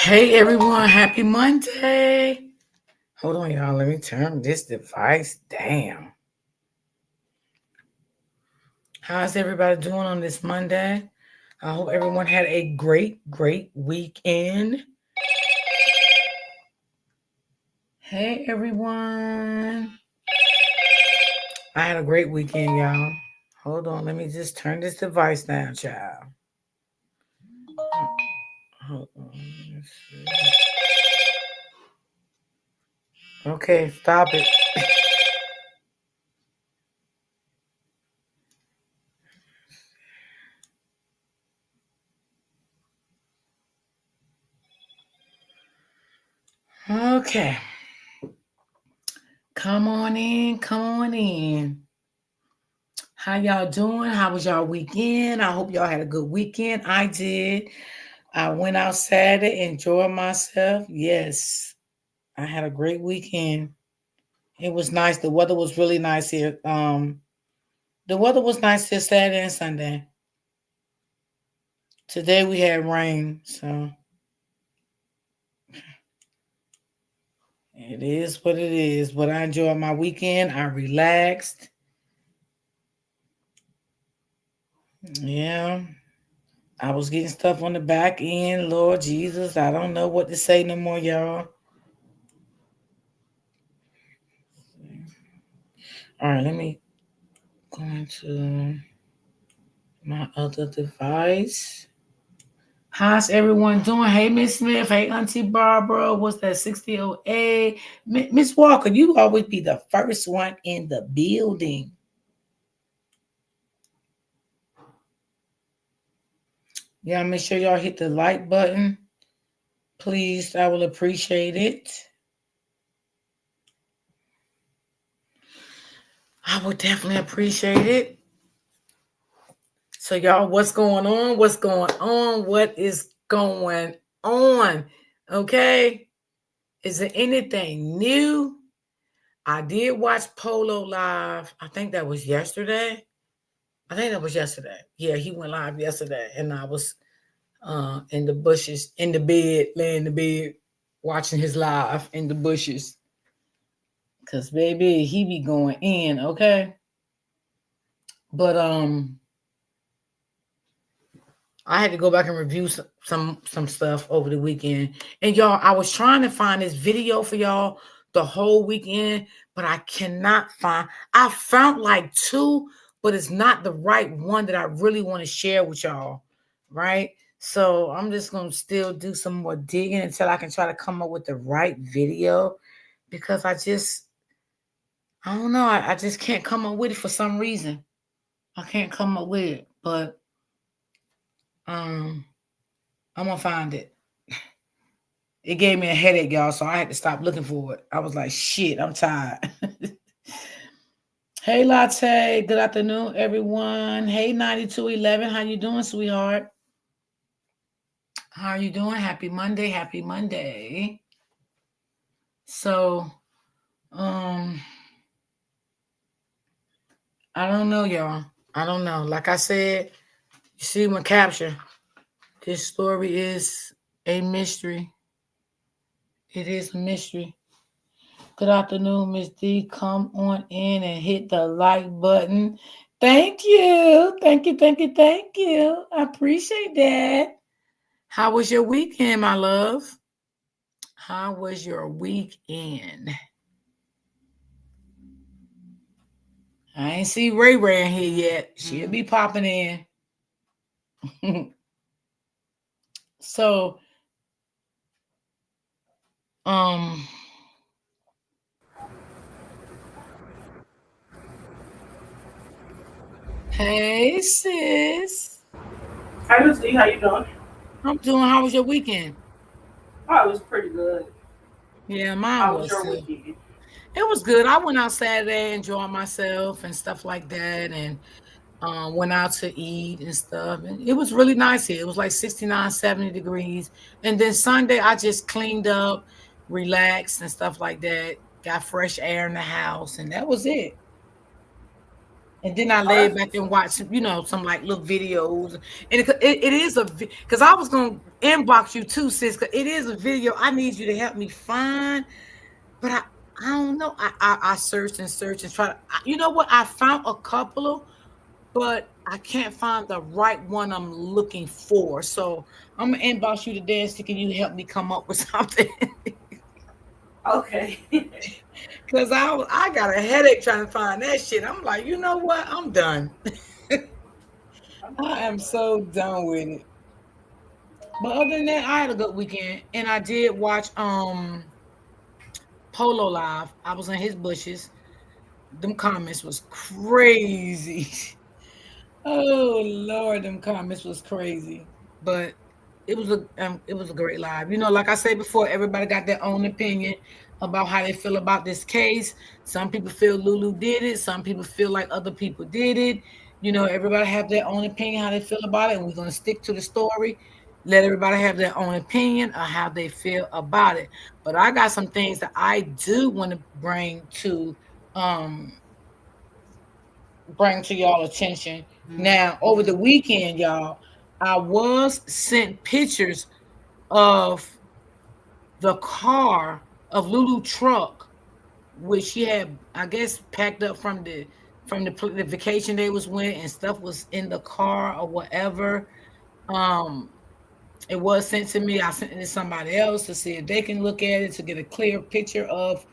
Hey everyone, happy Monday. Hold on, y'all. Let me turn this device down. How's everybody doing on this Monday? I hope everyone had a great weekend. Hey everyone. I had a great weekend, y'all. Hold on, let me just turn this device down, child. Hold on. Okay, stop it. Okay. Come on in, come on in. How y'all doing? How was y'all weekend? I hope y'all had a good weekend. I did. I went out Saturday, enjoyed myself. Yes, I had a great weekend. It was nice. The weather was really nice here. The weather was nice here Saturday and Sunday. Today we had rain, so it is what it is. But I enjoyed my weekend. I relaxed. Yeah. I was getting stuff on the back end. Lord Jesus, I don't know what to say no more, y'all. All right, let me go into my other device. How's everyone doing? Hey, Miss Smith. Hey, Auntie Barbara. What's that? 6008. Miss Walker, you always be the first one in the building. Yeah, make sure y'all hit the like button. Please, I will appreciate it. I would definitely appreciate it. So, y'all, what's going on? What's going on? What is going on? Okay. Is there anything new? I did watch Polo live. I think that was yesterday. Yeah, he went live yesterday, and I was in the bushes, in the bed, laying in the bed, watching his live in the bushes. Cause baby, he be going in, okay. But I had to go back and review some stuff over the weekend. And y'all, I was trying to find this video for y'all the whole weekend, but I cannot find. I found like two, but it's not the right one that I really want to share with y'all, right? So I'm just gonna still do some more digging until I can try to come up with the right video because I don't know, I just can't come up with it for some reason. I can't come up with it, but um I'm gonna find it. It gave me a headache, y'all, so I had to stop looking for it. I was like, shit, I'm tired. Hey, Latte. Good afternoon, everyone. Hey, 9211. How you doing, sweetheart? How are you doing? Happy Monday. Happy Monday. So, um, I don't know, y'all. I don't know. Like I said, you see when capture, this story is a mystery. It is a mystery. Good afternoon, Miss D. Come on in and hit the like button. Thank you. Thank you. Thank you. Thank you. I appreciate that. How was your weekend, my love? How was your weekend? I ain't see Ray Ray in here yet. She'll be popping in. So, um, hey sis. Hi, Lucy. How you doing? I'm doing. How was your weekend? Oh, it was pretty good. Yeah, mine How was was your too. weekend? It was good. I went out Saturday, enjoyed myself and stuff like that, and went out to eat and stuff. And it was really nice here. It was like 69, 70 degrees. And then Sunday, I just cleaned up, relaxed, and stuff like that. Got fresh air in the house, and that was it. And then I Oh, laid that's back what's and up. watched, some like little videos. And it is because I was going to inbox you too, sis, because it is a video I need you to help me find. But I don't know. I searched and searched and tried. You know what? I found a couple of, but I can't find the right one I'm looking for. So I'm going to inbox you today and see, can you help me come up with something? Okay. Because I got a headache trying to find that shit. I'm like, you know what? I'm done. I am so done with it. But other than that, I had a good weekend, and I did watch Polo live. I was in his bushes. Them comments was crazy. Oh Lord, them comments was crazy. But it was a great live. Like I said before, everybody got their own opinion about how they feel about this case. Some people feel Lulu did it. Some people feel like other people did it. Everybody have their own opinion how they feel about it, and we're gonna stick to the story. Let everybody have their own opinion of how they feel about it. But I got some things that I do want to um bring to y'all attention. Now, over the weekend, y'all, I was sent pictures of the car of Lulu truck, which she had, I guess, packed up from the vacation they was went, and stuff was in the car or whatever. Um, it was sent to me. I sent it to somebody else to see if they can look at it to get a clear picture of,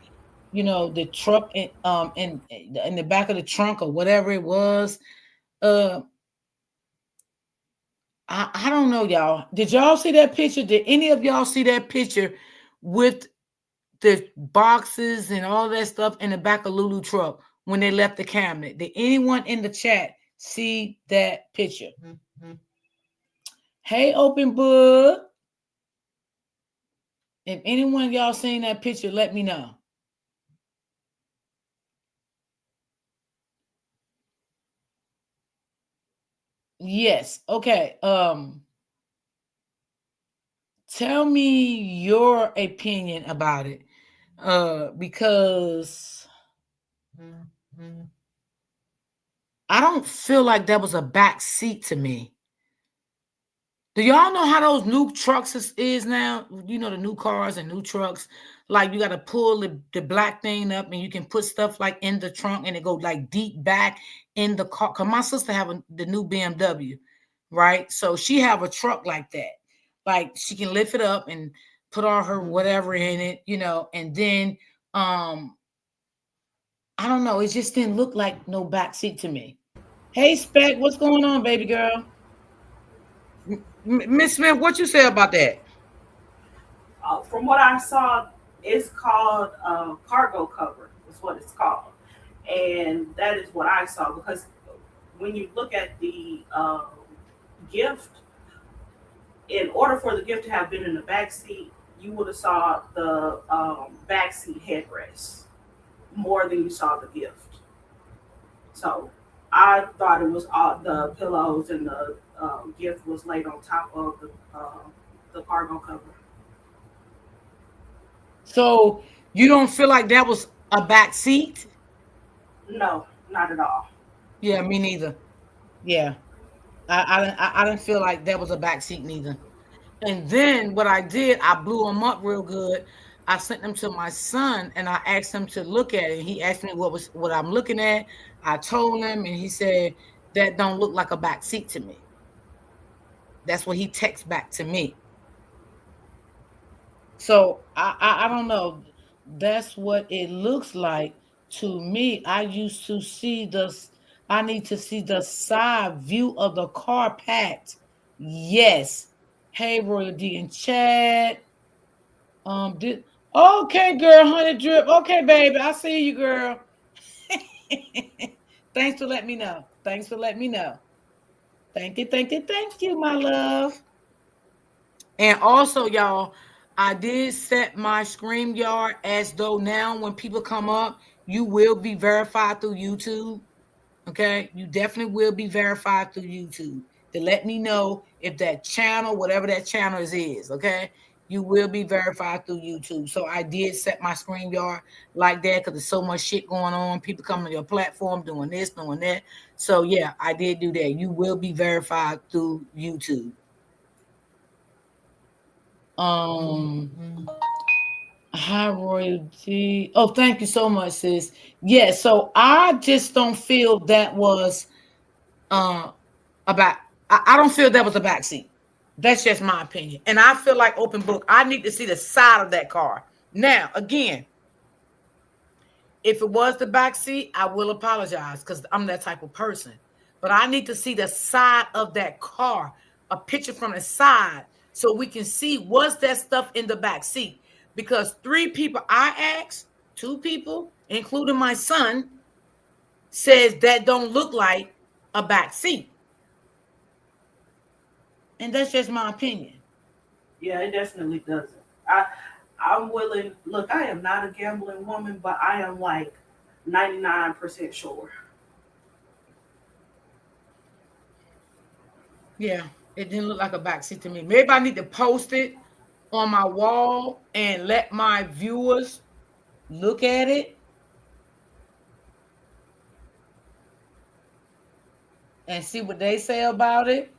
the truck in the back of the trunk or whatever it was. Uh, I don't know, y'all. Did y'all see that picture? Did any of y'all see that picture with the boxes and all that stuff in the back of Lulu truck when they left the cabinet? Did anyone in the chat see that picture? Hey, open book. If anyone of y'all seen that picture, let me know. Yes. Okay. Tell me your opinion about it. Because I don't feel like that was a back seat to me. Do y'all know how those new trucks is now? The new cars and new trucks. Like you got to pull the black thing up, and you can put stuff like in the trunk, and it go like deep back in the car. Cause my sister have the new BMW, right? So she have a truck like that. Like she can lift it up and put all her whatever in it, and then I don't know. It just didn't look like no back seat to me. Hey, Spec, what's going on, baby girl? Miss Smith, what you say about that? From what I saw, it's called cargo cover. Is what it's called, and that is what I saw because when you look at the gift, in order for the gift to have been in the back seat, you would have saw the back seat headrest more than you saw the gift. So I thought it was all the pillows and the gift was laid on top of the cargo cover. So you don't feel like that was a back seat? No, not at all. Yeah, me neither. Yeah, I didn't feel like that was a back seat neither. And then what I did, I blew them up real good. I sent them to my son, and I asked him to look at it. He asked me what I'm looking at. I told him, and he said that don't look like a back seat to me. That's what he texted back to me. So I don't know. That's what it looks like to me. I used to see this. I need to see the side view of the car packed. Yes. Hey, Royal D and Chad. Did okay, girl, honey drip. Okay, baby, I see you, girl. Thanks for letting me know. Thanks for letting me know. Thank you, my love. And also, y'all, I did set my scream yard as though now when people come up, you will be verified through YouTube. Okay, you definitely will be verified through YouTube to let me know if that channel, whatever that channel is. Okay, You will be verified through YouTube. So I did set my StreamYard like that because there's so much shit going on. People coming to your platform doing this, doing that. So yeah, I did do that. You will be verified through YouTube. Um, High royalty. Oh, thank you so much, sis. Yeah, so I just don't feel that was uh about I don't feel that was a backseat. That's just my opinion. And I feel like open book. I need to see the side of that car. Now, again, if it was the backseat, I will apologize because I'm that type of person. But I need to see the side of that car, a picture from the side, so we can see was that stuff in the back seat. Because 3 people I asked, 2 people, including my son, says that don't look like a back seat. And that's just my opinion. Yeah, it definitely doesn't. I'm willing. Look, I am not a gambling woman, but I am like 99% sure. Yeah, it didn't look like a back seat to me. Maybe I need to post it on my wall and let my viewers look at it and see what they say about it.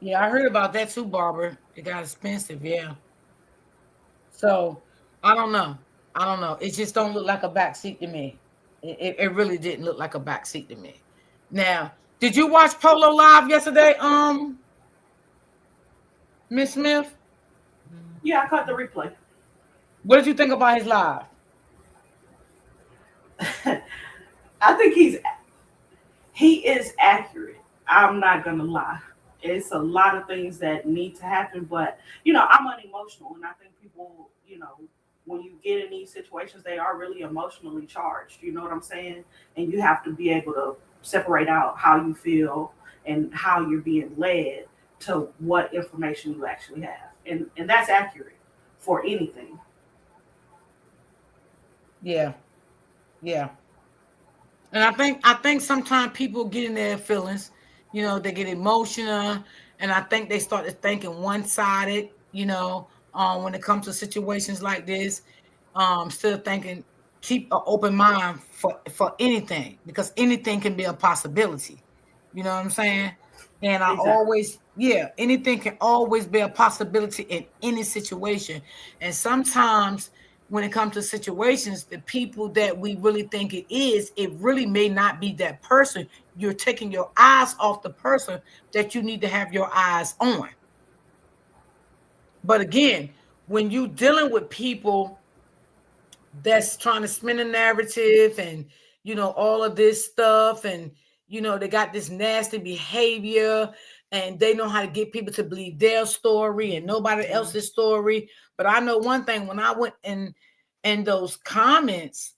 Yeah, I heard about that too, Barbara. It got expensive, yeah. So I don't know. I don't know. It just don't look like a back seat to me. It really didn't look like a back seat to me. Now, did you watch Polo live yesterday? Miss Smith? Yeah, I caught the replay. What did you think about his live? I think he is accurate. I'm not gonna lie. It's a lot of things that need to happen, but I'm unemotional, and I think people, when you get in these situations, they are really emotionally charged. You know what I'm saying? And you have to be able to separate out how you feel and how you're being led to what information you actually have, and that's accurate for anything. Yeah, yeah. And I think sometimes people get in their feelings, they get emotional, and I think they start to thinking one-sided, when it comes to situations like this. Still thinking keep an open mind for anything because anything can be a possibility. You know what I'm saying? And I Exactly. always, yeah, anything can always be a possibility in any situation. And sometimes when it comes to situations, the people that we really think it is, it really may not be that person. You're taking your eyes off the person that you need to have your eyes on. But again, when you dealing with people that's trying to spin a narrative and all of this stuff, and they got this nasty behavior, and they know how to get people to believe their story and nobody else's story. But I know one thing: when I went in those comments,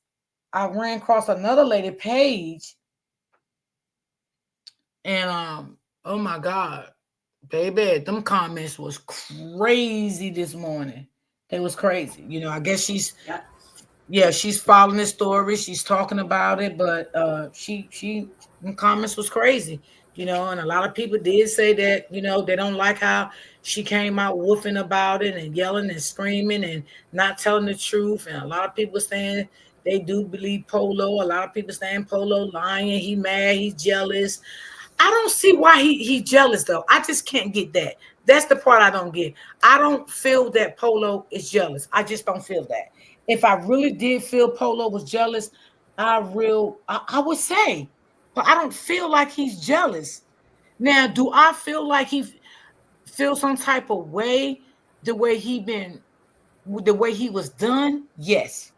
I ran across another lady page, and oh my god, baby, them comments was crazy this morning. They was crazy. I guess she's, Yeah. yeah, she's following the story. She's talking about it, but she the comments was crazy, and a lot of people did say that, they don't like how she came out woofing about it and yelling and screaming and not telling the truth. And a lot of people saying they do believe Polo. A lot of people saying Polo lying, he mad, he's jealous. I don't see why he jealous though. I just can't get that. That's the part I don't get. I don't feel that Polo is jealous. I just don't feel that. If I really did feel Polo was jealous, I would say, but I don't feel like he's jealous. Now, do I feel like he feels some type of way the way the way he was done? Yes,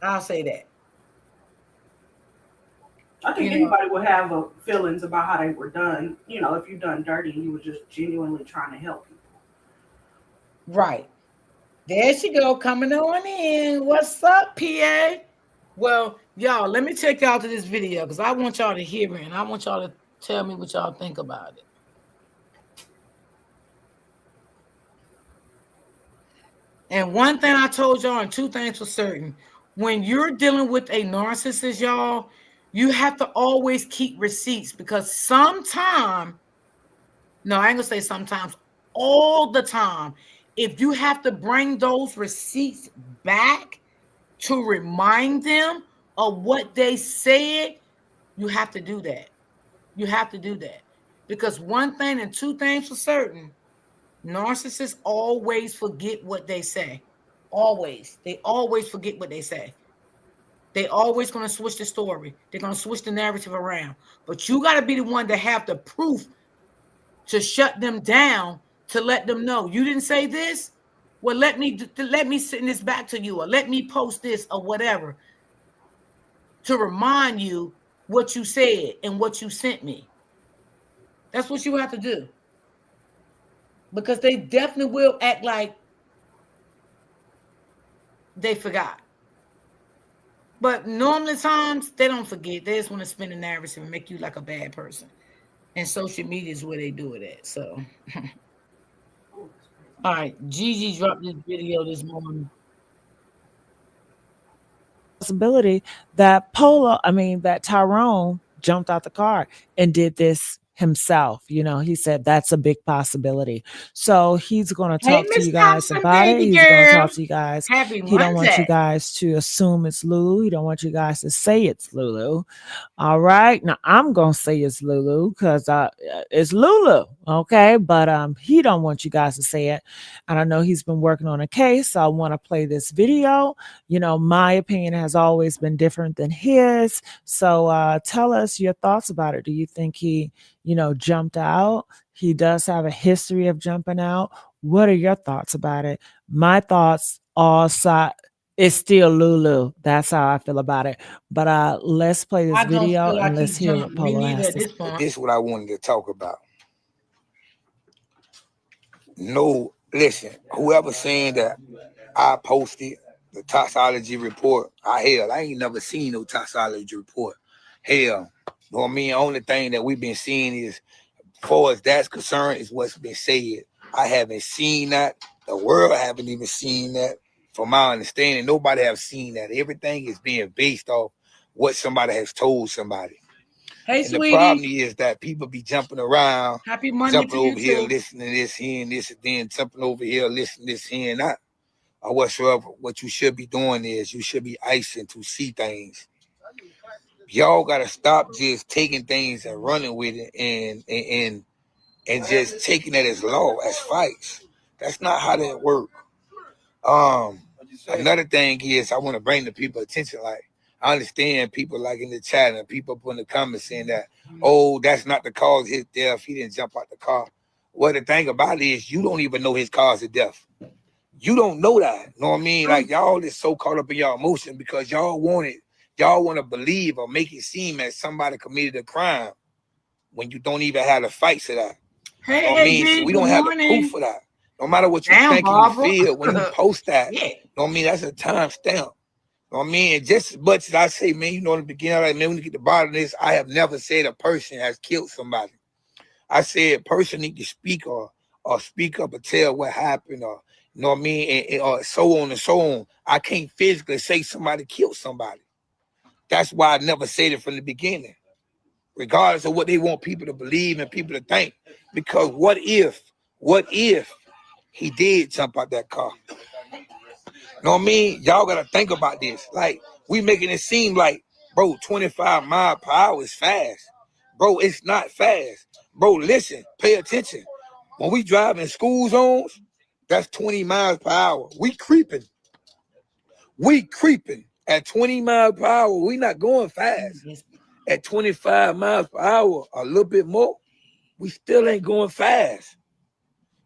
I'll say that. I think You know, anybody would have feelings about how they were done. If you're done dirty and you were just genuinely trying to help people. right. There she go, coming on in. What's up, PA? Well, y'all, let me take y'all to this video because I want y'all to hear it and I want y'all to tell me what y'all think about it. And one thing I told y'all, and 2 things for certain: when you're dealing with a narcissist, y'all, You have to always keep receipts, because sometimes, no, I ain't gonna say sometimes, all the time, if you have to bring those receipts back to remind them of what they said, you have to do that. You have to do that. Because one thing and two things for certain, narcissists always forget what they say. Always. They always forget what they say. They always going to switch the story. They're going to switch the narrative around. But you got to be the one to have the proof to shut them down, to let them know you didn't say this. Well, let me send this back to you, or let me post this, or whatever, to remind you what you said and what you sent me. That's what you have to do. Because they definitely will act like they forgot. But normally times they don't forget. They just want to spin the narrative and make you like a bad person. And social media is where they do it at. So all right, Gigi dropped this video this morning. Possibility that that Tyrone jumped out the car and did this himself. He said that's a big possibility. So he's going to talk to Miss you guys Thompson, about it. baby He's going to girl. talk to you guys. Happy He don't want you Monday. guys to assume it's Lulu. He don't want you guys to say it's Lulu. All right. Now I'm going to say it's Lulu because it's Lulu. Okay. But he don't want you guys to say it. And I know he's been working on a case. So I want to play this video. My opinion has always been different than his. So tell us your thoughts about it. Do you think he, jumped out? He does have a history of jumping out. What are your thoughts about it? My thoughts are it's still Lulu. That's how I feel about it. But let's play this video and let's hear what Polo has to say. This is what I wanted to talk about. No, listen, whoever saying that I posted the toxicology report, I ain't never seen no toxicology report. Hell, you know what I mean? The only thing that we've been seeing is, as far as that's concerned, is what's been said. I haven't seen that. The world haven't even seen that. From my understanding, nobody have seen that. Everything is being based off what somebody has told somebody. Hey, and sweetie. The problem is that people be jumping around, Happy Monday jumping to over you here, too. listening to this here and this, and then jumping over here, listening to this here and that. Or whatsoever. What you should be doing is you should be icing to see things. Y'all gotta stop just taking things and running with it and just taking it as law, as facts. That's not how that works. Another thing is I want to bring the people attention. Like, I understand people like in the chat and people put in the comments saying that, oh, that's not the cause of his death. He didn't jump out the car. Well, the thing about it is you don't even know his cause of death. You don't know that. You know what I mean? Like, y'all is so caught up in y'all emotion because y'all want to believe or make it seem as somebody committed a crime when you don't even have the facts of that. Hey, you know what I mean? So we don't have the proof of that. No matter what you think and you feel, when you post that, you know what I mean? That's a time stamp. You know what I mean? And just as much as I say, man, in the beginning, like, man, when you get to the bottom of this, I have never said a person has killed somebody. I said a person need to speak or speak up or tell what happened, or you know what I mean, and so on and so on. I can't physically say somebody killed somebody. That's why I never said it from the beginning, regardless of what they want people to believe and people to think. Because what if he did jump out that car? You know what I mean? Y'all gotta think about this. Like, we making it seem like, bro, 25 miles per hour is fast. Bro, it's not fast. Bro, listen, pay attention. When we drive in school zones, that's 20 miles per hour. We creeping at 20 miles per hour. We not going fast. At 25 miles per hour, a little bit more, we still ain't going fast.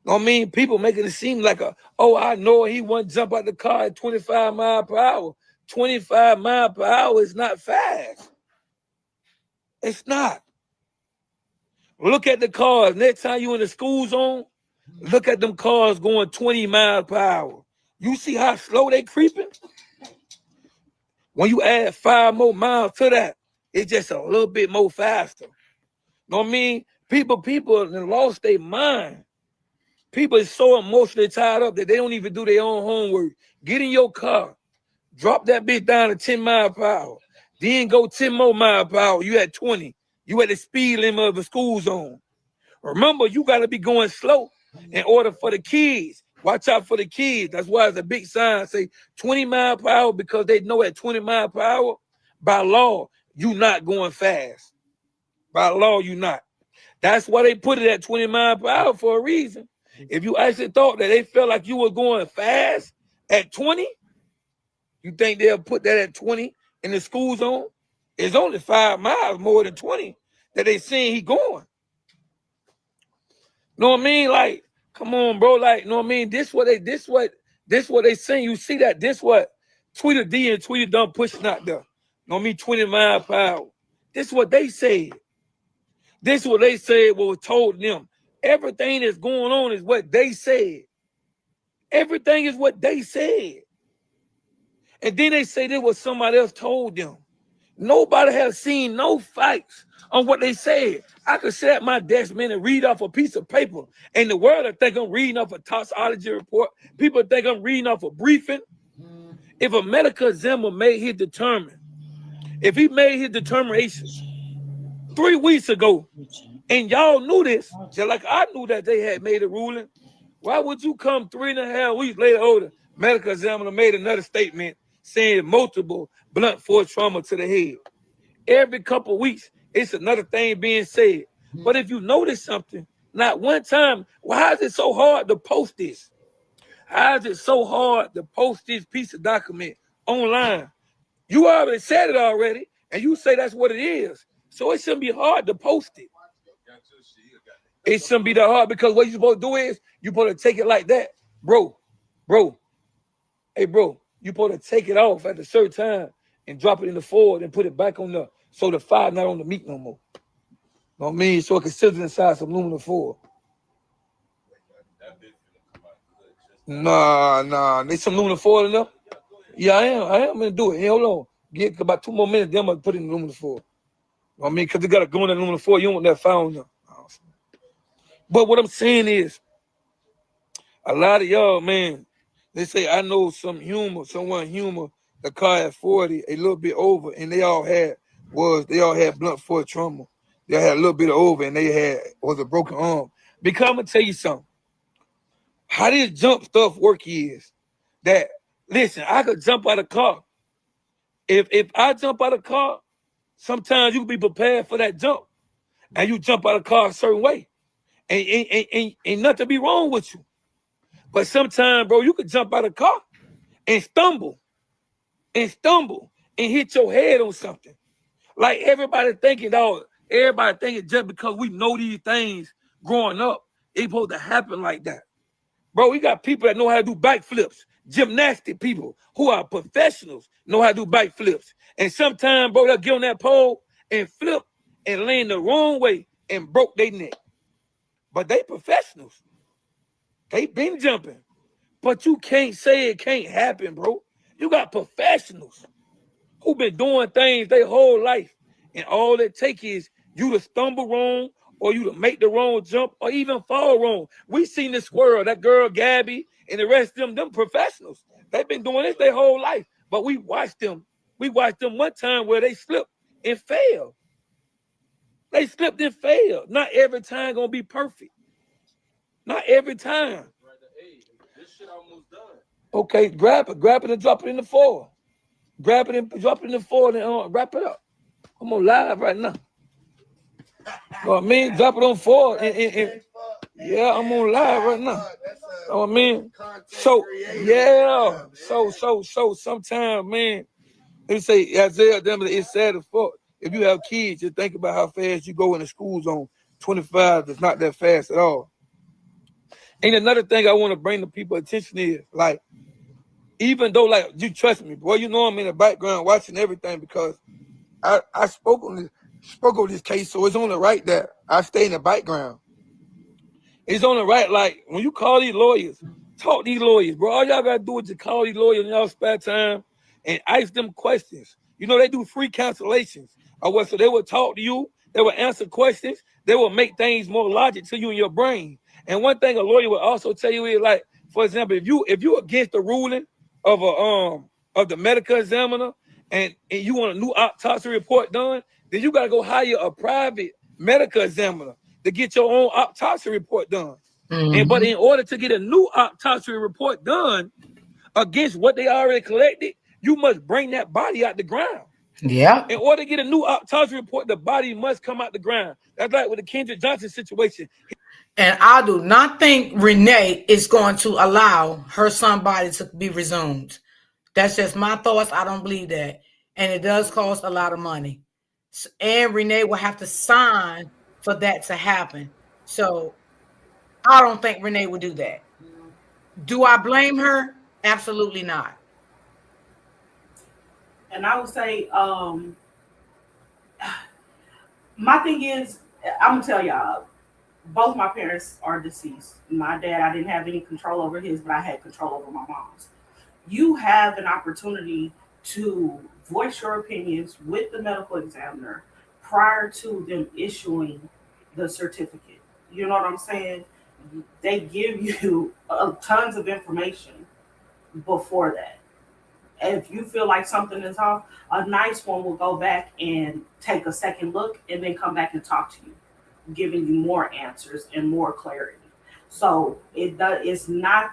You know what I mean? People making it seem like I know he wouldn't jump out the car at 25 miles per hour. 25 miles per hour is not fast. It's not. Look at the cars. Next time you in the school zone, look at them cars going 20 miles per hour. You see how slow they creeping? When you add 5 more miles to that, it's just a little bit more faster. You know what I mean? People have lost their mind. People is so emotionally tied up that they don't even do their own homework. Get in your car, drop that bitch down to 10 miles per hour. Then go 10 more miles per hour. You at 20. You at the speed limit of the school zone. Remember, you got to be going slow in order for the kids. Watch out for the kids. That's why it's a big sign say 20 miles per hour, because they know at 20 miles per hour, by law, you not going fast. By law, you not. That's why they put it at 20 miles per hour for a reason. If you actually thought that they felt like you were going fast at 20, you think they'll put that at 20 in the school zone? It's only 5 miles more than 20 that they saying he going. Know what I mean? Like, come on, bro. Like, know what I mean? This what they saying. You see that? This what Tweeter D and Tweeter Dumb pushing out there. Know what I mean? 20 miles per hour. This what they said. This what they said was told them. Everything that's going on is what they said. Everything is what they said. And then they say this was somebody else told them. Nobody has seen no facts on what they said. I could sit at my desk, man, and read off a piece of paper. And the world, I think I'm reading off a toxicology report. People think I'm reading off a briefing. If a medical examiner made his determination, if he made his determinations 3 weeks ago, and y'all knew this, just like I knew that they had made a ruling, why would you come 3.5 weeks later, the medical examiner made another statement saying multiple blunt force trauma to the head? Every couple of weeks, it's another thing being said. But if you notice something, not one time, why is it so hard to post this? How is it so hard to post this piece of document online? You already said it already, and you say that's what it is. So it shouldn't be hard to post it. It shouldn't be that hard, because what you're supposed to do is you're supposed to take it like that. Bro. Hey, bro, you're supposed to take it off at a certain time and drop it in the Ford and put it back on the, so the fire not on the meat no more. Know what I mean? So it can sit inside some aluminum foil. Nah. There's some aluminum foil in there? Yeah, I am gonna do it. Hey, hold on. Get about 2 more minutes, then I'm gonna put it in aluminum foil. Know what I mean? Because they gotta go in the aluminum foil. You don't want that fire on there. But what I'm saying is, a lot of y'all, man, they say, I know someone humor, the car at 40, a little bit over, and they all had blunt force trauma. They had a little bit over, and they was a broken arm. Because I'm gonna tell you something. How this jump stuff work is that, listen, I could jump out of the car. If I jump out of the car, sometimes you can be prepared for that jump, and you jump out of the car a certain way. Ain't nothing be wrong with you. But sometimes, bro, you could jump out of the car and stumble and hit your head on something. Like everybody thinking just because we know these things growing up, it's supposed to happen like that. Bro, we got people that know how to do bike flips, gymnastic people who are professionals know how to do bike flips. And sometimes, bro, they'll get on that pole and flip and land the wrong way and broke their neck. But they professionals. They been jumping. But you can't say it can't happen, bro. You got professionals who been doing things their whole life. And all it takes is you to stumble wrong, or you to make the wrong jump, or even fall wrong. We seen this world, that girl Gabby and the rest of them professionals. They've been doing this their whole life. But we watched them. We watched them one time where they slipped and failed. They slipped and failed. Not every time gonna be perfect. Not every time. This shit almost done. Okay, grab it and drop it in the foil. Grab it and drop it in the foil and wrap it up. I'm on live right now. You know what I mean? Drop it on foil and yeah, I'm on live right now. You know what I mean? So yeah, so sometimes, man, they say Isaiah, it's sad as fuck. If you have kids, just think about how fast you go in the school zone. 25 is not that fast at all. And another thing I want to bring to people's attention is, like, even though, like, you trust me, boy, you know I'm in the background watching everything, because I spoke on this case, so it's only right that I stay in the background. It's only right, like, when you call these lawyers, talk to these lawyers, bro. All y'all got to do is just call these lawyers in y'all spare time and ask them questions. You know, they do free cancellations. Or what? So they will talk to you, they will answer questions, they will make things more logic to you in your brain. And one thing a lawyer will also tell you is, like, for example, if you against the ruling of the medical examiner and you want a new autopsy report done, then you got to go hire a private medical examiner to get your own autopsy report done. But in order to get a new autopsy report done against what they already collected, you must bring that body out the ground. Yeah. In order to get a new autopsy report, the body must come out the ground. That's like with the Kendrick Johnson situation. And I do not think Renee is going to allow her son body to be resumed. That's just my thoughts. I don't believe that. And it does cost a lot of money. And Renee will have to sign for that to happen. So I don't think Renee would do that. Do I blame her? Absolutely not. And I would say, my thing is, I'm gonna tell y'all, both my parents are deceased. My dad, I didn't have any control over his, but I had control over my mom's. You have an opportunity to voice your opinions with the medical examiner prior to them issuing the certificate. You know what I'm saying? They give you tons of information before that. If you feel like something is off, a nice one will go back and take a second look and then come back and talk to you, giving you more answers and more clarity. So it's not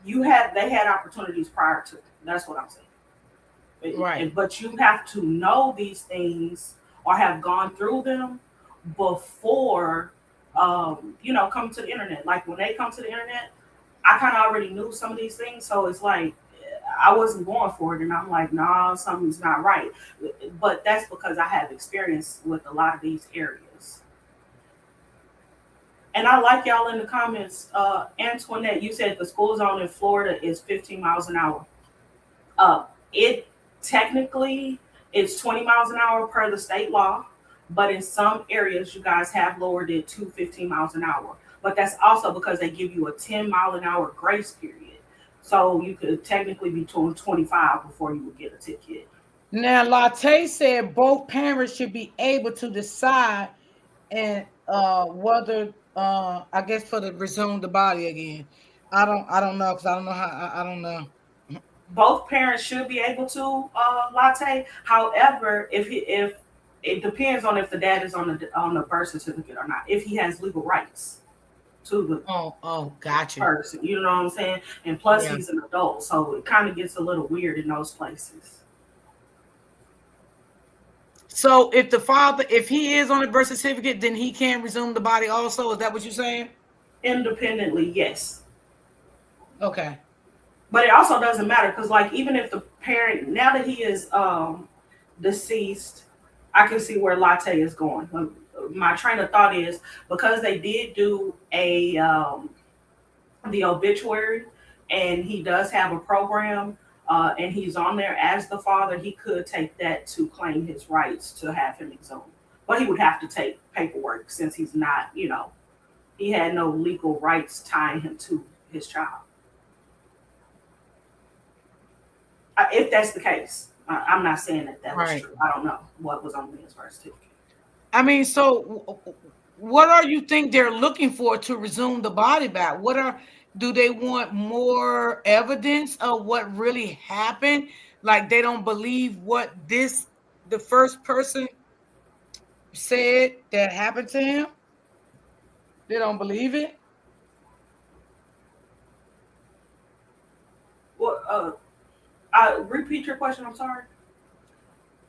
they had opportunities prior to it. That's what I'm saying. Right. But you have to know these things or have gone through them before come to the internet. Like when they come to the internet, I kind of already knew some of these things, so it's like I wasn't going for it, and I'm like, nah, something's not right. But that's because I have experience with a lot of these areas. And I like y'all in the comments. Antoinette, you said the school zone in Florida is 15 miles an hour. It technically it's 20 miles an hour per the state law, but in some areas you guys have lowered it to 15 miles an hour. But that's also because they give you a 10-mile-an-hour grace period. So you could technically be doing 25 before you would get a ticket. Now, Latte said both parents should be able to decide and whether I guess for the resume the body again. I don't know because I don't know how I don't know. Both parents should be able to Latte. However, if it depends on if the dad is on the birth certificate or not, if he has legal rights to the gotcha person, you know what I'm saying? And plus he's an adult, so it kind of gets a little weird in those places. So if he is on the birth certificate, then he can resume the body also. Is that what you're saying? Independently, yes. Okay. But it also doesn't matter because, like, even if the parent, now that he is deceased, I can see where Latte is going. My train of thought is because they did do the obituary, and he does have a program, and he's on there as the father, he could take that to claim his rights to have him exhumed. But he would have to take paperwork since he's not, he had no legal rights tying him to his child. If that's the case, I'm not saying that was true. I don't know what was on his birth certificate. I mean, so what are you think they're looking for to resume the body back? Do they want more evidence of what really happened? Like they don't believe what the first person said that happened to him? They don't believe it? Well, repeat your question. I'm sorry.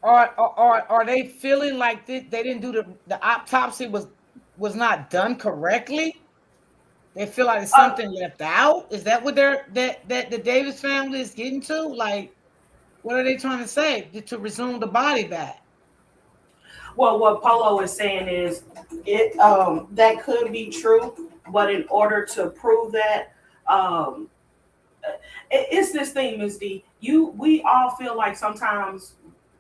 Are they feeling like they didn't do the autopsy was not done correctly? They feel like there's something left out. Is that what that the Davis family is getting to? Like, what are they trying to say to resume the body back? Well, what Polo is saying is it that could be true, but in order to prove that, it's this thing, Ms. D. We all feel like sometimes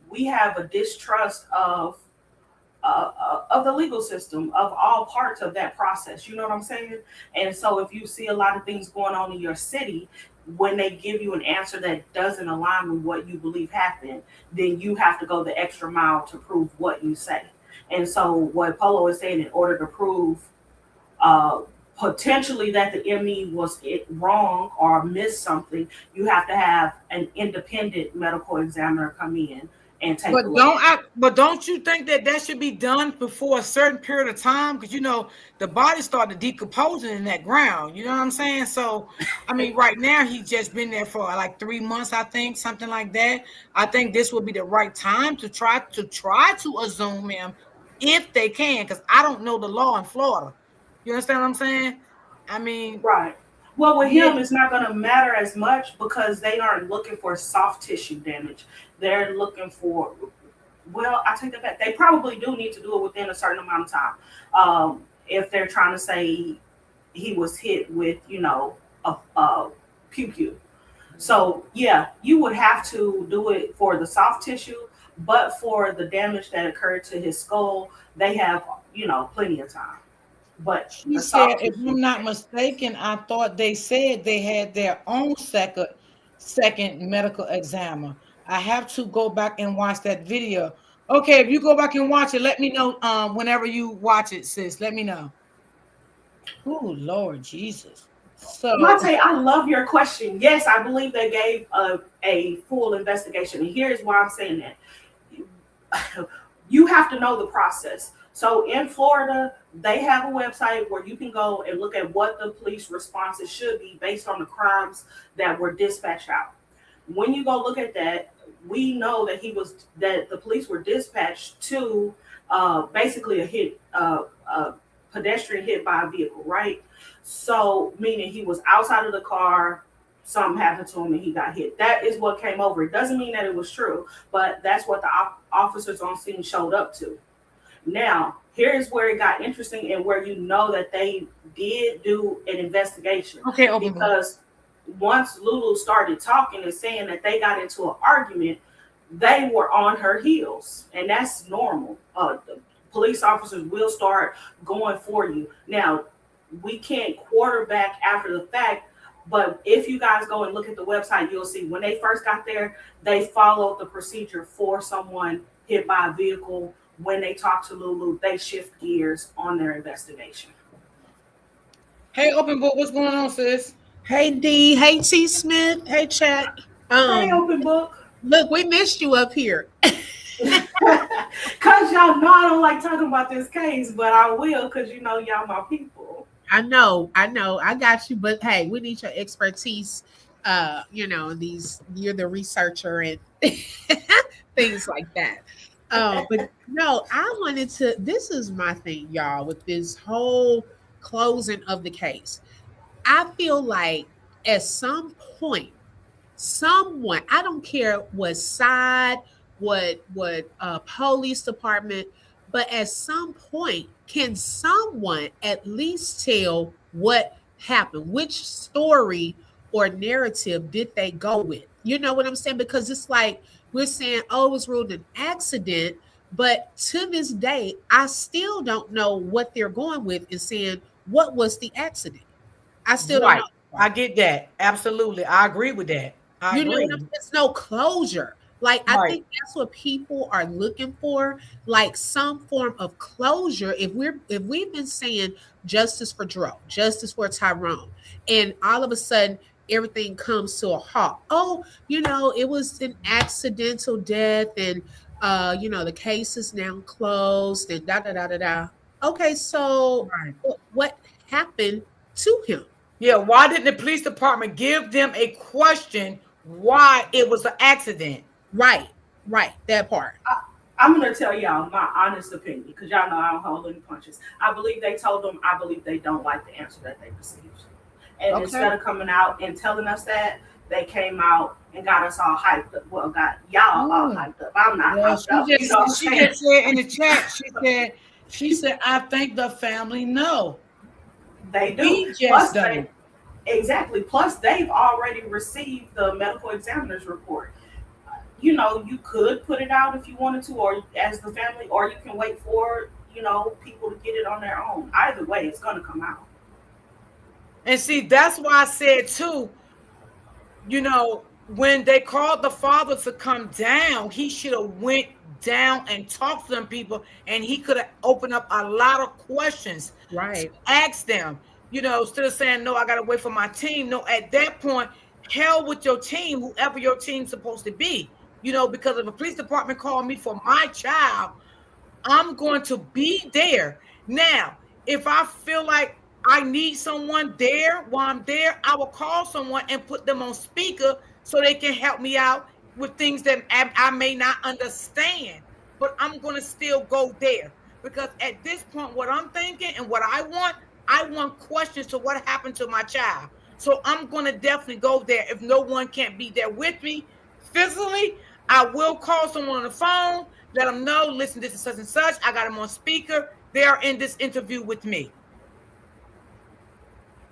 we have a distrust of the legal system, of all parts of that process. You know what I'm saying? And so if you see a lot of things going on in your city, when they give you an answer that doesn't align with what you believe happened, then you have to go the extra mile to prove what you say. And so what Polo is saying, in order to prove potentially that the ME was wrong or missed something, you have to have an independent medical examiner come in and take a look. But don't you think that should be done before a certain period of time? Because the body started decomposing in that ground. You know what I'm saying? So I mean, right now he's just been there for like 3 months, I think, something like that. I think this would be the right time to try to assume him if they can, because I don't know the law in Florida. You understand what I'm saying? I mean, right. Well, with him, it's not going to matter as much because they aren't looking for soft tissue damage. They're looking for, well, I take that back. They probably do need to do it within a certain amount of time. If they're trying to say he was hit with, a pew. So, yeah, you would have to do it for the soft tissue, but for the damage that occurred to his skull, they have, plenty of time. But she said, if I'm not mistaken, I thought they said they had their own second medical examiner. I have to go back and watch that video. Okay, if you go back and watch it, let me know whenever you watch it, sis. Let me know. Oh, Lord Jesus. So Monte, I love your question. Yes, I believe they gave a full investigation. And here's why I'm saying that. You have to know the process. So in Florida, they have a website where you can go and look at what the police responses should be based on the crimes that were dispatched out. When you go look at that, we know that the police were dispatched to basically a pedestrian hit by a vehicle, right? So meaning he was outside of the car, something happened to him and he got hit. That is what came over. It doesn't mean that it was true, but that's what the officers on scene showed up to. Now, here's where it got interesting and where you know that they did do an investigation. Okay, because once Lulu started talking and saying that they got into an argument, they were on her heels, and that's normal. The police officers will start going for you. Now, we can't quarterback after the fact, but if you guys go and look at the website, you'll see when they first got there, they followed the procedure for someone hit by a vehicle. When they talk to Lulu, they shift gears on their investigation. Hey, Open Book, what's going on, sis? Hey, D. Hey, T. Smith. Hey, chat. Hey, Open Book. Look, we missed you up here. Because y'all know I don't like talking about this case, but I will because y'all my people. I know. I got you. But hey, we need your expertise. You're the researcher and things like that. But no, I wanted to, this is my thing, y'all, with this whole closing of the case. I feel like at some point, someone, I don't care what side, what police department, but at some point, can someone at least tell what happened? Which story or narrative did they go with? You know what I'm saying? Because it's like, we're saying, oh, it was ruled an accident. But to this day, I still don't know what they're going with and saying, what was the accident? I still don't know. I get that. Absolutely. I agree with that. I agree. There's no closure. Like, I think that's what people are looking for, like some form of closure. If we've been saying justice for Dro, justice for Tyrone, and all of a sudden everything comes to a halt. Oh, it was an accidental death, and the case is now closed, and da da da da da. Okay, so what happened to him? Yeah, why didn't the police department give them a question why it was an accident? Right, that part. I'm going to tell y'all my honest opinion, because y'all know I don't hold any punches. I believe they told them, I believe they don't like the answer that they received. And instead of coming out and telling us that, they came out and got us all hyped up. Well, got y'all all hyped up. I'm not hyped up. She just said in the chat, she said, I think the family know. They do. Exactly. Plus, they've already received the medical examiner's report. You could put it out if you wanted to, or as the family, or you can wait for, people to get it on their own. Either way, it's going to come out. And see, that's why I said too, when they called the father to come down, he should have went down and talked to them people, and he could have opened up a lot of questions. Right. Ask them, instead of saying, no, I got to wait for my team. No, at that point, hell with your team, whoever your team's supposed to be, because if a police department called me for my child, I'm going to be there. Now, if I feel like I need someone there while I'm there, I will call someone and put them on speaker so they can help me out with things that I may not understand. But I'm going to still go there, because at this point, what I'm thinking and what I want questions to what happened to my child. So I'm going to definitely go there. If no one can't be there with me physically, I will call someone on the phone, let them know, listen, this is such and such. I got them on speaker. They are in this interview with me.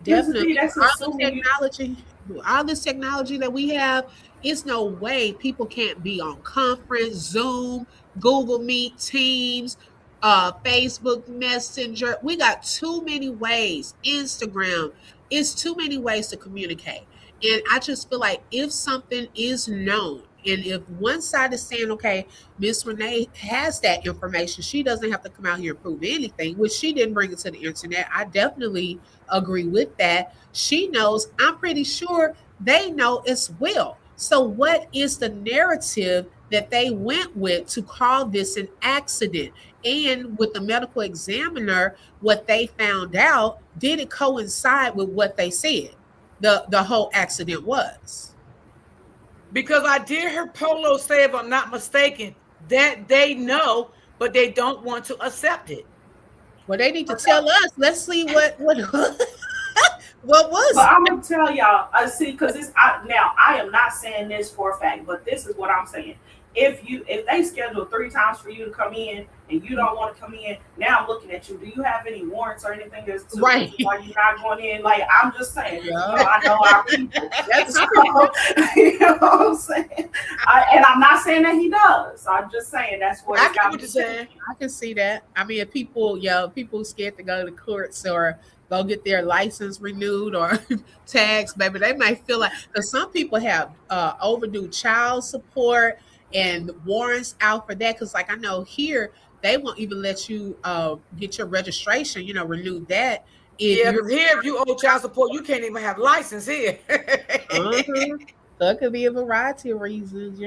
Definitely. All this technology that we have, it's no way people can't be on conference, Zoom, Google Meet, Teams, Facebook Messenger. We got too many ways. Instagram. It's too many ways to communicate. And I just feel like if something is known, and if one side is saying, okay, Miss Renee has that information, she doesn't have to come out here and prove anything, which she didn't bring it to the internet. I definitely agree with that. She knows, I'm pretty sure they know as well. So what is the narrative that they went with to call this an accident? And with the medical examiner, what they found out, did it coincide with what they said the whole accident was? Because I did hear Polo say, if I'm not mistaken, that they know, but they don't want to accept it. Well, they need to tell us. Let's see what what was. But I'm gonna tell y'all. I see, because now I am not saying this for a fact, but this is what I'm saying. If they schedule 3 times for you to come in and you don't want to come in, now I'm looking at you. Do you have any warrants or anything as to why you're not going in? Like, I'm just saying, I know our people. That's you know what I'm saying? And I'm not saying that he does. I'm just saying that's what I got to say. I can see that. I mean, if people scared to go to courts or go get their license renewed or tags, baby, they might feel like, because some people have overdue child support and warrants out for that. Because like I know here, they won't even let you get your registration, renew that. If you owe child support, you can't even have license here. So it could be a variety of reasons,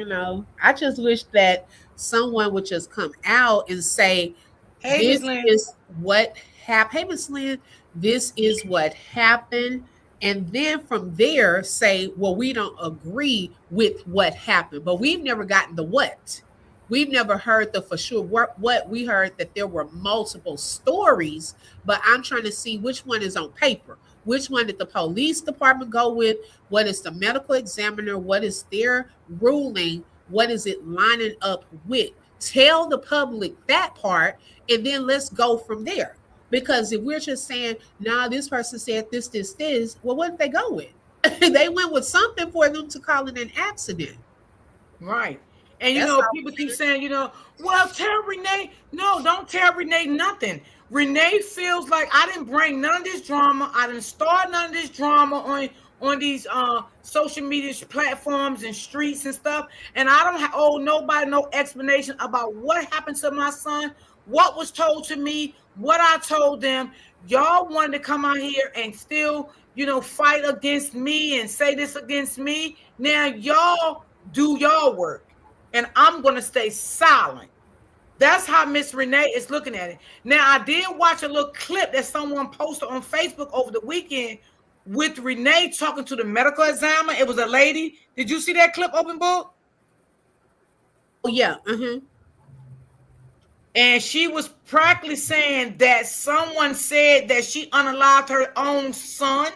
I just wish that someone would just come out and say, hey, this is what happened. Hey, Ms. Lynn, this is what happened. And then from there say, well, we don't agree with what happened, but we've never gotten the what. We've never heard the for sure what. We heard that there were multiple stories, but I'm trying to see which one is on paper. Which one did the police department go with? What is the medical examiner? What is their ruling? What is it lining up with? Tell the public that part, and then let's go from there. Because if we're just saying, nah, this person said this, well, what did they go with? They went with something for them to call it an accident. Right. And, people keep saying, well, tell Renee. No, don't tell Renee nothing. Renee feels like I didn't bring none of this drama. I didn't start none of this drama on these social media platforms and streets and stuff. And I don't owe nobody no explanation about what happened to my son, what was told to me, what I told them. Y'all wanted to come out here and still, fight against me and say this against me. Now y'all do y'all work, and I'm going to stay silent. That's how Miss Renee is looking at it. Now, I did watch a little clip that someone posted on Facebook over the weekend with Renee talking to the medical examiner. It was a lady. Did you see that clip, Open Book? Oh, yeah. Mm-hmm. And she was practically saying that someone said that she unalived her own son.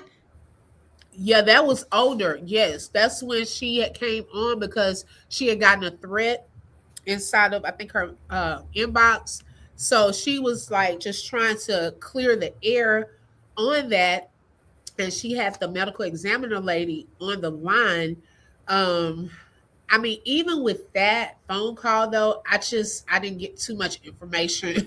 Yeah, that was older. Yes, that's when she had came on because she had gotten a threat inside of, I think, her inbox. So she was like just trying to clear the air on that. And she had the medical examiner lady on the line. I mean, even with that phone call, though, I didn't get too much information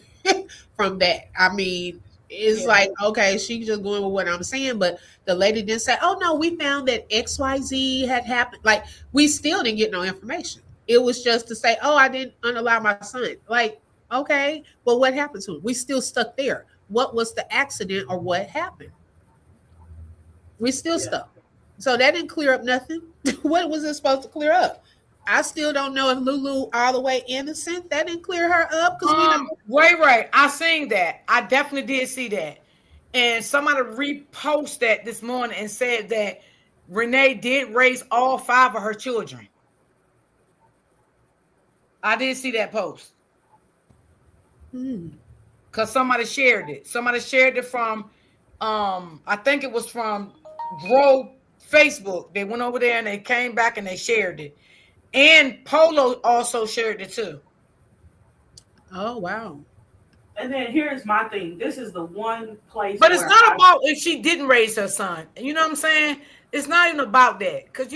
from that. I mean, it's like, okay, she's just going with what I'm saying, but the lady didn't say, oh, no, we found that XYZ had happened. Like, we still didn't get no information. It was just to say, oh, I didn't unallow my son. Like, okay, well, what happened to him? We still stuck there. What was the accident or what happened? We're still stuck. So that didn't clear up nothing. What was it supposed to clear up? I still don't know if Lulu all the way innocent. That didn't clear her up because we know. Right. I seen that. I definitely did see that. And somebody reposted that this morning and said that Renee did raise all 5 of her children. I did see that post. Because somebody shared it. Somebody shared it from, I think it was from Grow Facebook. They went over there and they came back and they shared it. And Polo also shared it too. Oh, wow. And then here's my thing. This is the one place. But it's not about if she didn't raise her son. You know what I'm saying? It's not even about that. Because,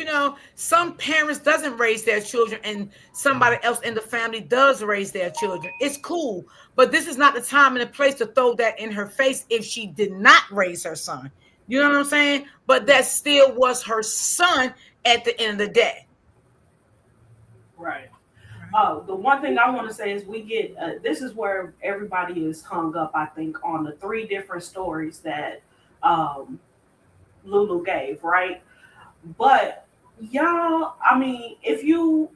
some parents doesn't raise their children and somebody else in the family does raise their children. It's cool. But this is not the time and the place to throw that in her face if she did not raise her son. You know what I'm saying? But that still was her son at the end of the day. Right. The one thing I want to say is we get, this is where everybody is hung up, I think, on the 3 different stories that Lulu gave, right? But y'all, I mean, if you're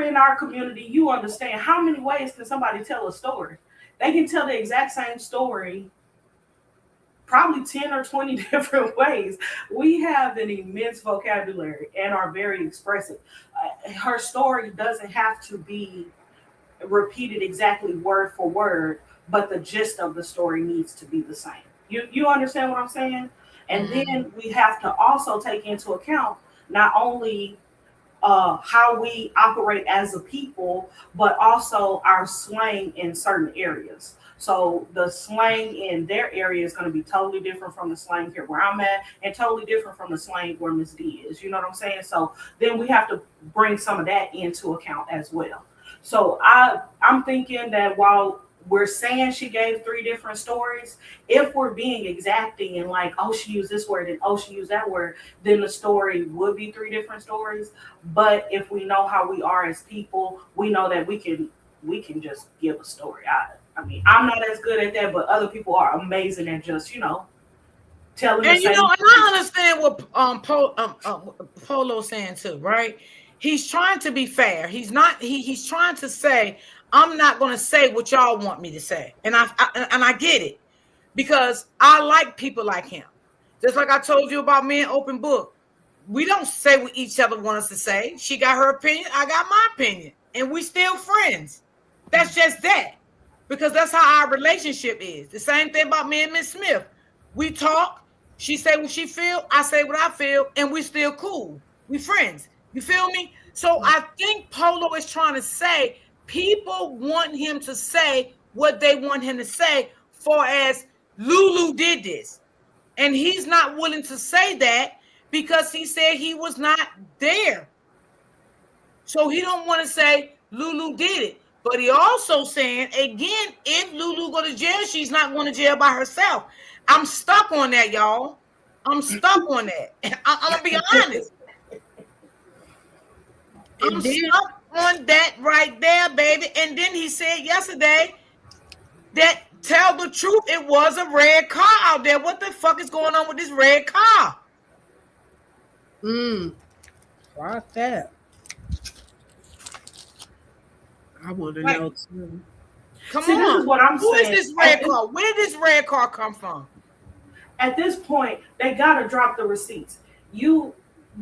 in our community, you understand how many ways can somebody tell a story? They can tell the exact same story probably 10 or 20 different ways. We have an immense vocabulary and are very expressive. Her story doesn't have to be repeated exactly word for word, but the gist of the story needs to be the same. You understand what I'm saying? And then we have to also take into account not only how we operate as a people, but also our slang in certain areas. So the slang in their area is going to be totally different from the slang here where I'm at, and totally different from the slang where Miss D is. You know what I'm saying? So then we have to bring some of that into account as well. So I'm thinking that while we're saying she gave 3 different stories, if we're being exacting and like, oh, she used this word and oh, she used that word, then the story would be 3 different stories. But if we know how we are as people, we know that we can just give a story. I mean, I'm not as good at that, but other people are amazing at just, telling. And and I understand what Polo's saying too, right? He's trying to be fair. He's not. He's trying to say, I'm not going to say what y'all want me to say, and I get it, because I like people like him. Just like I told you about me and Open Book, we don't say what each other want us to say. She got her opinion, I got my opinion, and we still friends. That's just that. Because that's how our relationship is. The same thing about me and Miss Smith. We talk, she say what she feel, I say what I feel, and we still cool. We friends. You feel me? So I think Polo is trying to say people want him to say what they want him to say, for as Lulu did this. And he's not willing to say that because he said he was not there. So he don't want to say Lulu did it. But he also saying, again, if Lulu go to jail, she's not going to jail by herself. I'm stuck on that, y'all. I'm stuck on that. I'm going to be honest. I'm stuck on that right there, baby. And then he said yesterday that, tell the truth, it was a red car out there. What the fuck is going on with this red car? Why that? I want to know too. Come on. This is what I'm saying. Who is this red car? Where did this red car come from? At this point, they got to drop the receipts. Your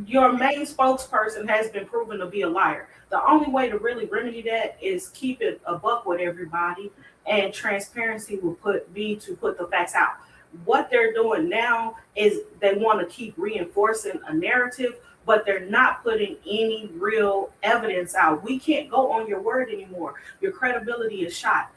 main spokesperson has been proven to be a liar. The only way to really remedy that is keep it a buck with everybody, and transparency will be to put the facts out. What they're doing now is they want to keep reinforcing a narrative, but they're not putting any real evidence out. We can't go on your word anymore. Your credibility is shot.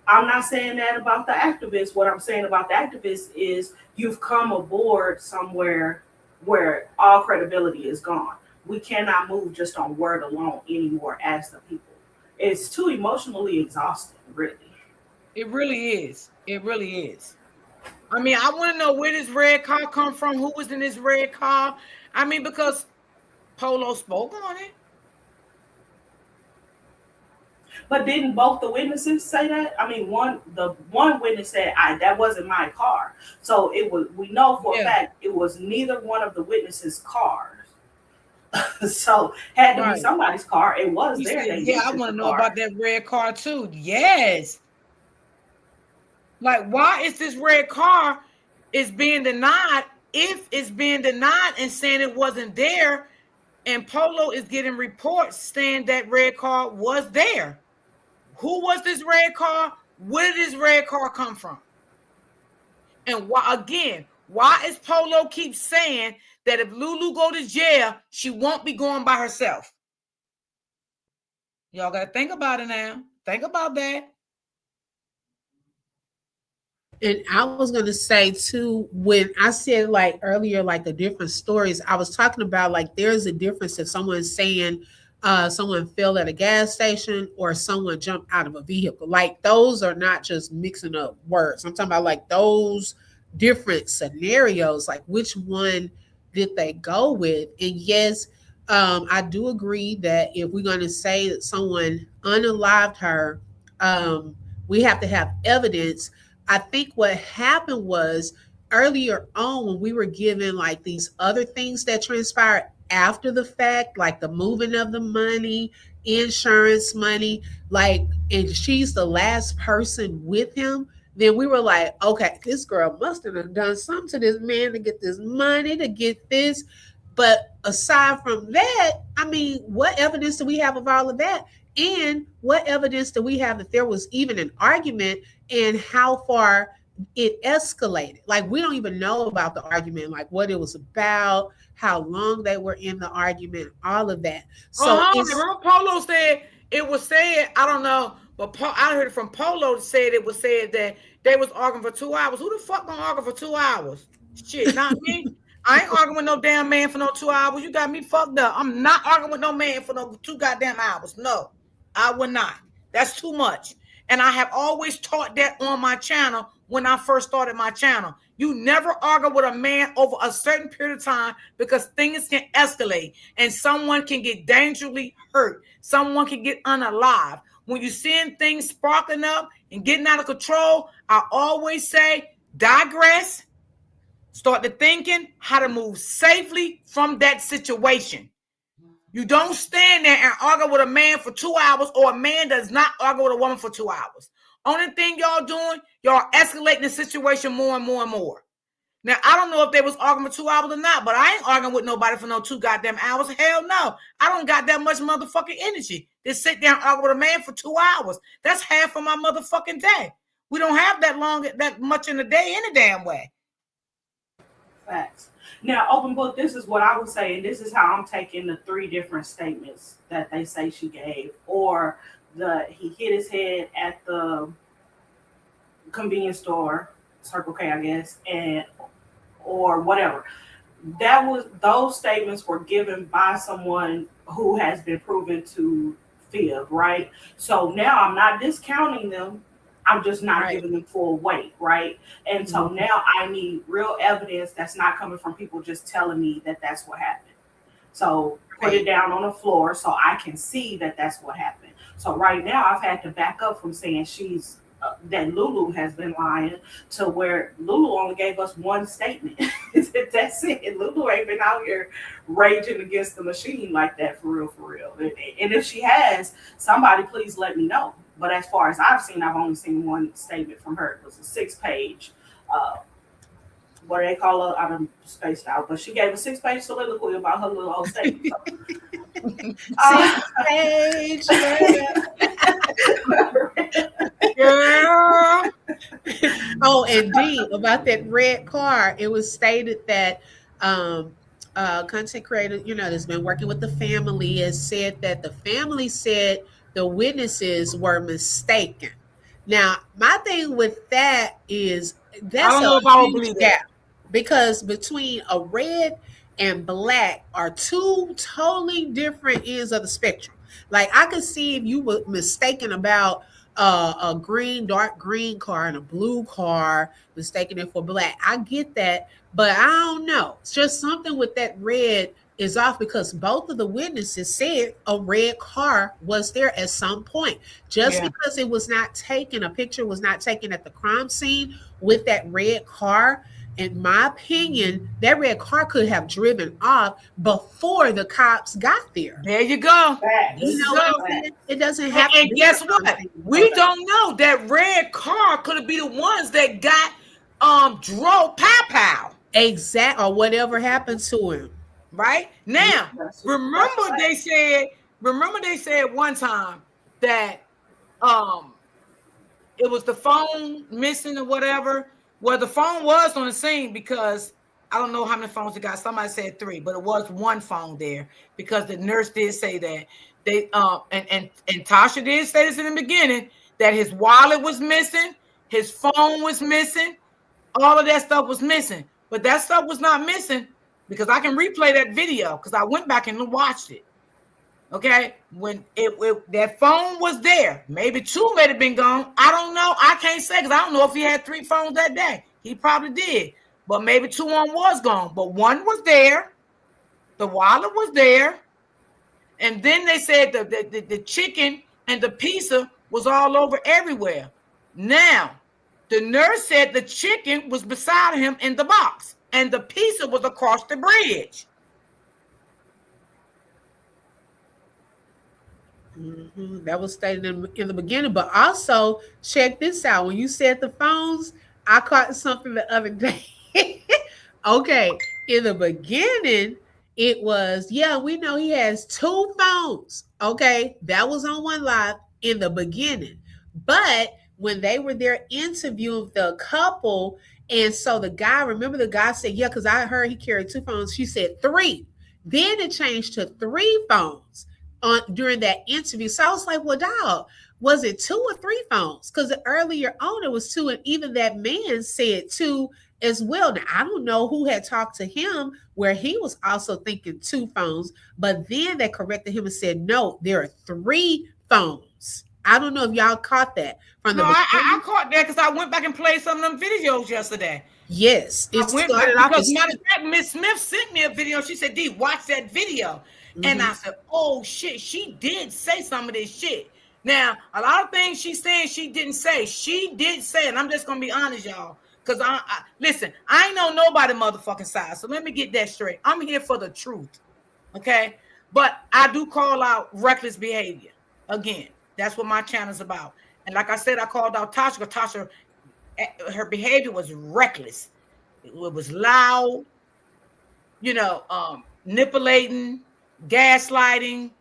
I'm not saying that about the activists. What I'm saying about the activists is you've come aboard somewhere where all credibility is gone. We cannot move just on word alone anymore as the people. It's too emotionally exhausting, really. It really is. It really is. I mean, I want to know where this red car come from. Who was in this red car? I mean, because Polo spoke on it. But didn't both the witnesses say that? I mean, the one witness said, that wasn't my car. So it was, we know for a fact it was neither one of the witnesses' cars. So had to be somebody's car. It was there. Yeah, I want to know about that red car too. Yes. Like, why is this red car is being denied? If it's being denied and saying it wasn't there, and Polo is getting reports saying that red car was there. Who was this red car? Where did this red car come from? And why is Polo keep saying that if Lulu go to jail, she won't be going by herself? Y'all got to think about it now. Think about that. And I was going to say too, when I said like earlier, like the different stories, I was talking about like there's a difference if someone's saying someone fell at a gas station or someone jumped out of a vehicle. Like those are not just mixing up words. I'm talking about like those different scenarios, like which one did they go with? And yes, I do agree that if we're going to say that someone unalived her, we have to have evidence. I think what happened was earlier on when we were given like these other things that transpired after the fact, like the moving of the money, insurance money, like, and she's the last person with him, then we were like, okay, this girl must have done something to this man to get this money, to get this. But aside from that, I mean, what evidence do we have of all of that? And what evidence do we have that there was even an argument and how far it escalated? Like, we don't even know about the argument, like what it was about, how long they were in the argument, all of that. So remember Polo said, it was said, I don't know, but I heard it from Polo said it was said that they was arguing for 2 hours. Who the fuck gonna argue for 2 hours? Shit, not me. I ain't arguing with no damn man for no 2 hours. You got me fucked up. I'm not arguing with no man for no 2 goddamn hours. No, I would not. That's too much. And I have always taught that on my channel when I first started my channel. You never argue with a man over a certain period of time because things can escalate and someone can get dangerously hurt. Someone can get unalive. When you're seeing things sparking up and getting out of control, I always say digress. Start to thinking how to move safely from that situation. You don't stand there and argue with a man for 2 hours, or a man does not argue with a woman for 2 hours. Only thing y'all doing, y'all escalating the situation more and more and more. Now, I don't know if they was arguing for 2 hours or not, but I ain't arguing with nobody for no 2 goddamn hours. Hell no. I don't got that much motherfucking energy to sit down and argue with a man for 2 hours. That's half of my motherfucking day. We don't have that much in a day any damn way. Facts. Now, open book, this is what I would say, and this is how I'm taking the 3 different statements that they say she gave, or he hit his head at the convenience store, Circle K, I guess, or whatever. Those statements were given by someone who has been proven to fib, right? So now I'm not discounting them. I'm just not giving them full weight, right? And so now I need real evidence that's not coming from people just telling me that that's what happened. So put it down on the floor so I can see that that's what happened. So right now I've had to back up from saying that Lulu has been lying to where Lulu only gave us one statement. That's it. Lulu ain't been out here raging against the machine like that for real. And if she has, somebody please let me know. But as far as I've seen, I've only seen one statement from her. It was a 6-page, what do they call it? I'm spaced out. But she gave a 6-page soliloquy about her little old statement. So. 6-page. Girl. Oh, and D, about that red car, it was stated that content creator, that's been working with the family, has said that the family said the witnesses were mistaken. Now, my thing with that is that's a huge gap, because between a red and black are 2 totally different ends of the spectrum. Like, I could see if you were mistaken about a dark green car and a blue car, mistaking it for black. I get that, but I don't know. It's just something with that red is off because both of the witnesses said a red car was there at some point. Just because it was not taken, a picture was not taken at the crime scene with that red car. In my opinion, that red car could have driven off before the cops got there. There you go. You know what I'm saying? It doesn't have to. And guess what? We don't know. That red car could have been the ones that got drove pow. Exact, or whatever happened to him. Right? Now, remember they said one time that it was the phone missing or whatever. Well, the phone was on the scene because I don't know how many phones it got. Somebody said 3, but it was one phone there because the nurse did say that they and Tasha did say this in the beginning that his wallet was missing, his phone was missing, all of that stuff was missing, but that stuff was not missing because I can replay that video because I went back and watched it. Okay, when that phone was there, maybe 2 may have been gone. I don't know. I can't say because I don't know if he had 3 phones that day. He probably did, but maybe 2 on was gone. But 1 was there. The wallet was there, and then they said the chicken and the pizza was all over everywhere. Now, the nurse said the chicken was beside him in the box, and the pizza was across the bridge. That was stated in the beginning, but also check this out. When you said the phones, I caught something the other day. Okay, in the beginning, it was, we know he has 2 phones. Okay, that was on one live in the beginning. But when they were there interviewing the couple, and so the guy said, because I heard he carried 2 phones. She said 3. Then it changed to 3 phones during that interview. So I was like, well, dog, was it 2 or 3 phones? Because earlier on it was 2, and even that man said 2 as well. Now, I don't know who had talked to him where he was also thinking 2 phones, but then they corrected him and said, no, there are 3 phones. I don't know if y'all caught that. I caught that because I went back and played some of them videos yesterday. Yes. It started off because matter of fact, Miss Smith sent me a video. She said, D, watch that video. And I said, oh, shit, she did say some of this shit. Now, a lot of things she's saying she didn't say. She did say, and I'm just going to be honest, y'all, because listen, I ain't know nobody motherfucking side, so let me get that straight. I'm here for the truth, okay? But I do call out reckless behavior. Again, that's what my channel's about. And like I said, I called out Tasha because Tasha, her behavior was reckless. It was loud, manipulating, gaslighting,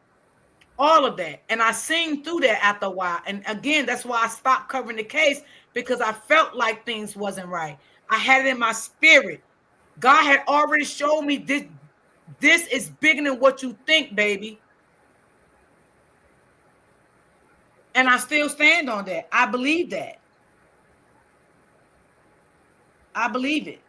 all of that. And I seen through that after a while. And again, that's why I stopped covering the case, because I felt like things wasn't right. I had it in my spirit. God had already showed me this is bigger than what you think, baby. And I still stand on that. I believe that. I believe it.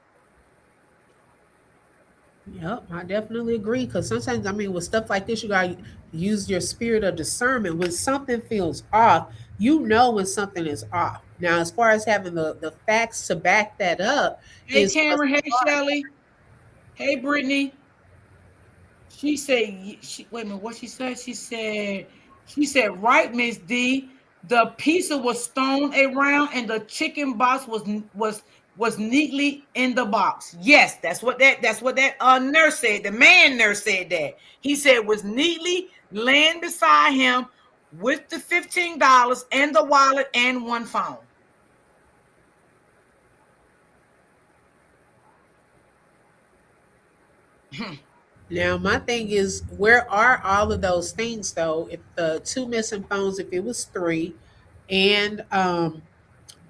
Yep, I definitely agree. Because sometimes, with stuff like this, you got to use your spirit of discernment. When something feels off, when something is off. Now, as far as having the facts to back that up. Hey, Cameron. Hey, Shelly. Hey, Brittany. She said, wait a minute, what she said? She said, right, Miss D, the pizza was thrown around and the chicken box was neatly in the box. Yes, that's what that nurse said. The man nurse said that. He said it was neatly laying beside him with the $15 and the wallet and 1 phone. Now, my thing is, where are all of those things, though? If the 2 missing phones, if it was 3, and also,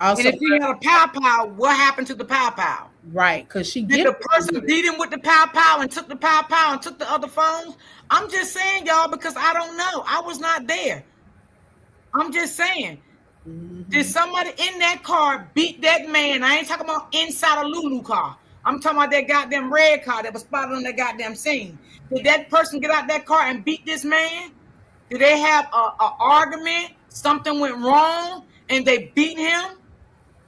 and if you had a pow, what happened to the pow? Right, because did the person beat him with the pow and took the pow and took the other phones? I'm just saying, y'all, because I don't know. I was not there. I'm just saying. Did somebody in that car beat that man? I ain't talking about inside a Lulu car. I'm talking about that goddamn red car that was spotted on that goddamn scene. Did that person get out that car and beat this man? Did they have a argument? Something went wrong and they beat him?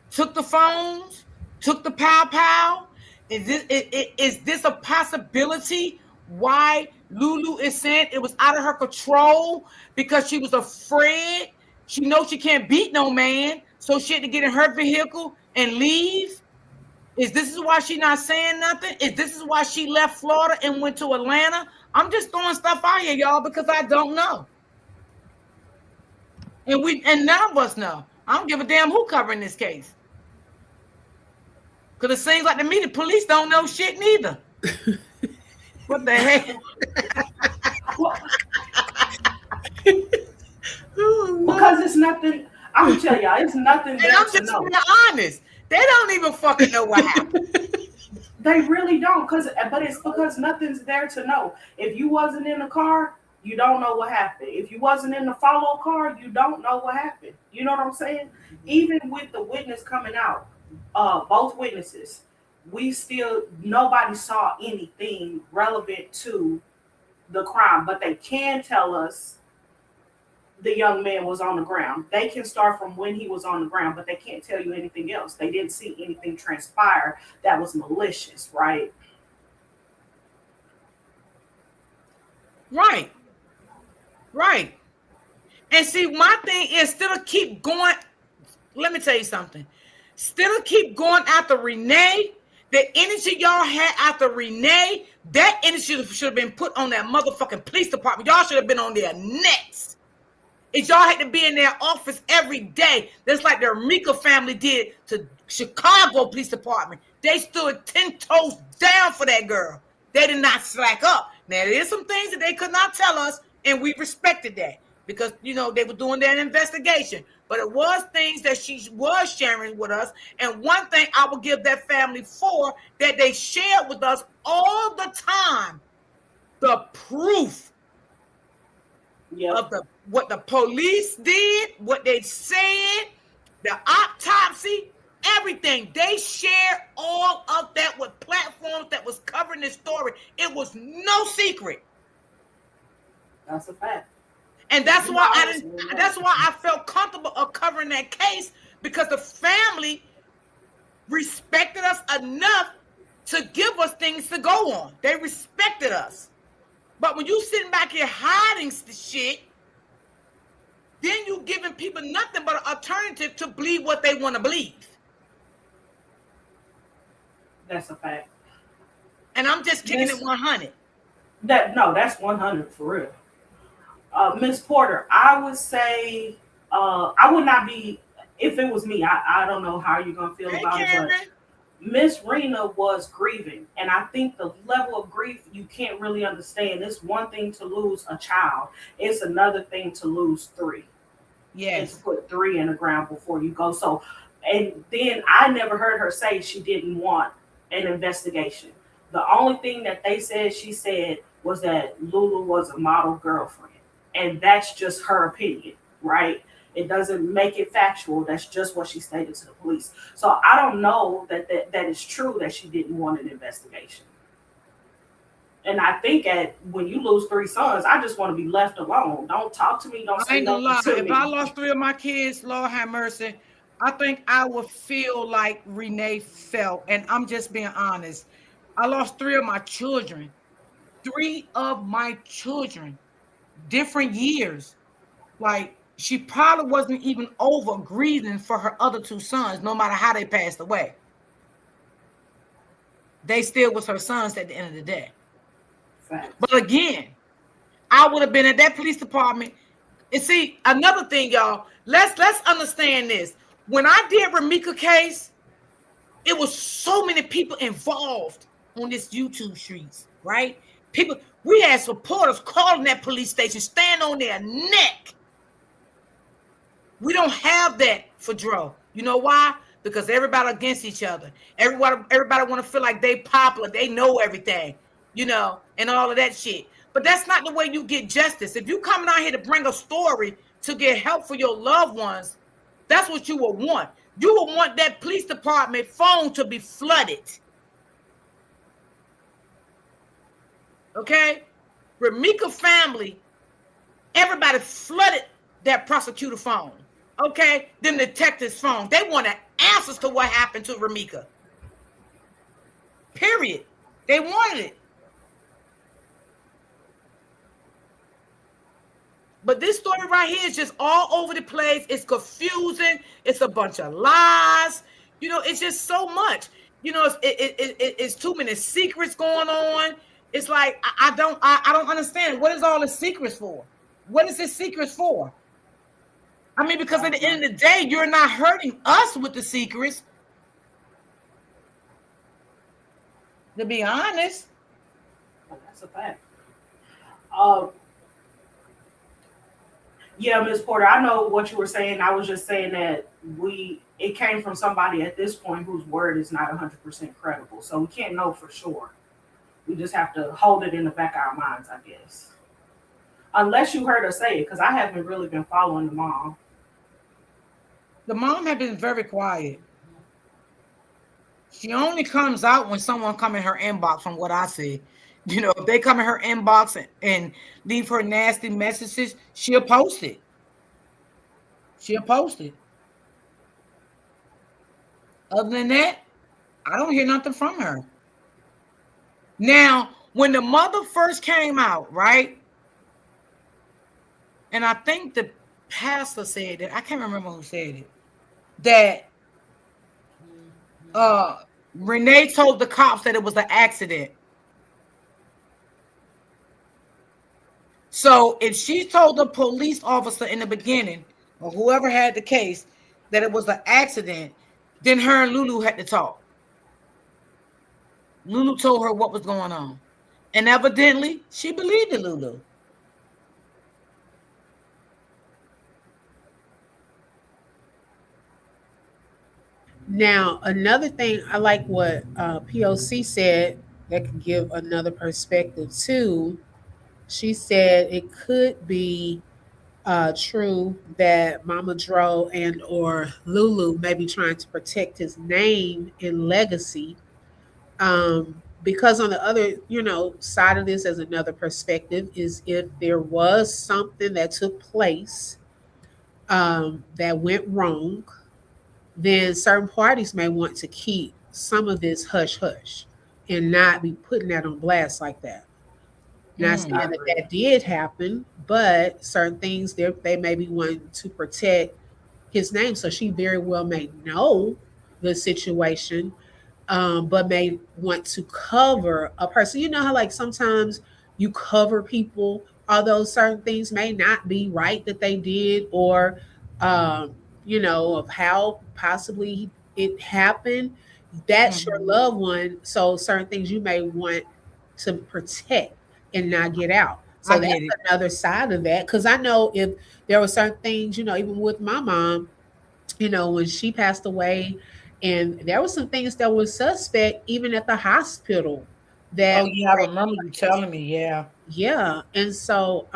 Took the phones? Took the pow? Is this a possibility why Lulu is saying it was out of her control because she was afraid. She knows she can't beat no man, so she had to get in her vehicle and leave. Is this why she's not saying nothing? Is this why she left Florida and went to Atlanta? I'm just throwing stuff out here, y'all, because I don't know. And none of us know. I don't give a damn who covering this case. Because it seems like to me the police don't know shit neither. What the heck? Because it's nothing. I'm gonna tell y'all, it's nothing. And I'm just being honest. They don't even fucking know what happened. They really don't, but it's because nothing's there to know. If you wasn't in the car, you don't know what happened. If you wasn't in the follow car, you don't know what happened. You know what I'm saying? Even with the witness coming out, both witnesses, nobody saw anything relevant to the crime, but they can tell us the young man was on the ground. They can start from when he was on the ground, but they can't tell you anything else. They didn't see anything transpire that was malicious, right? Right. And see, my thing is still keep going. Let me tell you something. Still keep going after Renee. The energy y'all had after Renee, that energy should have been put on that motherfucking police department. Y'all should have been on their necks. If y'all had to be in their office every day, that's like the Mika family did to Chicago Police Department. They stood 10 toes down for that girl. They did not slack up. Now, there's some things that they could not tell us, and we respected that because, they were doing their investigation. But it was things that she was sharing with us. And one thing I will give that family for that they shared with us all the time, the proof of what the police did, what they said, the autopsy, everything. They shared all of that with platforms that was covering this story. It was no secret. That's a fact. And that's why I felt comfortable of covering that case, because the family respected us enough to give us things to go on. They respected us. But when you sitting back here hiding the shit, then you giving people nothing but an alternative to believe what they want to believe. That's a fact. And I'm just kicking it 100. That's 100 for real. Miss Porter, I would say I would not be, if it was me, I don't know how you're going to feel about it, but Miss Rena was grieving. And I think the level of grief you can't really understand. It's one thing to lose a child. It's another thing to lose 3. Yes. And to put 3 in the ground before you go. So, and then I never heard her say she didn't want an investigation. The only thing that she said was that Lulu was a model girlfriend. And that's just her opinion, right? It doesn't make it factual. That's just what she stated to the police. So I don't know that is true that she didn't want an investigation. And I think when you lose 3 sons, I just want to be left alone. Don't talk to me. Don't say nothing to me. If I lost 3 of my kids, Lord have mercy, I think I would feel like Renee felt. And I'm just being honest. I lost 3 of my children. 3 of my children. Different years. Like, she probably wasn't even over grieving for her other 2 sons, no matter how they passed away. They still was her sons at the end of the day. Facts. But again, I would have been at that police department. And see, another thing, y'all, let's understand this. When I did Ramika case, it was so many people involved on this YouTube streets, right? We had supporters calling that police station, stand on their neck. We don't have that for Dro. You know why? Because everybody against each other. Everybody want to feel like they popular. They know everything, and all of that shit. But that's not the way you get justice. If you coming out here to bring a story to get help for your loved ones, that's what you will want. You will want that police department phone to be flooded. Okay? Ramika family, everybody flooded that prosecutor phone. Okay? Them detectives' phone. They wanted answers to what happened to Ramika. Period. They wanted it. But this story right here is just all over the place. It's confusing. It's a bunch of lies. You know, it's just so much. You know, it's too many secrets going on. It's like I don't understand. What is all the secrets for? What is this secrets for? I mean, because at the end of the day, you're not hurting us with the secrets. To be honest. Well, that's a fact. Yeah, Ms. Porter, I know what you were saying. I was just saying that it came from somebody at this point whose word is not 100% credible. So we can't know for sure. We just have to hold it in the back of our minds, I guess. Unless you heard her say it, because I haven't really been following the mom. The mom had been very quiet. She only comes out when someone come in her inbox, from what I see. You know, if they come in her inbox and leave her nasty messages, she'll post it. She'll post it. Other than that, I don't hear nothing from her. Now, when the mother first came out, right? And I think the pastor said it. I can't remember who said it. That Renee told the cops that it was an accident. So if she told the police officer in the beginning, or whoever had the case, that it was an accident, then her and Lulu had to talk. Lulu told her what was going on. And evidently, she believed in Lulu. Now, another thing, I like what POC said that could give another perspective too. She said it could be true that Mama Dro and or Lulu may be trying to protect his name and legacy. Because on the other, side of this, as another perspective, is if there was something that took place that went wrong, then certain parties may want to keep some of this hush hush and not be putting that on blast like that. Not saying that did happen, but certain things they may be wanting to protect his name. So she very well may know the situation, but may want to cover a person. You know how like sometimes you cover people, although certain things may not be right that they did, or of how possibly it happened. That's your loved one. So certain things you may want to protect and not get out. So that's another side of that. Because I know if there were certain things, even with my mom, when she passed away, and there were some things that were suspect even at the hospital. That I remember you telling me, yeah. And so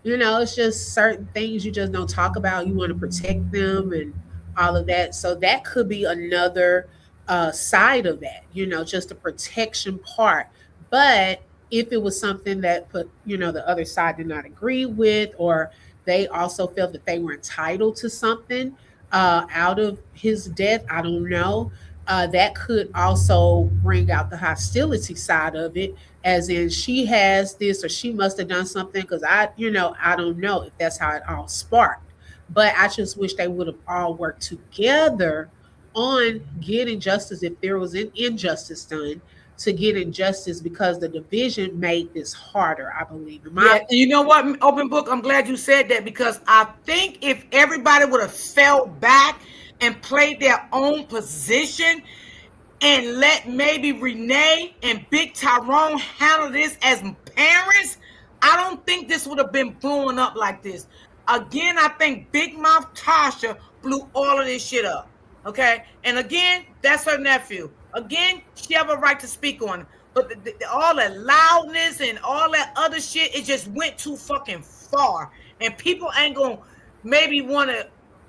it's just certain things you just don't talk about. You want to protect them and all of that. So that could be another side of that, just the protection part. But if it was something that the other side did not agree with, or they also felt that they were entitled to something out of his death, I don't know. That could also bring out the hostility side of it, as in she has this or she must have done something, because I don't know if that's how it all sparked. But I just wish they would have all worked together on getting justice if there was an injustice done, to get injustice, because the division made this harder, I believe. You know what, Open Book, I'm glad you said that, because I think if everybody would have fell back and played their own position and let maybe Renee and Big Tyrone handle this as parents, I don't think this would have been blowing up like this. Again, I think Big Mouth Tasha blew all of this shit up. Okay? And again, that's her nephew. Again, she have a right to speak on it. But all that loudness and all that other shit, it just went too fucking far. And people ain't going to maybe want to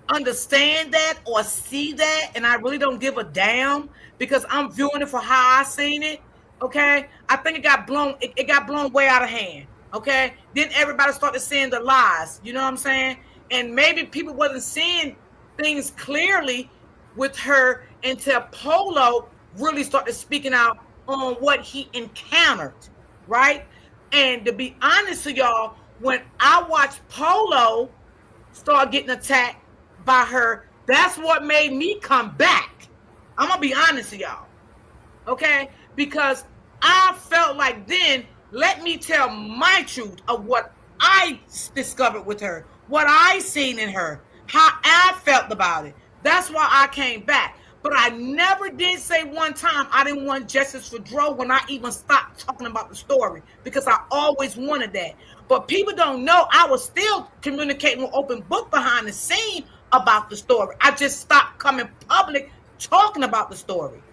understand that or see that. And I really don't give a damn, because I'm viewing it for how I seen it. Okay? I think it got blown. It got blown way out of hand. Okay? Then everybody started seeing the lies. You know what I'm saying? And maybe people wasn't seeing things clearly with her until Polo really started speaking out on what he encountered, right? And to be honest to y'all, when I watched Polo start getting attacked by her, that's what made me come back. I'm gonna be honest with y'all, okay? Because I felt like then, let me tell my truth of what I discovered with her, what I seen in her, how I felt about it. That's why I came back. But I never did say one time I didn't want justice for Dro when I even stopped talking about the story, because I always wanted that. But people don't know I was still communicating with Open Book behind the scene about the story. I just stopped coming public talking about the story.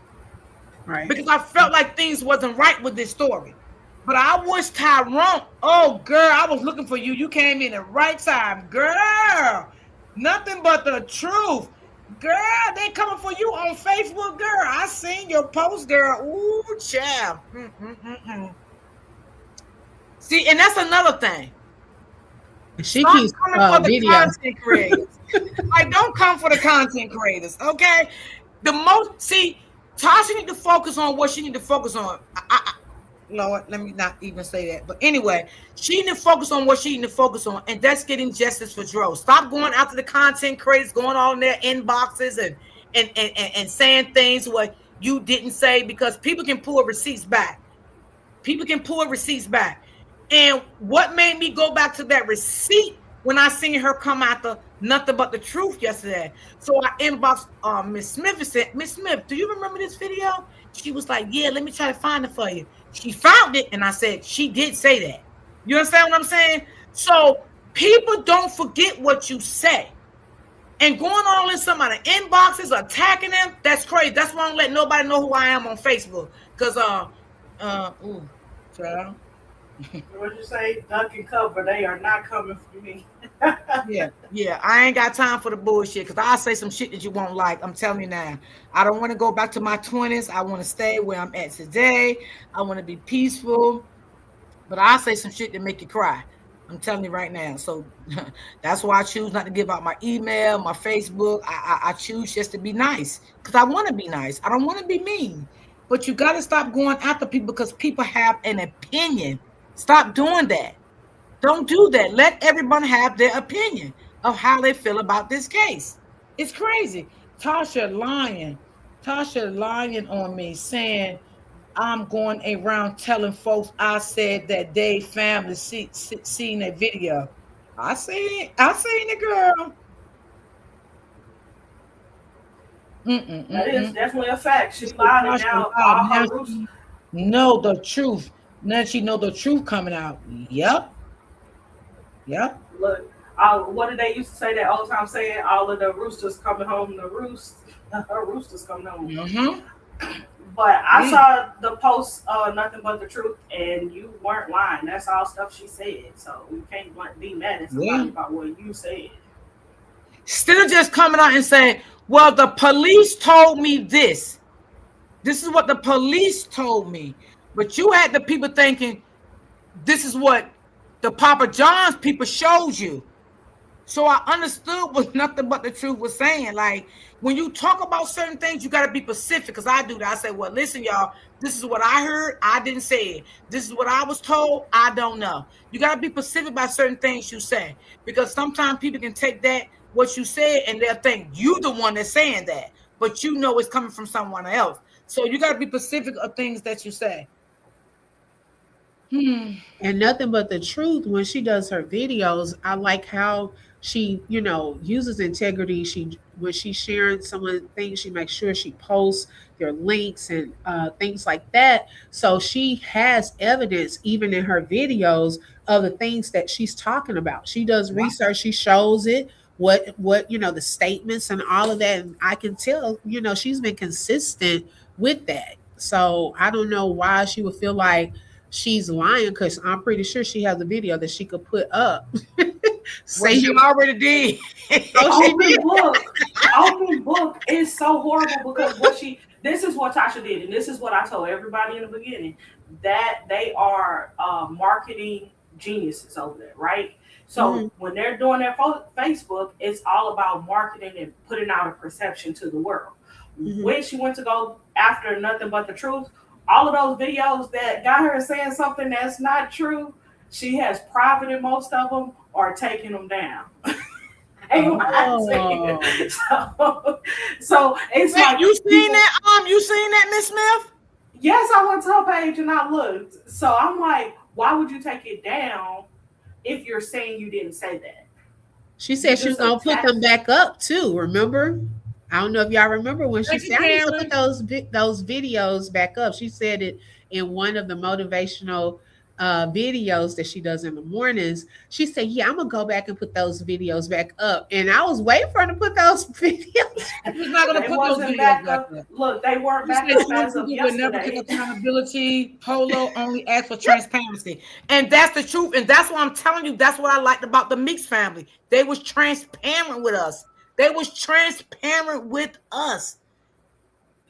Right. Because I felt like things wasn't right with this story. But I wish Tyrone, oh girl, I was looking for you. You came in the right time, girl. Nothing but the truth. Girl, they coming for you on Facebook, girl. I seen your post, girl. Ooh, child. See, and that's another thing. She keeps coming for the content creators. Like, don't come for the content creators, okay? Tasha need to focus on what she need to focus on. Lord, let me not even say that. But anyway, she need to focus on what she need to focus on, and that's getting justice for Dro. Stop going after the content creators, going on their inboxes and saying things what you didn't say, because people can pull receipts back. People can pull receipts back. And what made me go back to that receipt when I seen her come after Nothing But the Truth yesterday? So I inboxed Miss Smith and said, Miss Smith, do you remember this video? She was like, yeah, let me try to find it for you. She found it, and I said, she did say that. You understand what I'm saying? So people don't forget what you say. And going all in some of the inboxes, attacking them, that's crazy. That's why I don't let nobody know who I am on Facebook. Because, child. What you say? Duck and cover. They are not coming for me. Yeah. I ain't got time for the bullshit, because I'll say some shit that you won't like. I'm telling you now. I don't want to go back to my 20s. I want to stay where I'm at today. I want to be peaceful. But I'll say some shit that make you cry. I'm telling you right now. So that's why I choose not to give out my email, my Facebook. I choose just to be nice, because I want to be nice. I don't want to be mean. But you got to stop going after people because people have an opinion. Stop doing that. Don't do that. Let everyone have their opinion of how they feel about this case. It's crazy. Tasha lying on me, saying I'm going around telling folks I said that they family seen that video. I seen it, girl. That is definitely a fact. She lied now. Know the truth. Now she know the truth coming out. Yep. Look, what did they used to say that all the time? Saying all of the roosters coming home to roost. Roosters coming home. Mm-hmm. But I saw the post, Nothing But the Truth, and you weren't lying. That's all stuff she said. So we can't be mad at somebody about what you said. Instead of just coming out and saying, well, the police told me this. This is what the police told me. But you had the people thinking this is what the Papa John's people showed you. So I understood what Nothing But the Truth was saying. Like, when you talk about certain things, you got to be specific, because I do that. I say, well, listen, y'all, this is what I heard. I didn't say it. This is what I was told. I don't know. You got to be specific about certain things you say, because sometimes people can take that, what you said, and they'll think you the one that's saying that, but you know it's coming from someone else. So you got to be specific of things that you say. And Nothing But the Truth, when she does her videos, I like how she, uses integrity. When she's sharing some of the things, she makes sure she posts their links and things like that. So she has evidence, even in her videos, of the things that she's talking about. She does research. She shows it, what the statements and all of that. And I can tell, she's been consistent with that. So I don't know why she would feel like she's lying, because I'm pretty sure she has a video that she could put up. Say you already did. Open book is so horrible, because this is what Tasha did, and this is what I told everybody in the beginning, that they are marketing geniuses over there, right? So when they're doing their Facebook, it's all about marketing and putting out a perception to the world. When she went to go after Nothing But the Truth, all of those videos that got her saying something that's not true, She has privated most of them or taken them down. Oh. So it's like you seen that? You seen that, Miss Smith? Yes, I went to her page and I looked. So I'm like, why would you take it down if you're saying you didn't say that? She said she was gonna put them back up too. Remember? I don't know if y'all remember when she said I need to put those videos back up. She said it in one of the motivational videos that she does in the mornings. She said, "Yeah, I'm gonna go back and put those videos back up." And I was waiting for her to put those videos. She's not gonna put those videos back up. Look, they weren't back up as of yesterday. Never take accountability. Polo only asks for transparency, and that's the truth. And that's what I'm telling you. That's what I liked about the Meeks family. They was transparent with us. They was transparent with us.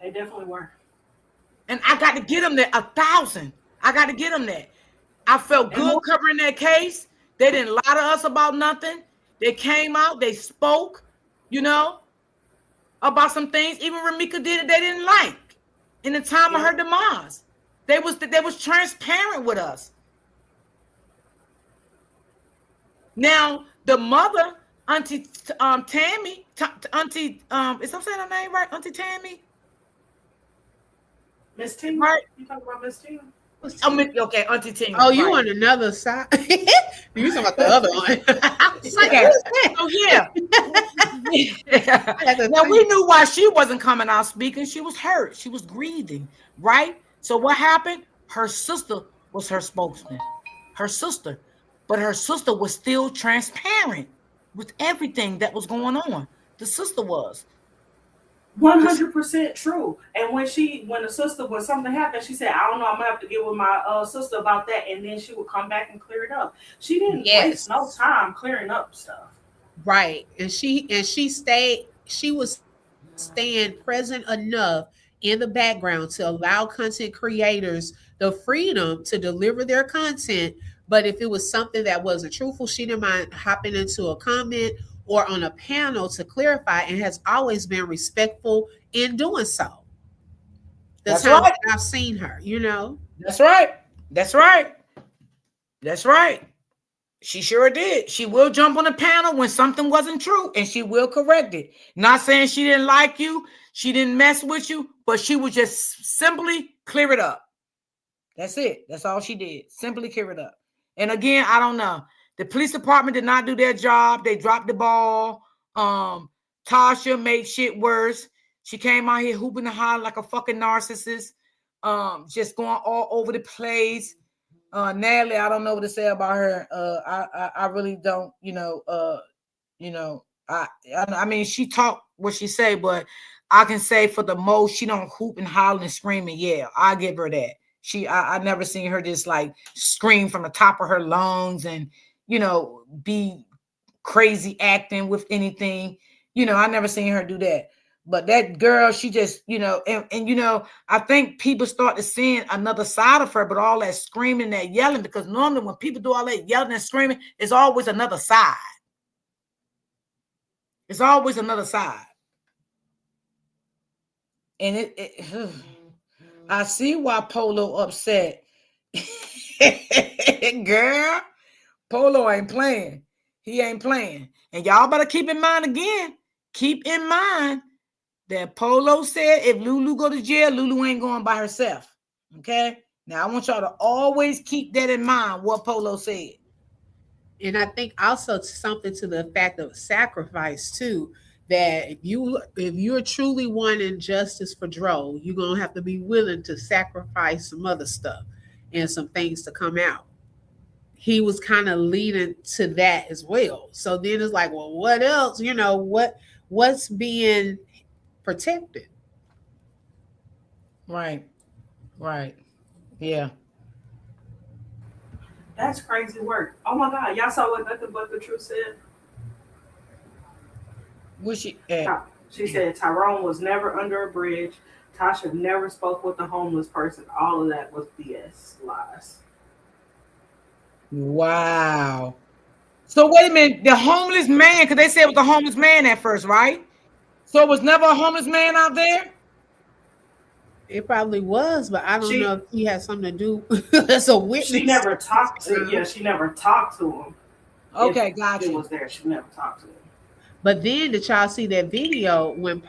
They definitely were. And I got to get them there 1,000. I got to get them there. I felt good covering that case. They didn't lie to us about nothing. They came out. They spoke, about some things. Even Ramika did it. They didn't like. In the time of her demise, they was transparent with us. Now the mother, Auntie Tammy, Auntie is I'm saying her name right? Auntie Tammy. Miss Tina. Right. You talking about Miss Tina? Okay, Auntie Tina. Oh, you on another side? You talking about the other one? Oh yeah. Now we knew why she wasn't coming out speaking. She was hurt. She was grieving, right? So what happened? Her sister was her spokesman. Her sister, but her sister was still transparent with everything that was going on. The sister was. 100% true. And when the sister, when something happened, she said, I don't know, I'm gonna have to get with my sister about that, and then she would come back and clear it up. She didn't waste no time clearing up stuff. Right. And she was staying present enough in the background to allow content creators the freedom to deliver their content. But if it was something that wasn't truthful, she didn't mind hopping into a comment or on a panel to clarify, and has always been respectful in doing so. That's how right. I've seen her, That's right. That's right. That's right. She sure did. She will jump on a panel when something wasn't true, and she will correct it. Not saying she didn't like you, she didn't mess with you, but she would just simply clear it up. That's it. That's all she did. Simply clear it up. And again, I don't know. The police department did not do their job. They dropped the ball. Tasha made shit worse. She came out here hooping and hollering like a fucking narcissist. Just going all over the place. Natalie, I don't know what to say about her. I really don't, I mean, she talked what she say, but I can say for the most, she don't hoop and holler and screaming. Yeah, I give her that. I never seen her just like scream from the top of her lungs and, be crazy acting with anything. I never seen her do that. But that girl, she just, and I think people start to see another side of her, but all that screaming, that yelling, because normally when people do all that yelling and screaming, it's always another side. It's always another side. And I see why Polo upset. Girl, Polo ain't playing. He ain't playing. And y'all better keep in mind again, that Polo said if Lulu go to jail, Lulu ain't going by herself. Okay? Now, I want y'all to always keep that in mind, what Polo said. And I think also something to the fact of sacrifice, too, that if you're truly wanting justice for Dro, you're going to have to be willing to sacrifice some other stuff and some things to come out. He was kind of leading to that as well. So then it's like, well, what else? What's being protected? Right. Yeah. That's crazy work. Oh my God. Y'all saw what Nothing But the Truth said? She said Tyrone was never under a bridge. Tasha never spoke with a homeless person. All of that was BS, lies. Wow. So wait a minute, the homeless man, because they said it was a homeless man at first, right? So it was never a homeless man out there? It probably was, but I don't know if he had something to do as a witness. She never talked to. Yeah, she never talked to him. Okay, gotcha. It was there. She never talked to him. But then did y'all see that video when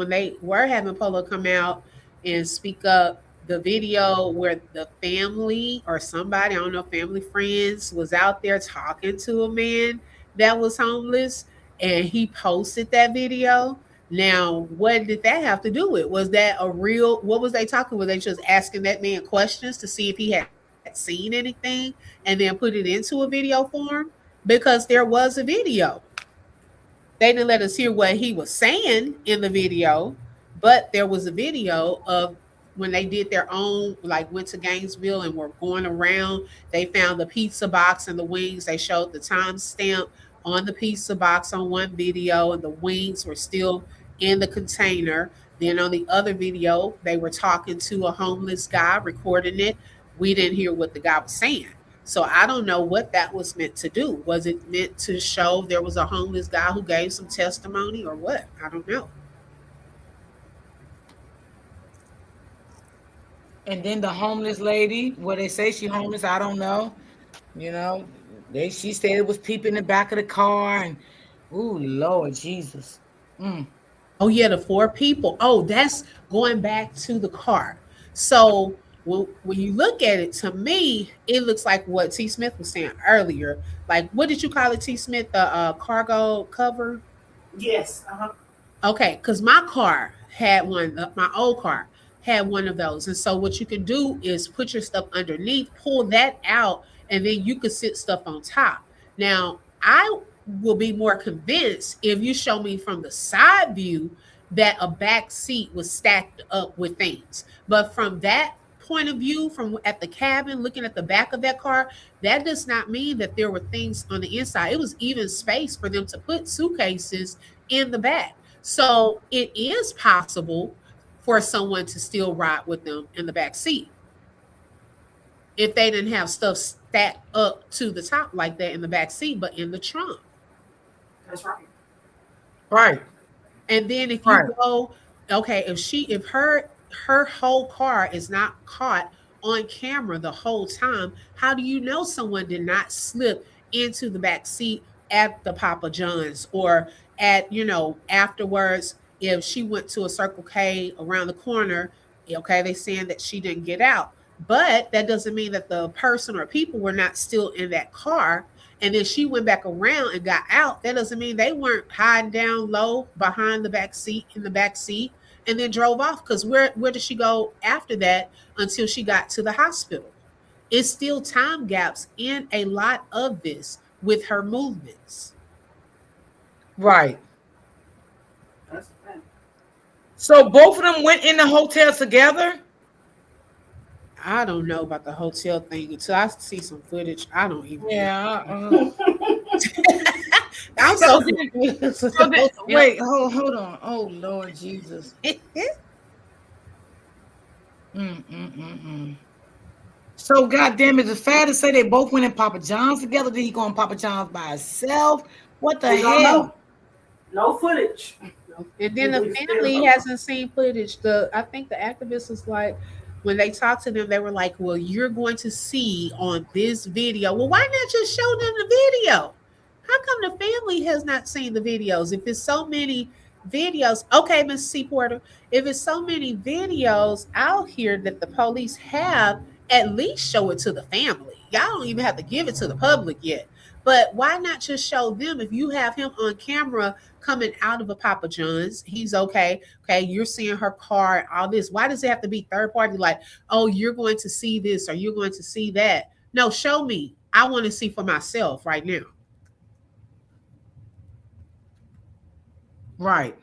they were having Polo come out and speak up, the video where the family or somebody, I don't know, family friends was out there talking to a man that was homeless, and he posted that video. Now, what did that have to do with? Was that a real, what was they talking? Were they just asking that man questions to see if he had seen anything and then put it into a video form? Because there was a video. They didn't let us hear what he was saying in the video, but there was a video of when they did their own, like went to Gainesville and were going around. They found the pizza box and the wings. They showed the timestamp on the pizza box on one video, and the wings were still in the container. Then on the other video, they were talking to a homeless guy, recording it. We didn't hear what the guy was saying. So I don't know what that was meant to do. Was it meant to show there was a homeless guy who gave some testimony or what? I don't know. And then the homeless lady, where they say she homeless, I don't know. You know, she said it was people in the back of the car, and ooh, Lord Jesus. Oh yeah, the 4 people. Oh, that's going back to the car. So when you look at it, to me, it looks like what T. Smith was saying earlier. Like, what did you call it, T. Smith? The cargo cover? Yes. Okay, because my car had one, my old car had one of those. And so what you can do is put your stuff underneath, pull that out, and then you can sit stuff on top. Now, I will be more convinced if you show me from the side view that a back seat was stacked up with things. But from that point of view, from at the cabin, looking at the back of that car, that does not mean that there were things on the inside. It was even space for them to put suitcases in the back. So it is possible for someone to still ride with them in the back seat if they didn't have stuff stacked up to the top like that in the back seat, but in the trunk. That's right. Right. And then if you go, okay, if her whole car is not caught on camera the whole time, how do you know someone did not slip into the back seat at the Papa John's or at, afterwards? If she went to a Circle K around the corner, okay, they saying that she didn't get out, but that doesn't mean that the person or people were not still in that car. And then she went back around and got out. That doesn't mean they weren't hiding down low behind the back seat, in the back seat, and then drove off. Because where did she go after that until she got to the hospital? It's still time gaps in a lot of this with her movements. Right. That's the thing. So both of them went in the hotel together? I don't know about the hotel thing until I see some footage. I don't even. Yeah. I'm so wait, hold on. Oh Lord Jesus. So goddamn, is it fair to say they both went in Papa John's together? Did he go in Papa John's by himself? What the hell? No footage. And then the family hasn't seen footage. I think the activist was like, when they talked to them, they were like, well, you're going to see on this video. Well, why not just show them the video? How come the family has not seen the videos? If it's so many videos, okay, Ms. C. Porter, if it's so many videos out here that the police have, at least show it to the family. Y'all don't even have to give it to the public yet. But why not just show them? If you have him on camera coming out of a Papa John's, he's okay. Okay, you're seeing her car and all this. Why does it have to be third party? Like, oh, you're going to see this or you're going to see that. No, show me. I want to see for myself right now. Right.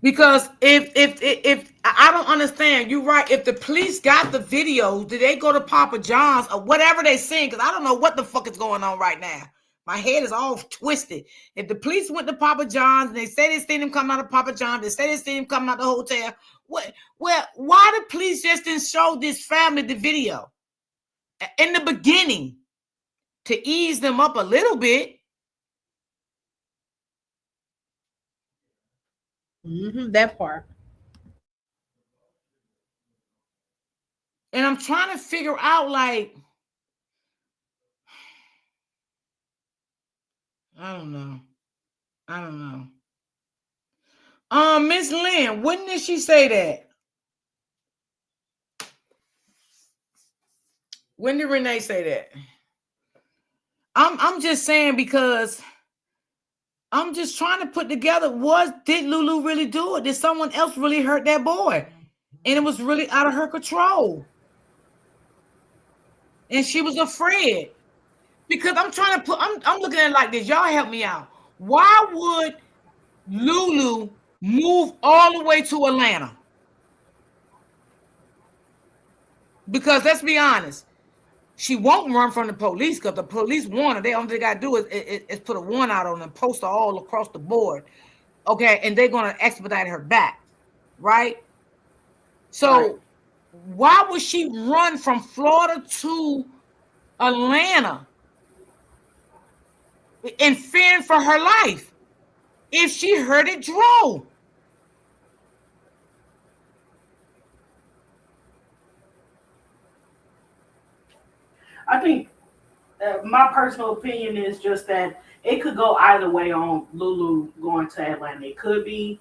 Because if I don't understand, you're right. If the police got the videos, did they go to Papa John's or whatever they seen? Because I don't know what the fuck is going on right now. My head is all twisted. If the police went to Papa John's and they say they seen him coming out of Papa John's, they say they seen him coming out of the hotel. Why the police just didn't show this family the video in the beginning to ease them up a little bit? That part. And I'm trying to figure out, like, I don't know. Miss Lynn, when did she say that? When did Renee say that? I'm just saying, because I'm just trying to put together, did Lulu really do it? Did someone else really hurt that boy? And it was really out of her control. And she was afraid. Because I'm trying to I'm looking at it like this. Y'all help me out. Why would Lulu move all the way to Atlanta? Because let's be honest, she won't run from the police, because the police want her. They only got to do is put a warrant out on them, poster all across the board. Okay, and they're going to expedite her back, right? So why would she run from Florida to Atlanta and fearing for her life if she heard it drove? I think my personal opinion is just that it could go either way on Lulu going to Atlanta. It could be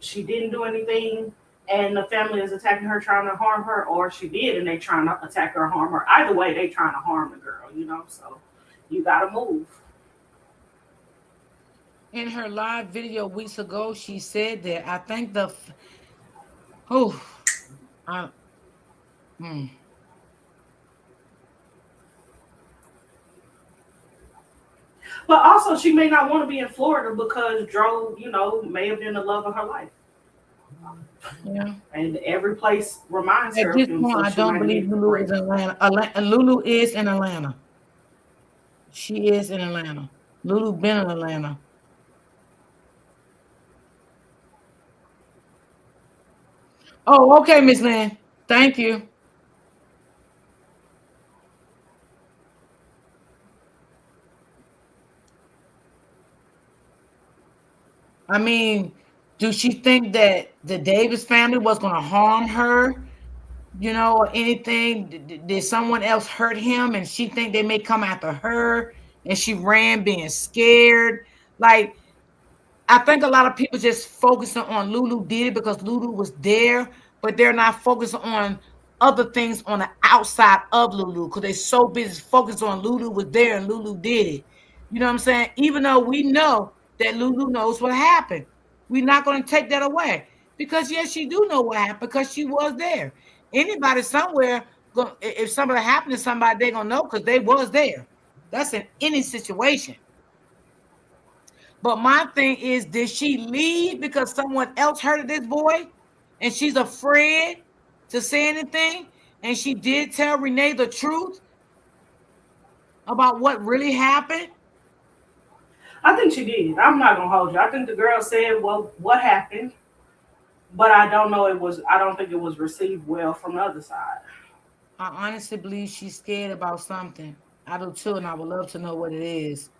she didn't do anything and the family is attacking her, trying to harm her, or she did and they trying to attack her, harm her. Either way, they trying to harm the girl, you know, so you got to move. In her live video weeks ago, she said that, I think But also, she may not want to be in Florida because Dro, you know, may have been the love of her life. Yeah. And every place reminds her of him. So I don't believe Lulu is in Atlanta. Lulu is in Atlanta. She is in Atlanta. Lulu been in Atlanta. Oh, okay, Miss Lynn. Thank you. I mean, do she think that the Davis family was going to harm her, you know, or anything? Did someone else hurt him and she think they may come after her and she ran being scared? Like, I think a lot of people just focusing on Lulu did it because Lulu was there, but they're not focused on other things on the outside of Lulu because they're so busy focused on Lulu was there and Lulu did it. You know what I'm saying? Even though we know that Lulu knows what happened, we're not going to take that away because yes, she do know what happened because she was there. Anybody somewhere, if something happened to somebody, they're gonna know because they was there. That's in any situation. But my thing is, did she leave because someone else hurted this boy and she's afraid to say anything? And she did tell Renee the truth about what really happened? I think she did. I'm not gonna hold you. I think the girl said, well, what happened? But I don't think it was received well from the other side. I honestly believe she's scared about something. I do too, and I would love to know what it is.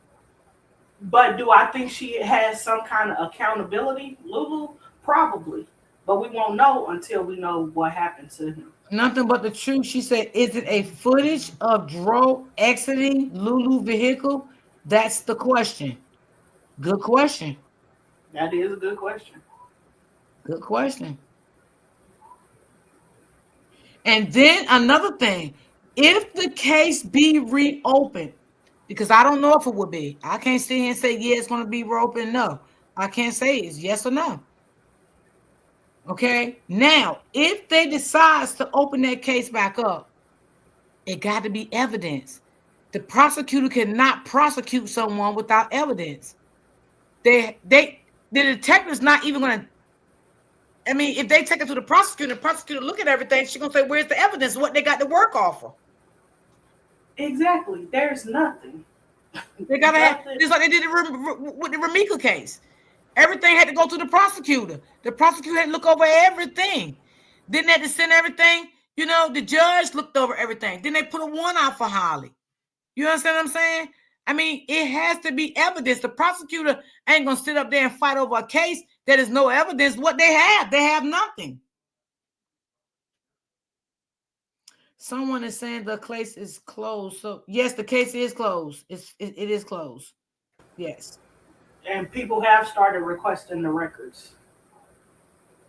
But do I think she has some kind of accountability, Lulu? Probably. But we won't know until we know what happened to him. Nothing but the truth. She said, is it a footage of Dro exiting Lulu vehicle? That's the question. Good question. That is a good question. Good question. And then another thing, if the case be reopened, because I don't know if it would be. I can't sit here and say, yeah, it's going to be reopened. No, I can't say it's yes or no. Okay. Now, if they decide to open that case back up, it got to be evidence. The prosecutor cannot prosecute someone without evidence. The detective's not even going to. I mean, if they take it to the prosecutor look at everything, she's going to say, where's the evidence? What they got to work off of? Exactly. There's nothing. They got to have, just like they did with the Ramika case. Everything had to go to the prosecutor. The prosecutor had to look over everything. Then they had to send everything. You know, the judge looked over everything. Then they put a warrant out for Holly. You understand what I'm saying? I mean, it has to be evidence. The prosecutor ain't going to sit up there and fight over a case that is no evidence. What they have nothing. Someone is saying the case is closed. So yes, the case is closed. It is closed. Yes. And people have started requesting the records.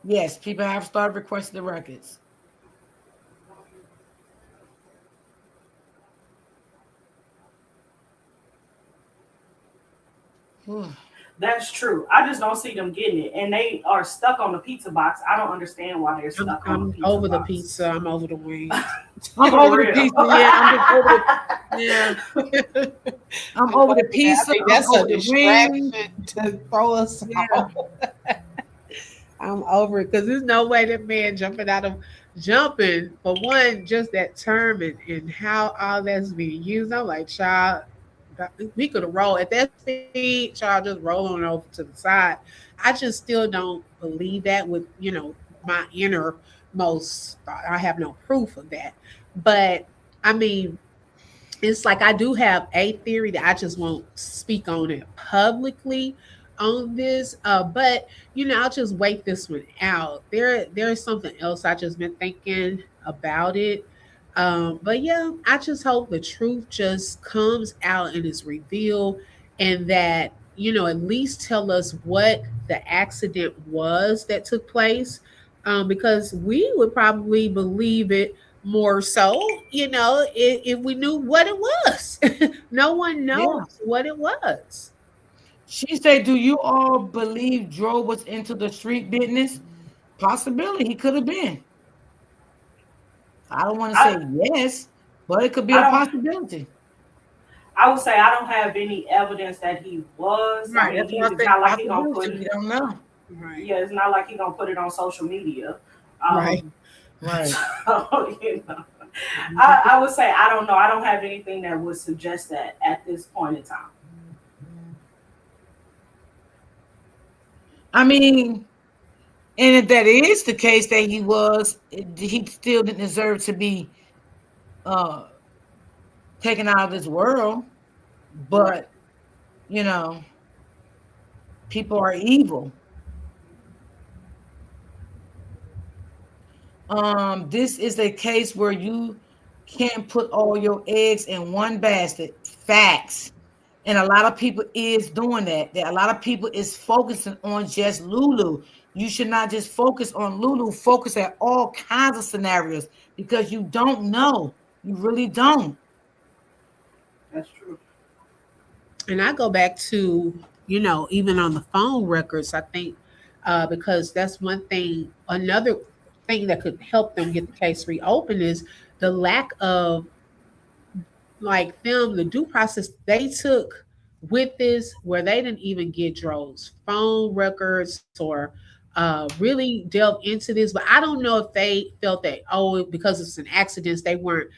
Yes, people have started requesting the records. That's true. I just don't see them getting it, and they are stuck on the pizza box. I don't understand why they're stuck on the pizza over box. the pizza. I'm over the wings. I'm over the pizza. Yeah, I'm over the, yeah. I'm over the pizza. That's a distraction to throw us off. I'm over it because there's no way that man jumping for one, just that term and how all that's being used. I'm like, child, we could have rolled at that speed, child, just rolling over to the side. I just still don't believe that with, my innermost thought. I have no proof of that. But I mean, it's like I do have a theory that I just won't speak on it publicly on this. But I'll just wait this one out. There's something else I just been thinking about it. But yeah, I just hope the truth just comes out and is revealed, and that at least tell us what the accident was that took place, because we would probably believe it more so, if we knew what it was. No one knows what it was. She said, do you all believe Dro was into the street business? Possibility. He could have been. I don't want to say yes, but it could be a possibility. I would say I don't have any evidence that he was. Right. I mean, it's not like he's gonna put it. We don't know. Right. Yeah, it's not like he's gonna put it on social media. Right. Right. So, I would say I don't know. I don't have anything that would suggest that at this point in time. I mean, and if that is the case that he still didn't deserve to be taken out of this world. But, people are evil. This is a case where you can't put all your eggs in one basket. Facts. And a lot of people is doing that. A lot of people is focusing on just Lulu. You should not just focus on Lulu. Focus at all kinds of scenarios because you don't know. You really don't. That's true. And I go back to, even on the phone records, I think, because that's one thing. Another thing that could help them get the case reopened is the lack of the due process they took with this, where they didn't even get Dro's phone records or really delve into this. But I don't know if they felt that, because it's an accident, they weren't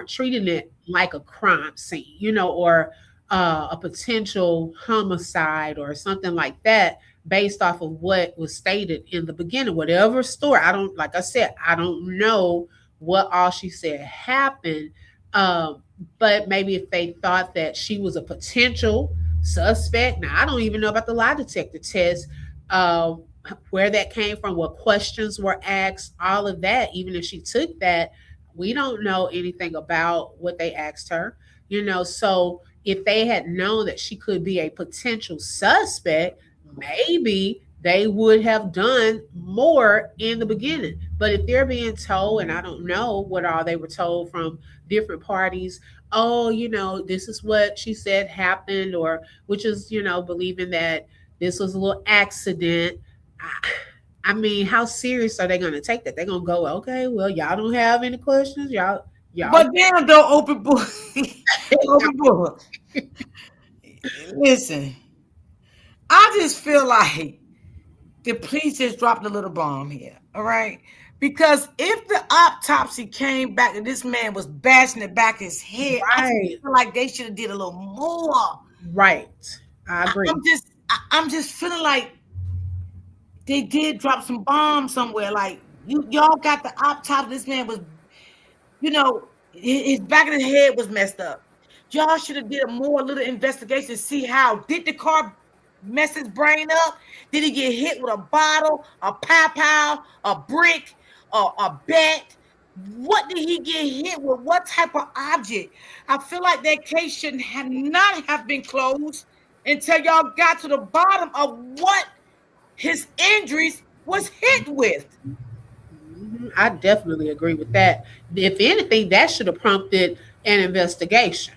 treating it like a crime scene, or a potential homicide or something like that, based off of what was stated in the beginning. Whatever story, I don't know what all she said happened. But maybe if they thought that she was a potential suspect. Now, I don't even know about the lie detector test, where that came from, what questions were asked, all of that. Even if she took that, we don't know anything about what they asked her, So if they had known that she could be a potential suspect, maybe they would have done more in the beginning. But if they're being told, and I don't know what all they were told from different parties, this is what she said happened, or which is, believing that this was a little accident. I mean, how serious are they going to take that? They're going to go, okay, well, y'all don't have any questions, y'all. But damn, though, open book. Open book. Listen, I just feel like the police just dropped a little bomb here, all right? Because if the autopsy came back and this man was bashing it back his head, right, I feel like they should have did a little more. Right, I agree. I'm just feeling like they did drop some bombs somewhere. Like y'all got the autopsy. This man was, his back of his head was messed up. Y'all should have did a little investigation to see how did the car mess his brain up? Did he get hit with a bottle, a pow, a brick, or a bat? What did he get hit with? What type of object? I feel like that case should not have been closed until y'all got to the bottom of what his injuries was hit with. I definitely agree with that. If anything, that should have prompted an investigation.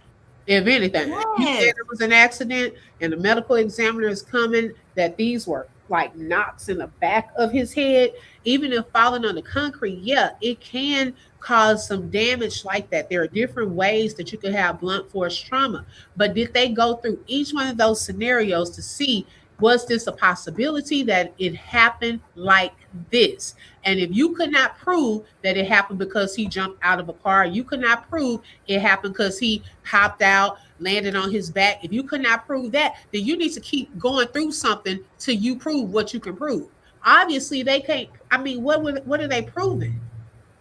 If anything, you said Yes. it was an accident and the medical examiner is coming that these were like knocks in the back of his head. Even if falling on the concrete, yeah, it can cause some damage like that. There are different ways that you could have blunt force trauma. But did they go through each one of those scenarios to see, was this a possibility that it happened like this? And if you could not prove that it happened because he jumped out of a car, you could not prove it happened because he hopped out, landed on his back. If you could not prove that, then you need to keep going through something till you prove what you can prove. Obviously, they can't. I mean, what are they proving?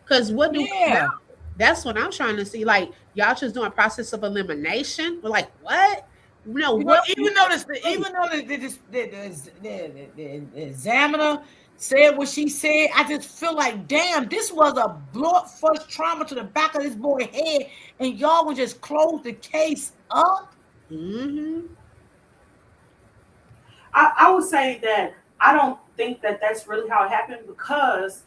Because what do we know? That's what I'm trying to see. Like, y'all just doing process of elimination. We're like, what? No, You know, what? even though the examiner said what she said, I just feel like, damn, this was a blunt force trauma to the back of this boy's head, and y'all would just close the case up. Mm-hmm. I would say that I don't think that that's really how it happened, because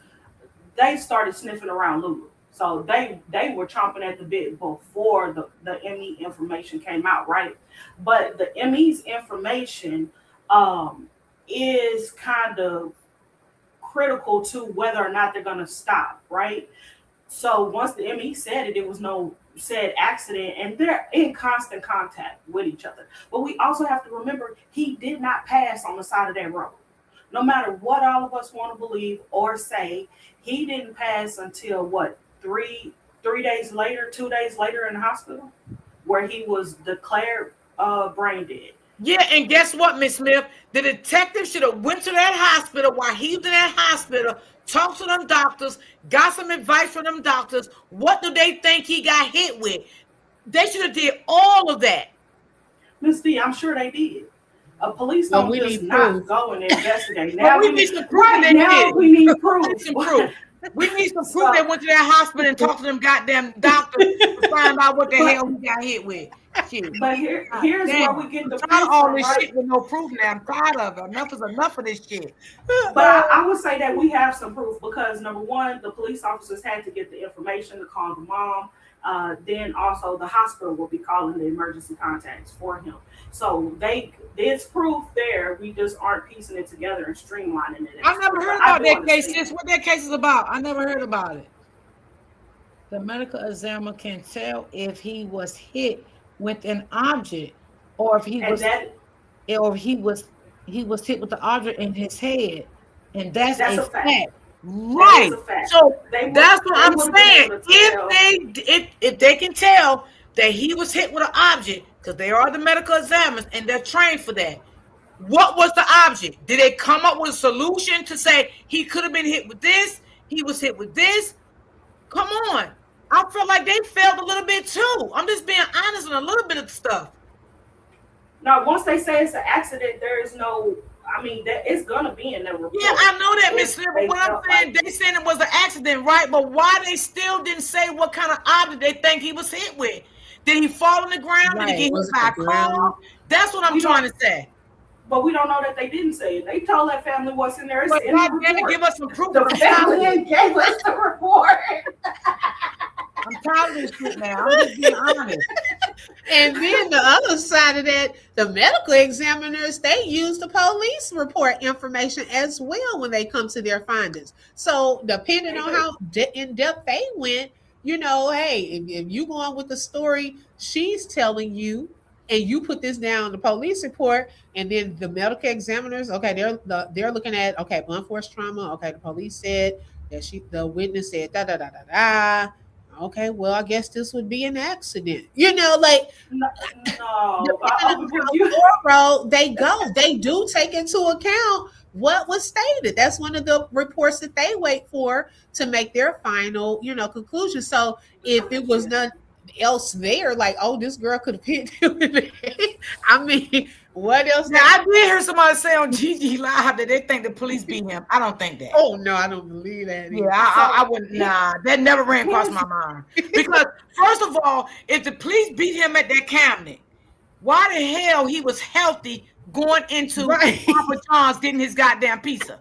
they started sniffing around Lulu. So they were chomping at the bit before the ME information came out, right? But the ME's information is kind of critical to whether or not they're going to stop, right? So once the ME said it, it was no said accident, and they're in constant contact with each other. But we also have to remember, he did not pass on the side of that road. No matter what all of us want to believe or say, he didn't pass until what, 3 days later, 2 days later in the hospital, where he was declared brain dead. Yeah, and guess what, Miss Smith? The detective should have went to that hospital while he was in that hospital, talked to them doctors, got some advice from them doctors. What do they think he got hit with? They should have did all of that. Miss D, I'm sure they did. Police don't just not go and investigate. Now we need some proof. Right now, we need proof. We need some proof they went to that hospital and talked to them goddamn doctors to find out what the hell he got hit with. Shit. But here's where we get the proof. All this shit with no proof now. I'm tired of it. Enough is enough of this shit. But I would say that we have some proof, because number one, the police officers had to get the information to call the mom. Then also the hospital will be calling the emergency contacts for him. So there's proof there. We just aren't piecing it together and streamlining it. I never heard about that case. Sis, what that case is about? I never heard about it. The medical examiner can tell if he was hit with an object, or if he was hit with the object in his head, and that's a fact. Right. So that's what I'm saying. If they can tell that he was hit with an object, because they are the medical examiners and they're trained for that. What was the object? Did they come up with a solution to say he could have been hit with this? He was hit with this? Come on. I feel like they failed a little bit too. I'm just being honest on a little bit of stuff. Now, once they say it's an accident, there is no, I mean, that it's gonna be in the report. Yeah, I know that, Miss Smith. But what I'm saying, they saying it was an accident, right? But why they still didn't say what kind of object they think he was hit with? Did he fall on the ground? Right. Did he get hit by a car? That's what I'm trying to say. But we don't know that they didn't say it. They told that family what's in there. It's in the report. Give us some proof. The family gave us the report. I'm tired of this shit now. I'm just being honest. And then the other side of that, the medical examiners, they use the police report information as well when they come to their findings. So depending on how in depth they went, you know, hey, if you go on with the story she's telling you, and you put this down in the police report, and then the medical examiners, okay, they're looking at, okay, blunt force trauma. Okay, the police said that the witness said da da da da da. Okay, well, I guess this would be an accident. You know, like they do take into account what was stated. That's one of the reports that they wait for to make their final, conclusion. So if it was not, else there. Like, oh, this girl could have hit him in the head. I mean, what else? Now, I did hear somebody say on GG Live that they think the police beat him. I don't think that. Oh no, I don't believe that. Yeah, I wouldn't. Nah, that never ran across my mind. Because first of all, if the police beat him at that cabinet, why the hell he was healthy going into Papa John's getting his goddamn pizza?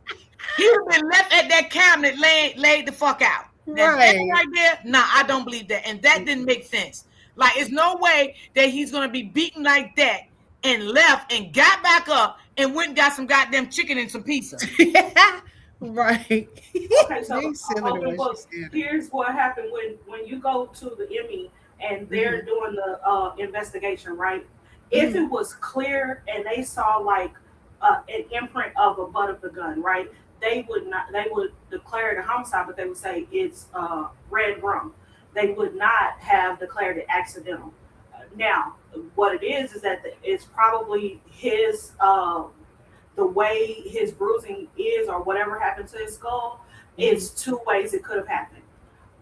He would have been left at that cabinet laid the fuck out. Right there. Nah, I don't believe that. And that didn't make sense. Like, it's no way that he's going to be beaten like that and left and got back up and went and got some goddamn chicken and some pizza. Right. Okay, so here's what happened when you go to the Emmy and they're doing the investigation, right? If it was clear and they saw like an imprint of a butt of the gun, right? They would declare it a homicide, but they would say it's red rum. They would not have declared it accidental. Now, what it is that it's probably his the way his bruising is or whatever happened to his skull is two ways it could have happened: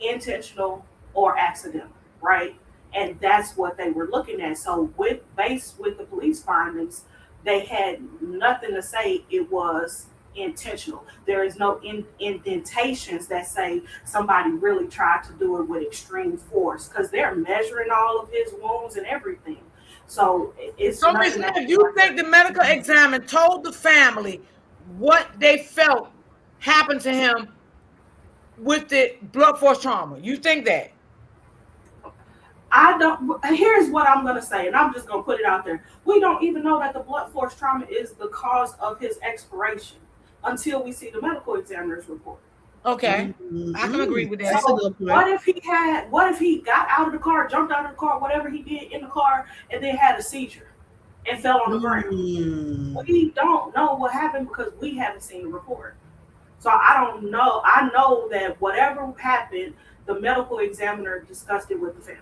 intentional or accidental, right? And that's what they were looking at. So based with the police findings, they had nothing to say it was intentional. There is no indentations that say somebody really tried to do it with extreme force, because they're measuring all of his wounds and everything. So it's so. Ms. Smith, you think the medical examiner told the family what they felt happened to him with the blood force trauma? You think that? I don't. Here's what I'm going to say, and I'm just going to put it out there. We don't even know that the blood force trauma is the cause of his expiration until we see the medical examiner's report. Okay, I can agree with that. So what if he got out of the car, jumped out of the car, whatever he did in the car, and then had a seizure and fell on the ground? We don't know what happened because we haven't seen the report. So I don't know. I know that whatever happened, the medical examiner discussed it with the family.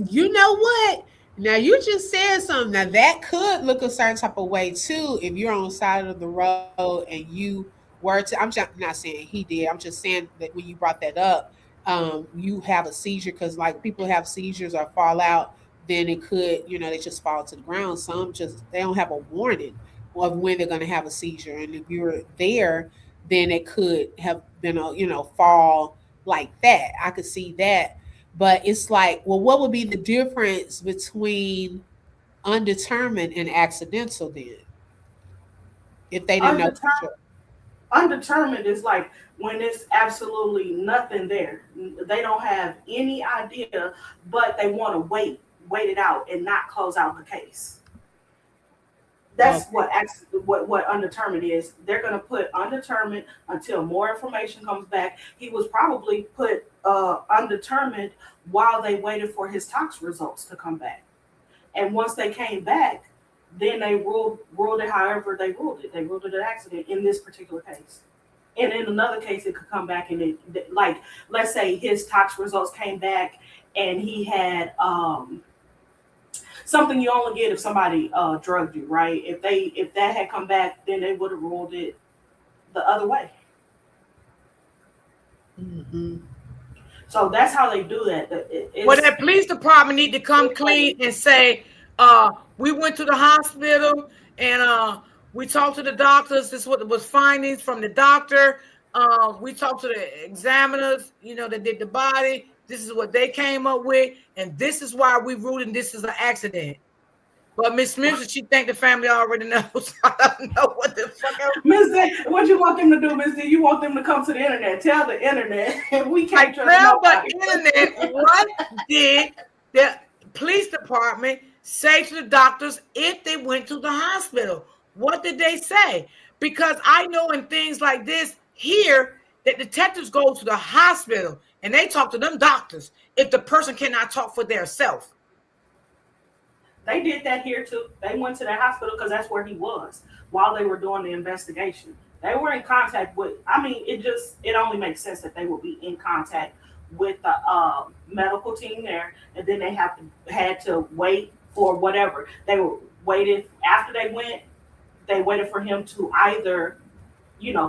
You know what? Now you just said something. Now that could look a certain type of way too if you're on the side of the road and you were to. I'm just not saying he did. I'm just saying that when you brought that up, you have a seizure, because like people have seizures or fall out, then it could, they just fall to the ground. Some they don't have a warning of when they're going to have a seizure, and if you're there, then it could have been a fall like that. I could see that. But it's like, well, what would be the difference between undetermined and accidental then? If they didn't know for sure. Undetermined is like when it's absolutely nothing there. They don't have any idea, but they want to wait it out and not close out the case. That's what undetermined is. They're going to put undetermined until more information comes back. He was probably put undetermined while they waited for his tox results to come back. And once they came back, then they ruled it however they ruled it. They ruled it an accident in this particular case. And in another case, it could come back and let's say his tox results came back and he had something you only get if somebody drugged you, right? If that had come back, then they would have ruled it the other way. Mm-hmm. So that's how they do that. Well, that police department need to come clean and say, we went to the hospital and we talked to the doctors. This is what was findings from the doctor. We talked to the examiners, that did the body. This is what they came up with, and this is why we ruled and this is an accident. But Miss Smith, she think the family already knows. I don't know what the fuck. Miss D, what you want them to do, Miss D? You want them to come to the internet. Tell the internet. We can't trust nobody. The internet, what did the police department say to the doctors if they went to the hospital? What did they say? Because I know in things like this here that detectives go to the hospital and they talk to them doctors if the person cannot talk for their self. They did that here too. They went to the hospital because that's where he was while they were doing the investigation. They were in contact with, it only makes sense that they would be in contact with the medical team there, and then they had to wait for whatever. They were waited after they waited for him to either,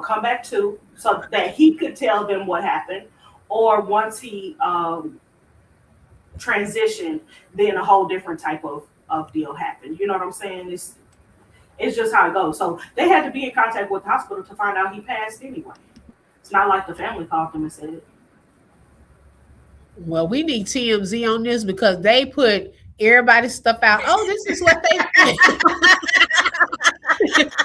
come back to so that he could tell them what happened, or once he transition, then a whole different type of deal happened. You know what I'm saying? It's just how it goes. So they had to be in contact with the hospital to find out he passed anyway. It's not like the family called them and said it. Well, we need TMZ on this because they put everybody's stuff out. Oh, this is what they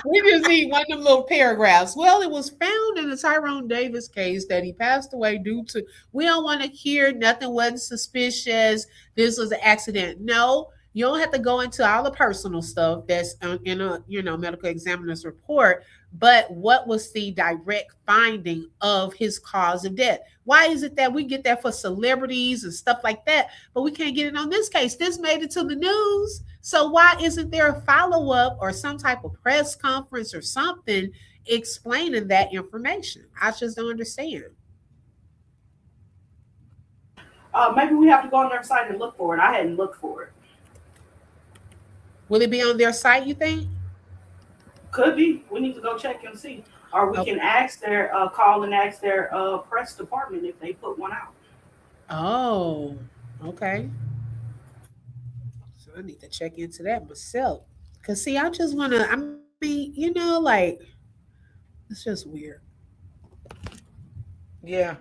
we just need one of them little paragraphs. Well, it was found in the Tyrone Davis case that he passed away due to, we don't want to hear nothing wasn't suspicious. This was an accident. No, you don't have to go into all the personal stuff that's in a medical examiner's report, but what was the direct finding of his cause of death? Why is it that we get that for celebrities and stuff like that, but we can't get it on this case? This made it to the news. So why isn't there a follow-up or some type of press conference or something explaining that information? I just don't understand. Maybe we have to go on their site and look for it. I hadn't looked for it. Will it be on their site, you think? Could be. We need to go check and see. Or we can ask their call and ask their press department if they put one out. Oh, okay. So I need to check into that myself. Cause see, I just wanna, I mean, like it's just weird. Yeah,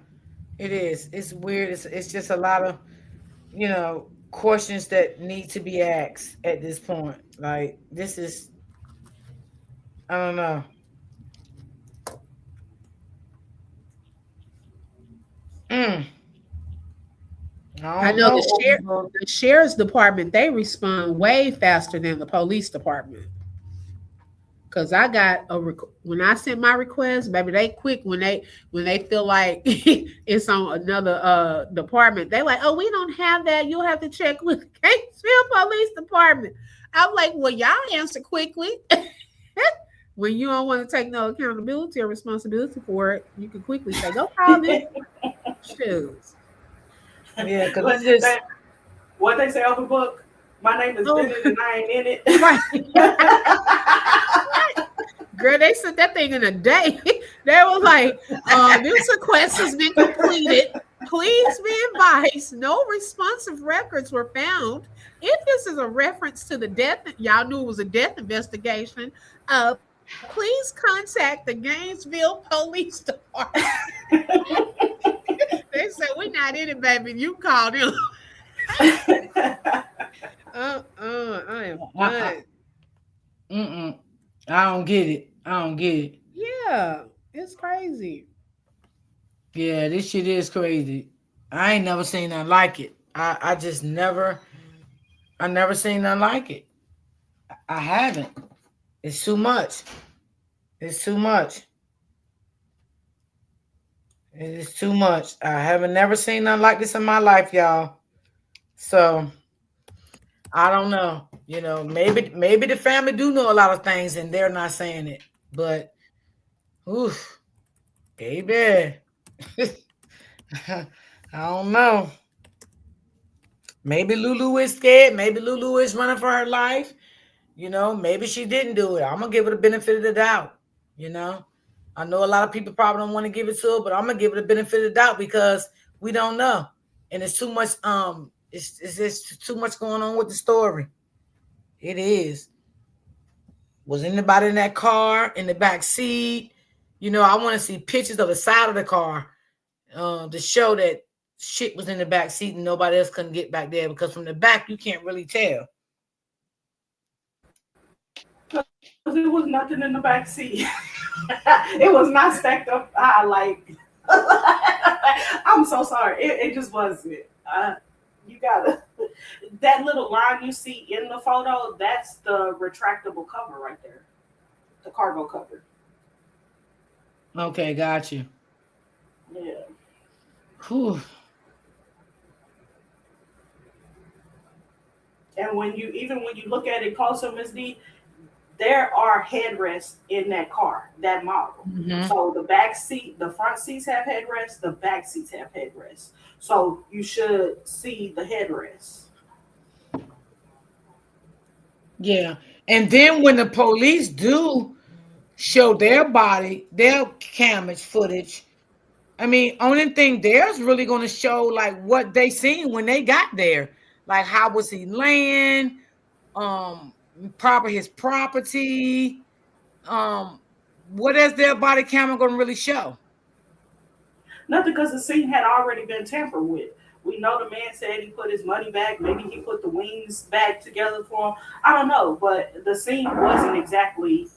it is. It's weird. It's just a lot of, questions that need to be asked at this point. Like this is, I don't know. Mm. I know the sheriff's department, they respond way faster than the police department. Cause I got when I sent my request, baby, they quick when they feel like it's on another department. They like, oh, we don't have that. You'll have to check with the Gainesville Police Department. I'm like, well, y'all answer quickly. When you don't want to take no accountability or responsibility for it, you can quickly say, go call them. Shoes. Yeah, because what they say off the book, my name is Bennett and I ain't in it. Right. Girl, they sent that thing in a day. They were like, this request has been completed. Please be advised, no responsive records were found. If this is a reference to the death, y'all knew it was a death investigation, please contact the Gainesville Police Department. They said, we're not in it, baby. You called them. I am done. I don't get it. Yeah, it's crazy. Yeah, this shit is crazy. I ain't never seen nothing like it. I never seen nothing like it. I haven't. It's too much. It's too much. It is too much. I haven't never seen nothing like this in my life, y'all. So I don't know. Maybe the family do know a lot of things and they're not saying it. But oof, baby. I don't know. Maybe Lulu is scared. Maybe Lulu is running for her life. Maybe she didn't do it. I'm gonna give her the benefit of the doubt. I know a lot of people probably don't want to give it to her, but I'm gonna give it the benefit of the doubt because we don't know, and it's too much. It's just too much going on with the story. It is. Was anybody in that car in the back seat? I want to see pictures of the side of the car to show that shit was in the back seat and nobody else couldn't get back there because from the back you can't really tell. There was nothing in the back seat. It was not stacked up high like. I'm so sorry. It just wasn't. You gotta. That little line you see in the photo, that's the retractable cover right there. The cargo cover. Okay, got you. Yeah. Whew. And when you look at it closer, Ms. D, there are headrests in that car, that model. Mm-hmm. So the back seat, the front seats have headrests, the back seats have headrests. So you should see the headrests. Yeah. And then when the police do show their body, their camera footage, I mean, only thing there's really going to show like what they seen when they got there. Like how was he laying? His property. What is their body camera going to really show? Nothing, because the scene had already been tampered with. We know the man said he put his money back. Maybe he put the wings back together for him. I don't know, but the scene wasn't exactly,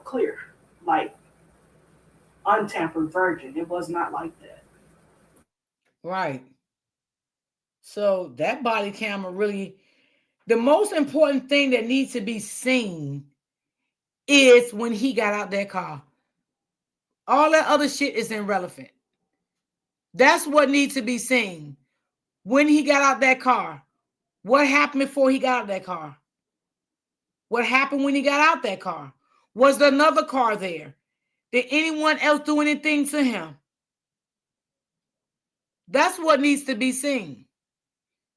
clear, like untampered virgin. It was not like that. Right. So that body camera really, the most important thing that needs to be seen is when he got out that car. All that other shit is irrelevant. That's what needs to be seen. When he got out that car. What happened before he got out that car? What happened when he got out that car? Was there another car there? Did anyone else do anything to him? That's what needs to be seen.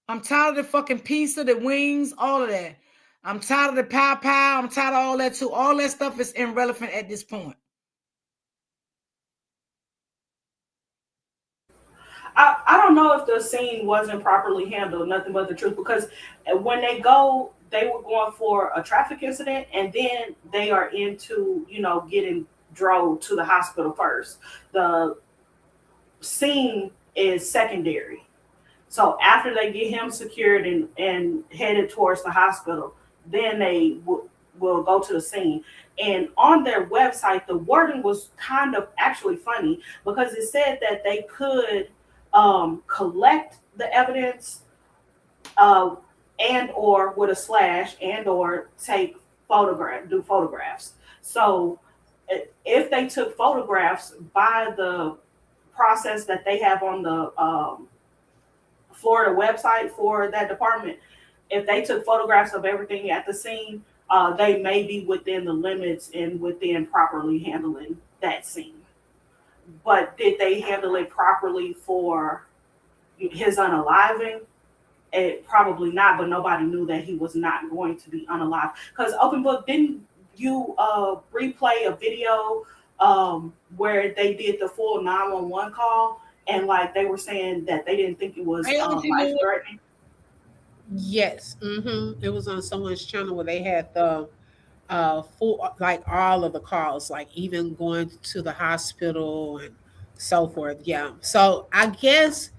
I'm tired of the fucking pizza, the wings, all of that. I'm tired of the pow. I'm tired of all that too. All that stuff is irrelevant at this point. I don't know if the scene wasn't properly handled, nothing but the truth, because when they were going for a traffic incident, and then they are into, getting drove to the hospital first. The scene is secondary. So after they get him secured and headed towards the hospital, then they will go to the scene. And on their website, the wording was kind of actually funny, because it said that they could collect the evidence and or with a slash and or do photographs. So if they took photographs by the process that they have on the Florida website for that department, if they took photographs of everything at the scene, they may be within the limits and within properly handling that scene. But did they handle it properly for his unaliving? It probably not, but nobody knew that he was not going to be unalived. Because Open Book, didn't you replay a video where they did the full 911 call, and like they were saying that they didn't think it was life-threatening? Yes. It was on someone's channel where they had the full, like all of the calls, like even going to the hospital and so forth. Yeah. So I guess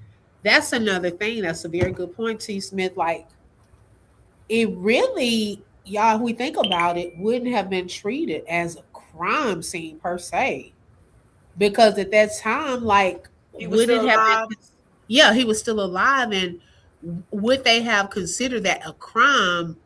that's another thing. That's a very good point, T. Smith. Like, it really, y'all, if we think about it, wouldn't have been treated as a crime scene per se, because at that time, like, he was still alive. Yeah, he was still alive, and would they have considered that a crime?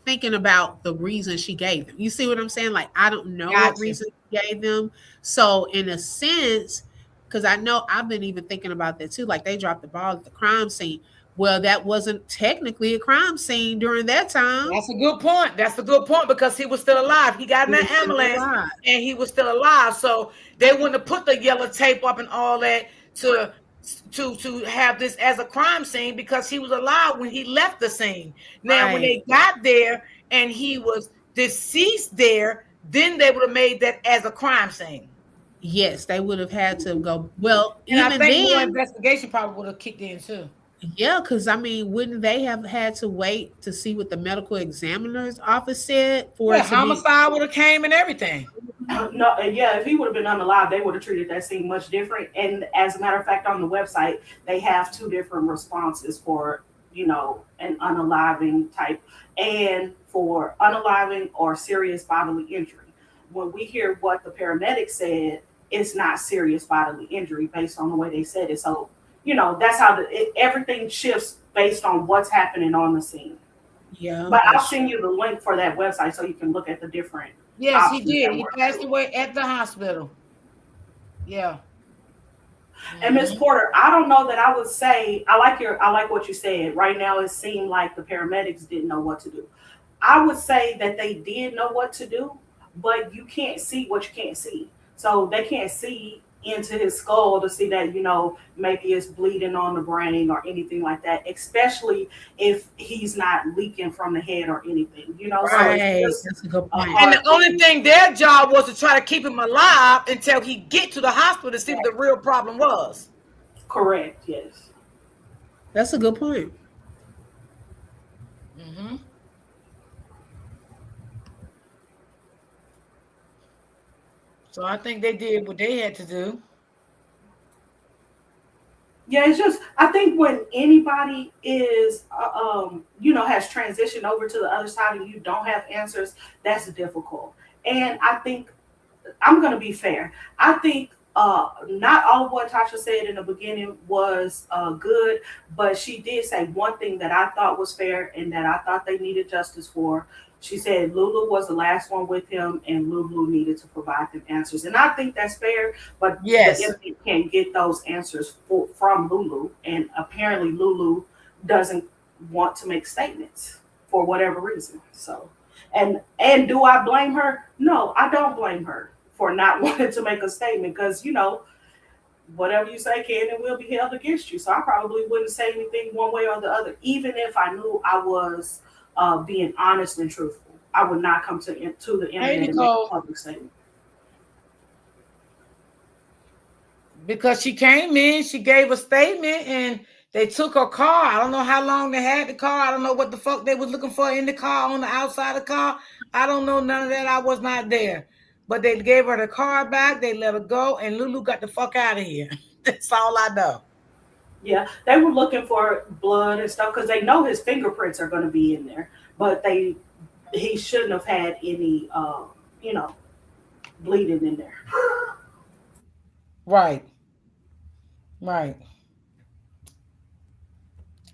Thinking about the reason she gave them. You see what I'm saying? Like, I don't know what reason she gave them. So in a sense, because I know I've been even thinking about that too. Like, they dropped the ball at the crime scene. Well, that wasn't technically a crime scene during that time. That's a good point. That's a good point, because he was still alive. He got in that ambulance and he was still alive. So they wouldn't have put the yellow tape up and all that to have this as a crime scene, because he was alive when he left the scene. Now, when they got there and he was deceased there, then they would have made that as a crime scene. Yes, they would have had to go. Well, and even I think more investigation probably would have kicked in too. Yeah, because I mean, wouldn't they have had to wait to see what the medical examiner's office said for homicide would have came and everything? No, yeah, if he would have been unalive, they would have treated that scene much different. And as a matter of fact, on the website, they have two different responses for, an unaliving type and for unaliving or serious bodily injury. When we hear what the paramedic said, it's not serious bodily injury based on the way they said it. So, that's how everything shifts based on what's happening on the scene. Yeah. But I'll send you the link for that website so you can look at the different. Yes, he did. He passed away at the hospital. Yeah. And Miss Porter, I don't know that I would say I like what you said. Right now, it seemed like the paramedics didn't know what to do. I would say that they did know what to do, but you can't see what you can't see. So they can't see into his skull to see that, maybe it's bleeding on the brain or anything like that, especially if he's not leaking from the head or anything, Right. So that's a good point. And the only thing their job was to try to keep him alive until he get to the hospital to see what the real problem was. Correct, yes. That's a good point. Mm-hmm. So I think they did what they had to do. Yeah, it's just, I think when anybody is, has transitioned over to the other side and you don't have answers, that's difficult. And I think, I'm going to be fair. I think not all of what Tasha said in the beginning was good, but she did say one thing that I thought was fair and that I thought they needed justice for. She said Lulu was the last one with him and Lulu needed to provide them answers. And I think that's fair, but yes, the enemy can't get those answers from Lulu. And apparently Lulu doesn't want to make statements for whatever reason. So, and do I blame her? No, I don't blame her for not wanting to make a statement because, whatever you say can and will be held against you. So I probably wouldn't say anything one way or the other, even if I knew I was being honest and truthful. I would not come to the internet and make a public statement. Because she came in, she gave a statement, and they took her car. I don't know how long they had the car. I don't know what the fuck they was looking for in the car, on the outside of the car. I don't know none of that. I was not there. But they gave her the car back. They let her go, and Lulu got the fuck out of here. That's all I know. Yeah, they were looking for blood and stuff because they know his fingerprints are going to be in there, but he shouldn't have had any, bleeding in there. Right.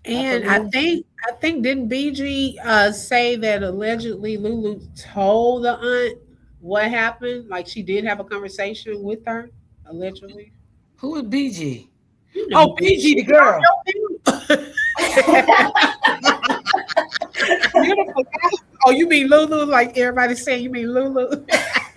And I think didn't BG say that allegedly Lulu told the aunt what happened? Like she did have a conversation with her, allegedly. Who is BG? Oh, BG, the girl. Oh, you mean Lulu? Like everybody's saying, you mean Lulu?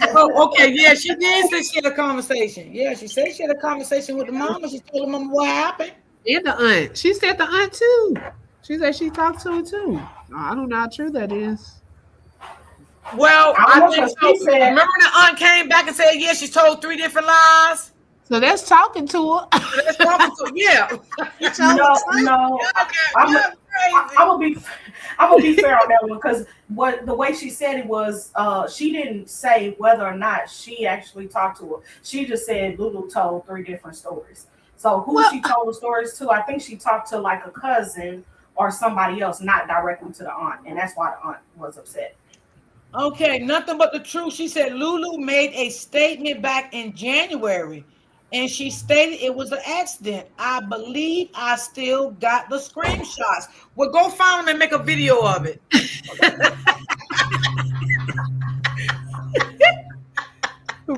Oh, okay. Yeah, she did say she had a conversation. Yeah, she said she had a conversation with the mama. She told the mama what happened. And the aunt. She said the aunt too. She said she talked to her too. I don't know how true that is. Well, I think so. Remember the aunt came back and said, yeah, she told 3 different lies. So that's talking to her. That's talking to her. Yeah. No. I'm gonna be fair on that one because the way she said it was, she didn't say whether or not she actually talked to her. She just said Lulu told 3 different stories. So who she told the stories to? I think she talked to like a cousin or somebody else, not directly to the aunt, and that's why the aunt was upset. Okay, nothing but the truth. She said Lulu made a statement back in January, and she stated it was an accident. I believe I still got the screenshots. Well, go find them and make a video of it.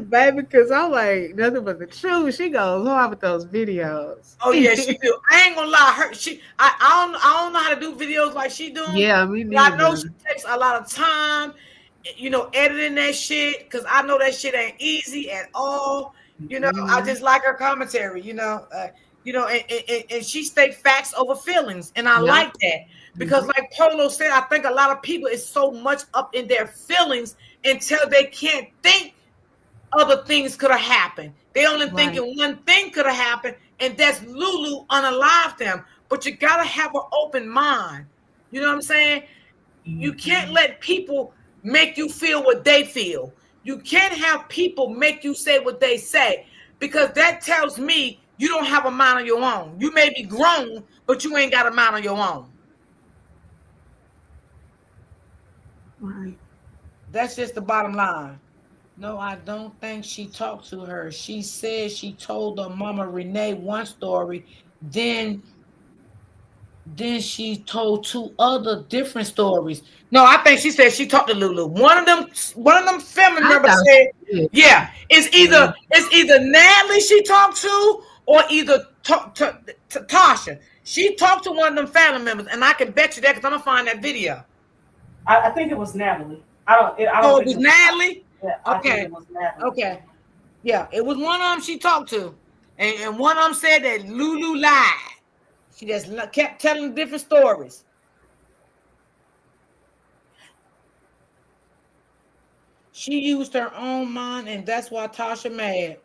Baby, because I'm like, nothing but the truth. She goes hard with those videos. Oh, yeah, she do. I ain't gonna lie. I don't know how to do videos like she doing. Yeah, me neither. I know she takes a lot of time, editing that shit, because I know that shit ain't easy at all. I just like her commentary, and she state facts over feelings. And I like that because like Polo said, I think a lot of people is so much up in their feelings until they can't think other things could have happened. They only thinking one thing could have happened, and that's Lulu unalived them. But you got to have an open mind. You know what I'm saying? You can't let people make you feel what they feel. You can't have people make you say what they say, because that tells me you don't have a mind of your own. You may be grown, but you ain't got a mind of your own. Right. That's just the bottom line. No, I don't think she talked to her. She said she told her mama Renee one story, then she told 2 other different stories. No, I think she said she talked to Lulu. One of them family members said, yeah, it's either Natalie she talked to or either Tasha. She talked to one of them family members, and I can bet you that because I'm gonna find that video. I think it was Natalie. I don't. It was Natalie. Yeah, okay. It was Natalie. Okay. Yeah, it was one of them she talked to. And one of them said that Lulu lied. She just kept telling different stories. She used her own mind, and that's why Tasha mad.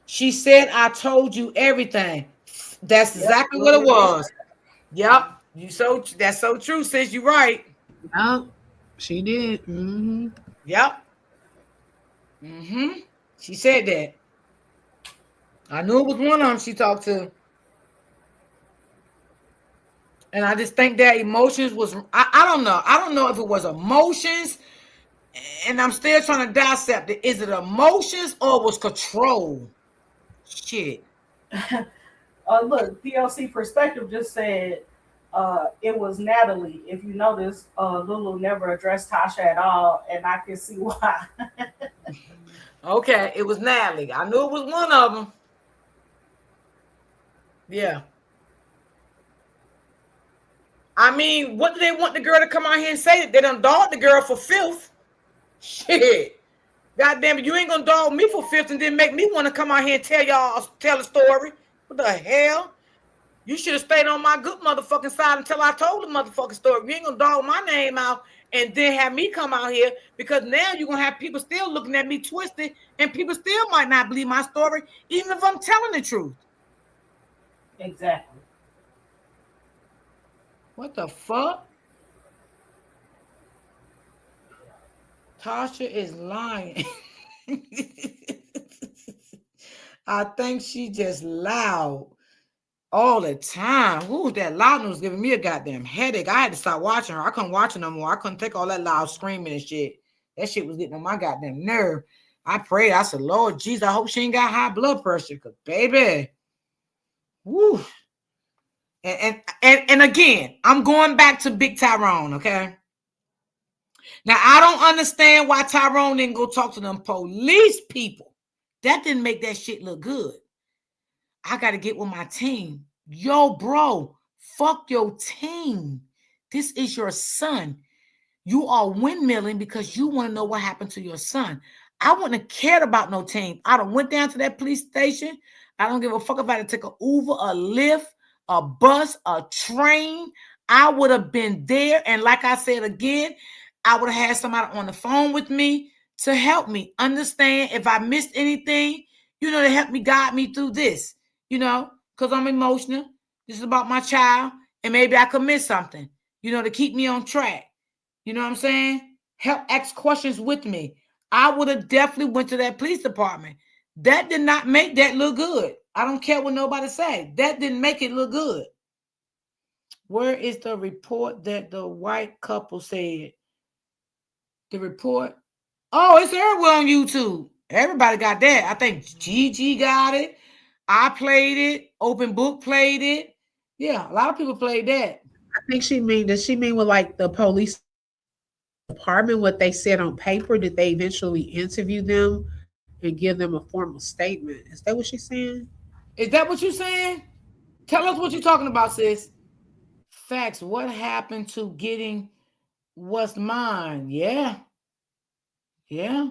She said, I told you everything. That's exactly what it was. Yep. That's so true, sis. You're right. Yep, she did. Mm-hmm. Yep. She said that. I knew it was one of them she talked to. And I just think that emotions was, I don't know. I don't know if it was emotions, and I'm still trying to dissect it. Is it emotions or was control? Shit. Look, PLC Perspective just said it was Natalie. If you notice, Lulu never addressed Tasha at all, and I can see why. Okay, it was Natalie. I knew it was one of them. Yeah. I mean, what do they want the girl to come out here and say? They done dogged the girl for filth. Shit. God damn it, you ain't gonna dog me for filth and then make me want to come out here and tell a story. What the hell? You should have stayed on my good motherfucking side until I told the motherfucking story. You ain't gonna dog my name out and then have me come out here, because now you're gonna have people still looking at me twisted, and people still might not believe my story, even if I'm telling the truth. Exactly. What the fuck? Tasha is lying. I think she just loud all the time. Ooh, that loudness was giving me a goddamn headache. I had to stop watching her. I couldn't watch her no more. I couldn't take all that loud screaming and shit. That shit was getting on my goddamn nerve. I prayed. I said, Lord Jesus, I hope she ain't got high blood pressure, because baby, woo. And again, I'm going back to Big Tyrone, okay? Now, I don't understand why Tyrone didn't go talk to them police people. That didn't make that shit look good. I got to get with my team. Yo, bro, fuck your team. This is your son. You are windmilling because you want to know what happened to your son. I wouldn't have cared about no team. I done went down to that police station. I don't give a fuck if I had to take an Uber, a Lyft, a bus, a train. I would have been there. And like I said again, I would have had somebody on the phone with me to help me understand if I missed anything, to help me, guide me through this, because I'm emotional. This is about my child, and maybe I could miss something, to keep me on track. You know what I'm saying? Help ask questions with me. I would have definitely went to that police department. That did not make that look good. I don't care what nobody say. That didn't make it look good. Where is the report that the white couple said? The report? Oh, it's everywhere on YouTube. Everybody got that. I think Gigi got it. I played it. Open Book played it. Yeah, a lot of people played that. I think does she mean with like the police department, what they said on paper? Did they eventually interview them and give them a formal statement? Is that what she's saying? Is that what you're saying? Tell us what you're talking about, sis. Facts. What happened to getting what's mine? Yeah. Yeah.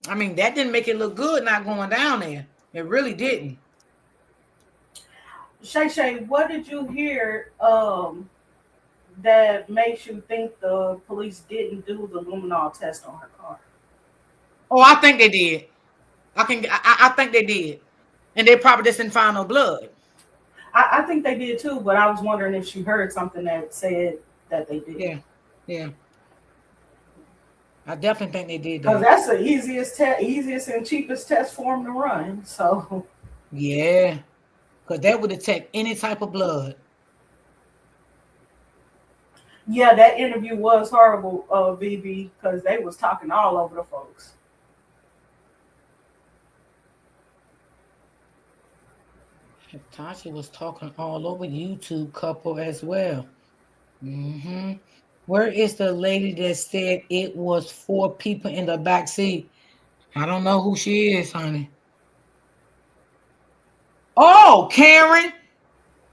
I mean, that didn't make it look good not going down there. It really didn't. Shay, what did you hear that makes you think the police didn't do the luminol test on her car? Oh, I think they did. I think they did. And they probably just didn't find no blood. I think they did too, but I was wondering if she heard something that said that they did. Yeah. I definitely think they did that. Because that's the easiest and cheapest test form to run. So yeah. Because that would detect any type of blood. Yeah, that interview was horrible, BB, because they was talking all over the folks. Tasha was talking all over YouTube couple as well. Where is the lady that said it was 4 people in the back seat? I don't know who she is, honey. Oh, Karen.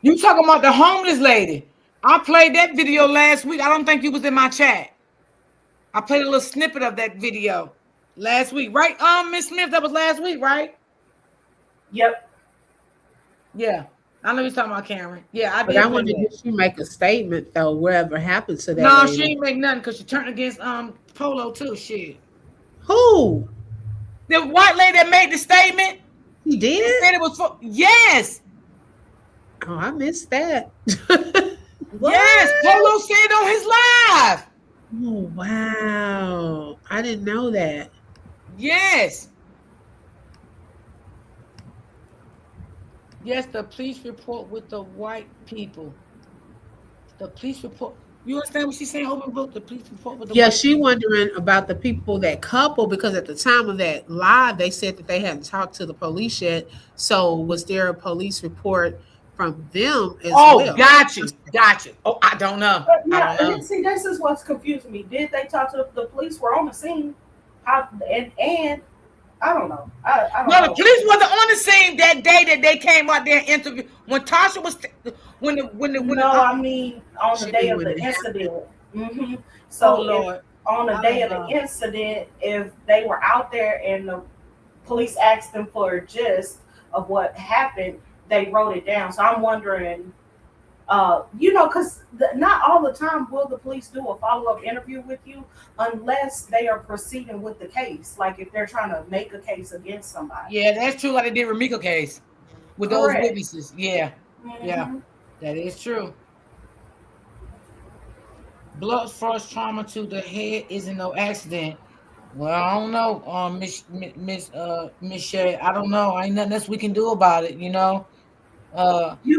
You talking about the homeless lady. I played that video last week. I don't think you was in my chat. I played a little snippet of that video last week, right? Miss Smith, that was last week, right? Yep. Yeah. I know you're talking about Cameron. Yeah, I did. But I wonder, did she make a statement though? Whatever happened to that? No, lady? She ain't make nothing because she turned against Polo too. Shit. Who? The white lady that made the statement. He did? She said it was for yes. Oh, I missed that. Yes, Polo said on his live. Oh wow. I didn't know that. Yes. Yes, the police report with the white people. The police report. You understand what she's saying? Open book, the police report with the white she people. wondering about the people, that couple, because at the time of that live, they said that they hadn't talked to the police yet. So was there a police report from them as well? Got you. Oh, I don't know. I don't know. See, this is what's confusing me. Did they talk to the police? Were on the scene? How and I don't know. I don't know. The police wasn't on the scene that day that they came out there and interviewed. When Tasha was, I mean on the day of the incident. Mm-hmm. So on the day of the incident, if they were out there and the police asked them for a gist of what happened, they wrote it down. So I'm wondering, because not all the time will the police do a follow-up interview with you unless they are proceeding with the case. Like if they're trying to make a case against somebody. Yeah, that's true. Like they did Remiko case with those witnesses. Yeah, yeah, that is true. Blood force trauma to the head isn't no accident. Well, I don't know, Miss Shay. I don't know. Ain't nothing else we can do about it,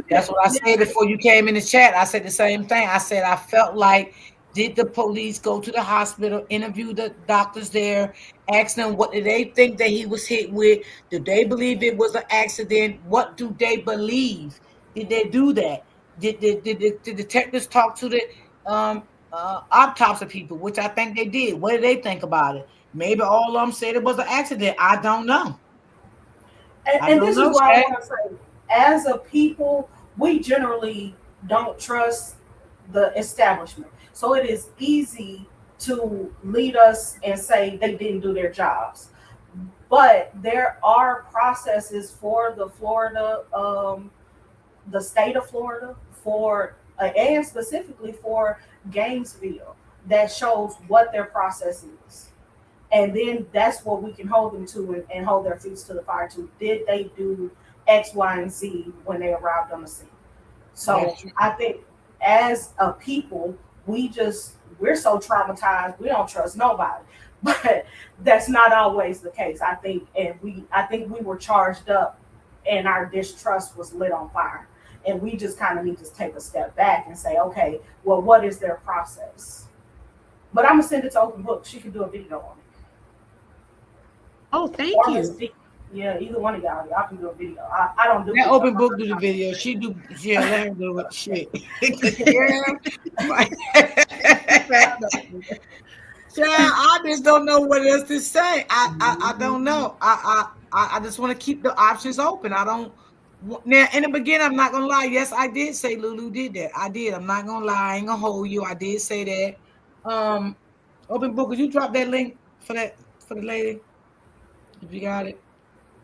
That's what I said before you came in the chat. I said the same thing. I said I felt like, did the police go to the hospital, interview the doctors there, ask them what did they think that he was hit with? Did they believe it was an accident? What do they believe? Did they do that? Did the detectives talk to the autopsy people, which I think they did? What did they think about it? Maybe all of them said it was an accident. I don't know. And this is why I want to say, as a people, we generally don't trust the establishment. So it is easy to lead us and say they didn't do their jobs. But there are processes for the Florida, the state of Florida, and specifically for Gainesville, that shows what their process is. And then that's what we can hold them to and hold their feet to the fire to. Did they do X, Y, and Z when they arrived on the scene? So I think as a people, we're so traumatized, we don't trust nobody. But that's not always the case. I think we were charged up and our distrust was lit on fire. And we just kind of need to take a step back and say, okay, well, what is their process? But I'm gonna send it to Open Book. She can do a video on it. Oh, thank you. Yeah, either one of y'all can do a video. I don't do that. Open Book do the video. She do. Yeah, let her do it. Shit. I just don't know what else to say. I don't know. I just want to keep the options open. I don't. Now, in the beginning, I'm not gonna lie. Yes, I did say Lulu did that. I did. I'm not gonna lie. I ain't gonna hold you. I did say that. Open Book, could you drop that link for the lady? If you got it.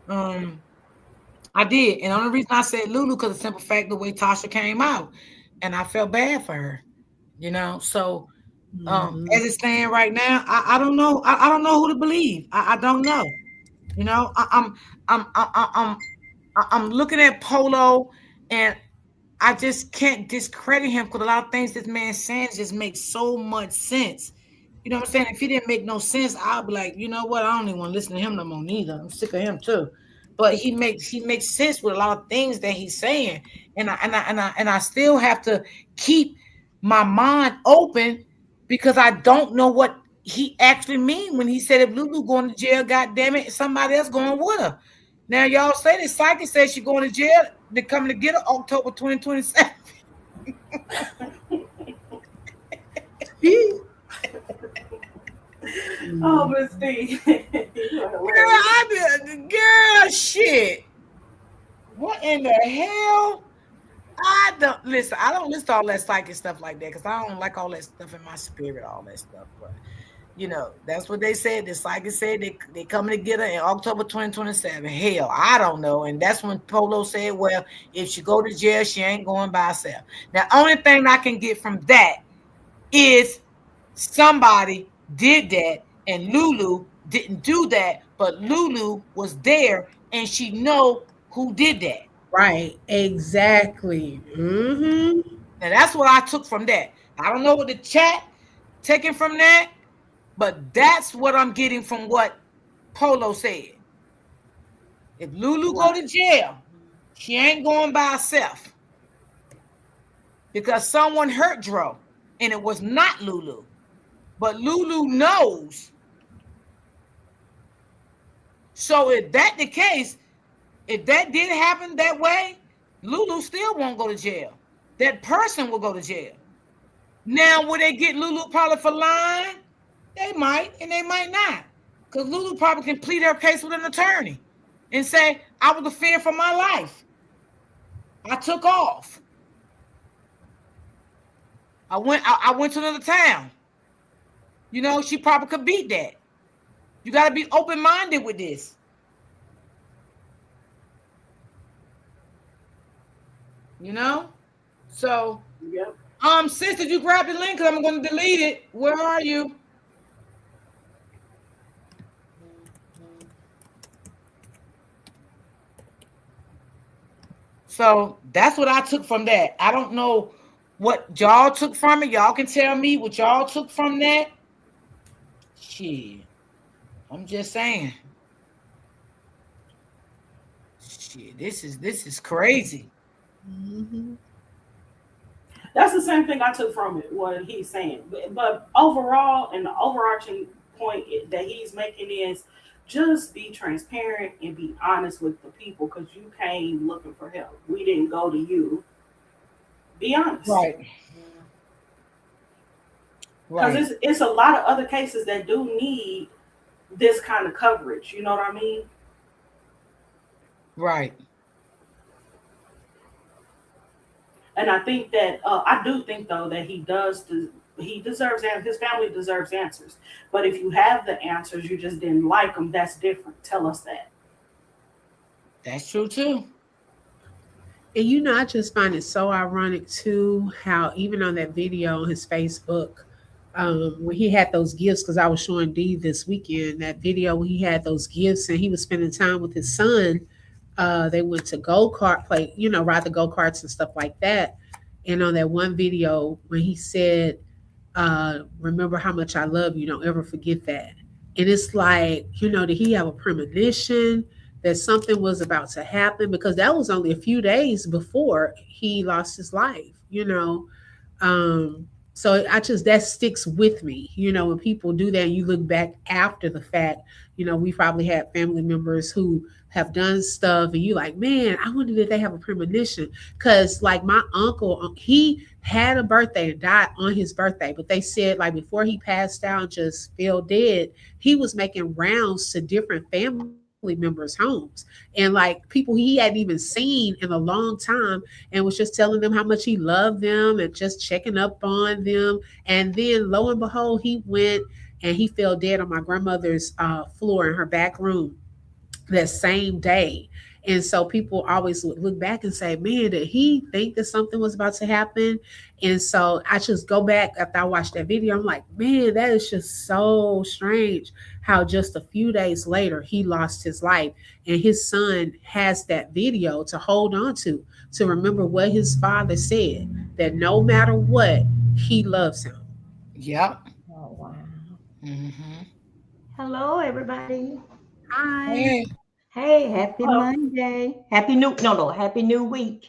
I did. And the only reason I said Lulu, because the simple fact the way Tasha came out. And I felt bad for her. So as it stands right now, I don't know. I don't know who to believe. I don't know. I'm looking at Polo, and I just can't discredit him because a lot of things this man says just make so much sense. You know what I'm saying? If he didn't make no sense, I'll be like, you know what? I don't even want to listen to him no more neither. I'm sick of him too. But he makes sense with a lot of things that he's saying, and I still have to keep my mind open because I don't know what he actually mean when he said if Lulu going to jail, goddamn it, somebody else going with her. Now y'all say the psychic says she's going to jail. They're coming to get her October 2027. Oh, Miss D. Girl, shit. What in the hell? I don't listen. I don't listen to all that psychic stuff like that because I don't like all that stuff in my spirit, all that stuff. But you know, that's what they said. The psychic said they coming to get her in October 2027. Hell, I don't know. And that's when Polo said, well, if she go to jail, she ain't going by herself. Now, only thing I can get from that is somebody did that and Lulu didn't do that, but Lulu was there and she know who did that. Right, exactly. And that's what I took from that. I don't know what the chat taking from that, but that's what I'm getting from what Polo said. If Lulu go to jail, she ain't going by herself because someone hurt Dro, and it was not Lulu. But Lulu knows. So if that the case, if that did happen that way, Lulu still won't go to jail. That person will go to jail. Now, will they get Lulu probably for lying? They might, and they might not. Because Lulu probably can plead her case with an attorney and say, I was afraid for my life. I took off. I went to another town. You know, she probably could beat that. You got to be open-minded with this. You know? So, yep. Sis, did you grab the link? Because I'm going to delete it. Where are you? So that's what I took from that. I don't know what y'all took from it. Y'all can tell me what y'all took from that. Shit. I'm just saying. Shit, this is crazy. That's the same thing I took from it, what he's saying. But overall, and the overarching point that he's making is just be transparent and be honest with the people because you came looking for help. We didn't go to you. Be honest. Right. Because it's a lot of other cases that do need this kind of coverage. You know what I mean? Right. And I think that I do think though that he deserves his family deserves answers. But if you have the answers, you just didn't like them. That's different. Tell us that. That's true too. And you know, I just find it so ironic too how even on that video on his Facebook, when he had those gifts, because I was showing Dee this weekend that video when he had those gifts and he was spending time with his son. They went to go-kart play, you know, ride the go-karts and stuff like that. And on that one video when he said, remember how much I love you, don't ever forget that. And it's like, you know, did he have a premonition that something was about to happen? Because that was only a few days before he lost his life, you know. So that sticks with me, you know, when people do that and you look back after the fact, you know, we probably had family members who have done stuff and you like, man, I wonder if they have a premonition. Because like my uncle, he had a birthday and died on his birthday, but they said like before he passed out and just fell dead, he was making rounds to different family members' homes and like people he hadn't even seen in a long time and was just telling them how much he loved them and just checking up on them. And then lo and behold, he went and he fell dead on my grandmother's floor in her back room that same day. And so people always would look back and say, man, did he think that something was about to happen? And so I just go back after I watched that video. I'm like, man, that is just so strange how just a few days later he lost his life. And his son has that video to hold on to remember what his father said, that no matter what, he loves him. Yep. Oh, wow. Mm-hmm. Hello, everybody. Hi. Hey, happy Monday. Happy new week.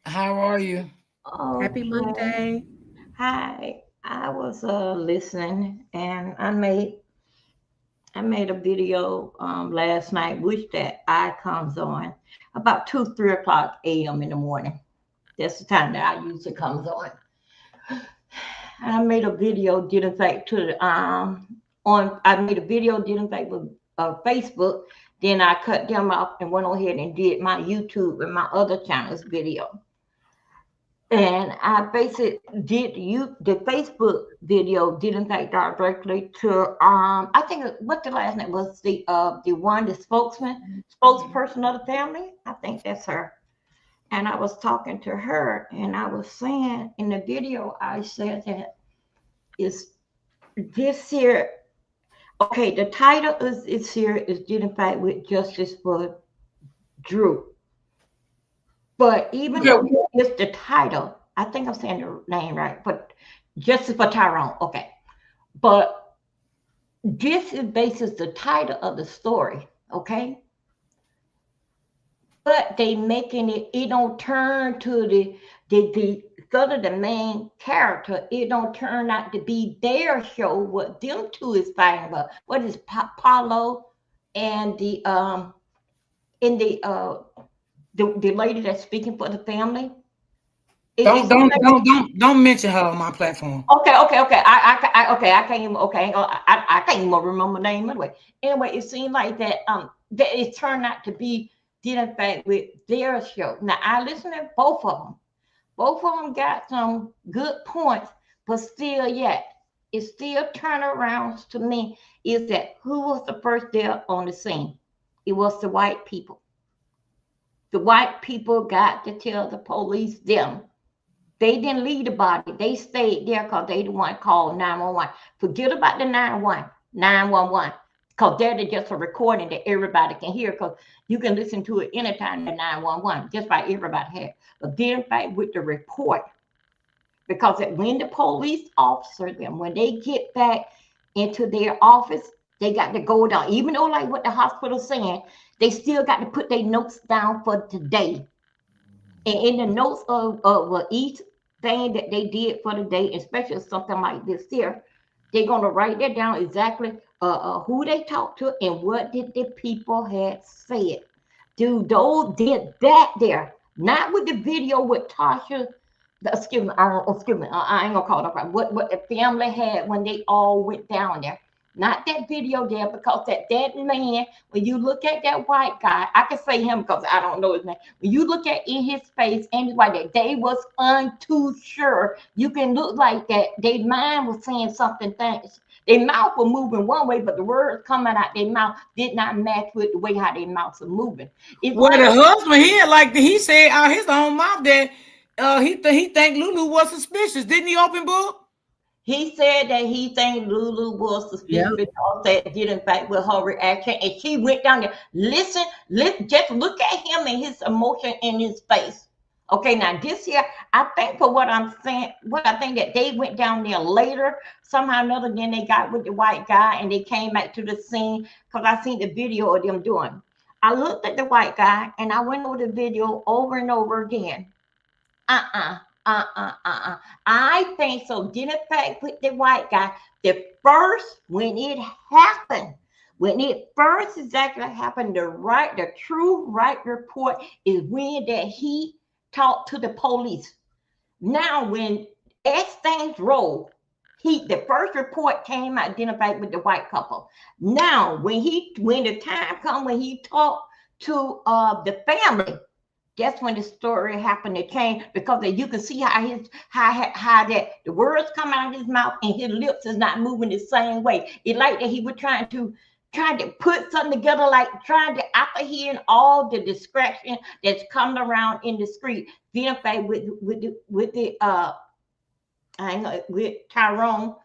How are you? Oh, Happy Monday. Hi. I was listening and I made a video last night, which that comes on about 3 o'clock a.m. in the morning. That's the time that I usually comes on. I made a video, didn't think to I made a video, didn't think with Facebook, Then I cut them off and went on ahead and did my YouTube and my other channels video. And I basically did the Facebook video, did in fact directly to I think what the last name was, the spokesperson of the family. I think that's her. And I was talking to her, and I was saying in the video, I said that is this here. Okay, the title is here is did in fact with justice for Drew. But even though it's the title, I think I'm saying the name right, but justice for Tyrone. Okay. But this is basically the title of the story, okay? But they making it don't turn to the sort of the main character, it don't turn out to be their show, what them two is fighting about. What is Polo and the lady that's speaking for the family? Don't mention her on my platform. Okay. I can't even. Okay, I can't even remember the name anyway. Anyway, it seemed like that that it turned out to be in fact with their show. Now I listened to both of them. Both of them got some good points, but still, yet it still turnarounds to me is that who was the first there on the scene? It was the white people. The white people got to tell the police them. They didn't leave the body. They stayed there because they the one called 911. Forget about the 911. Because they're just a recording that everybody can hear, because you can listen to it anytime at 911, just like everybody had. But then back with the report, because when the police officer, them, when they get back into their office, they got to go down, even though like what the hospital's saying, they still got to put their notes down for today. And in the notes of each thing that they did for the day, especially something like this here, they're going to write that down exactly who they talked to and what did the people had said. Dude, those did that there. Not with the video with Tasha. Excuse me, I ain't gonna call it up. What the family had when they all went down there. Not that video there, because that man, when you look at that white guy, I can say him because I don't know his name. When you look at in his face and his white, that they was untoo sure. You can look like that. Their mind was saying something things. Their mouth was moving one way, but the words coming out their mouth did not match with the way how their mouths are moving. It's well, like, the husband, he said out his own mouth that he think Lulu was suspicious. Didn't he, open book? He said that he think Lulu was suspicious because that did in fact with her reaction, and she went down there. Listen, just look at him and his emotion in his face. Okay, now this here, I think for what I'm saying, what I think that they went down there later, somehow or another, then they got with the white guy and they came back to the scene, because I seen the video of them doing. I looked at the white guy and I went over the video over and over again. I think so. Did in fact with the white guy, the first, when it happened, when it first exactly happened, the true right report is when that he talked to the police. Now, when as things roll, the first report came identified with the white couple. Now, when the time comes when he talked to the family, that's when the story happened to change, because you can see how that the words come out of his mouth and his lips is not moving the same way. It like that he was trying to put something together, like trying to, after hearing all the distraction that's coming around in the street, being fact with Tyrone.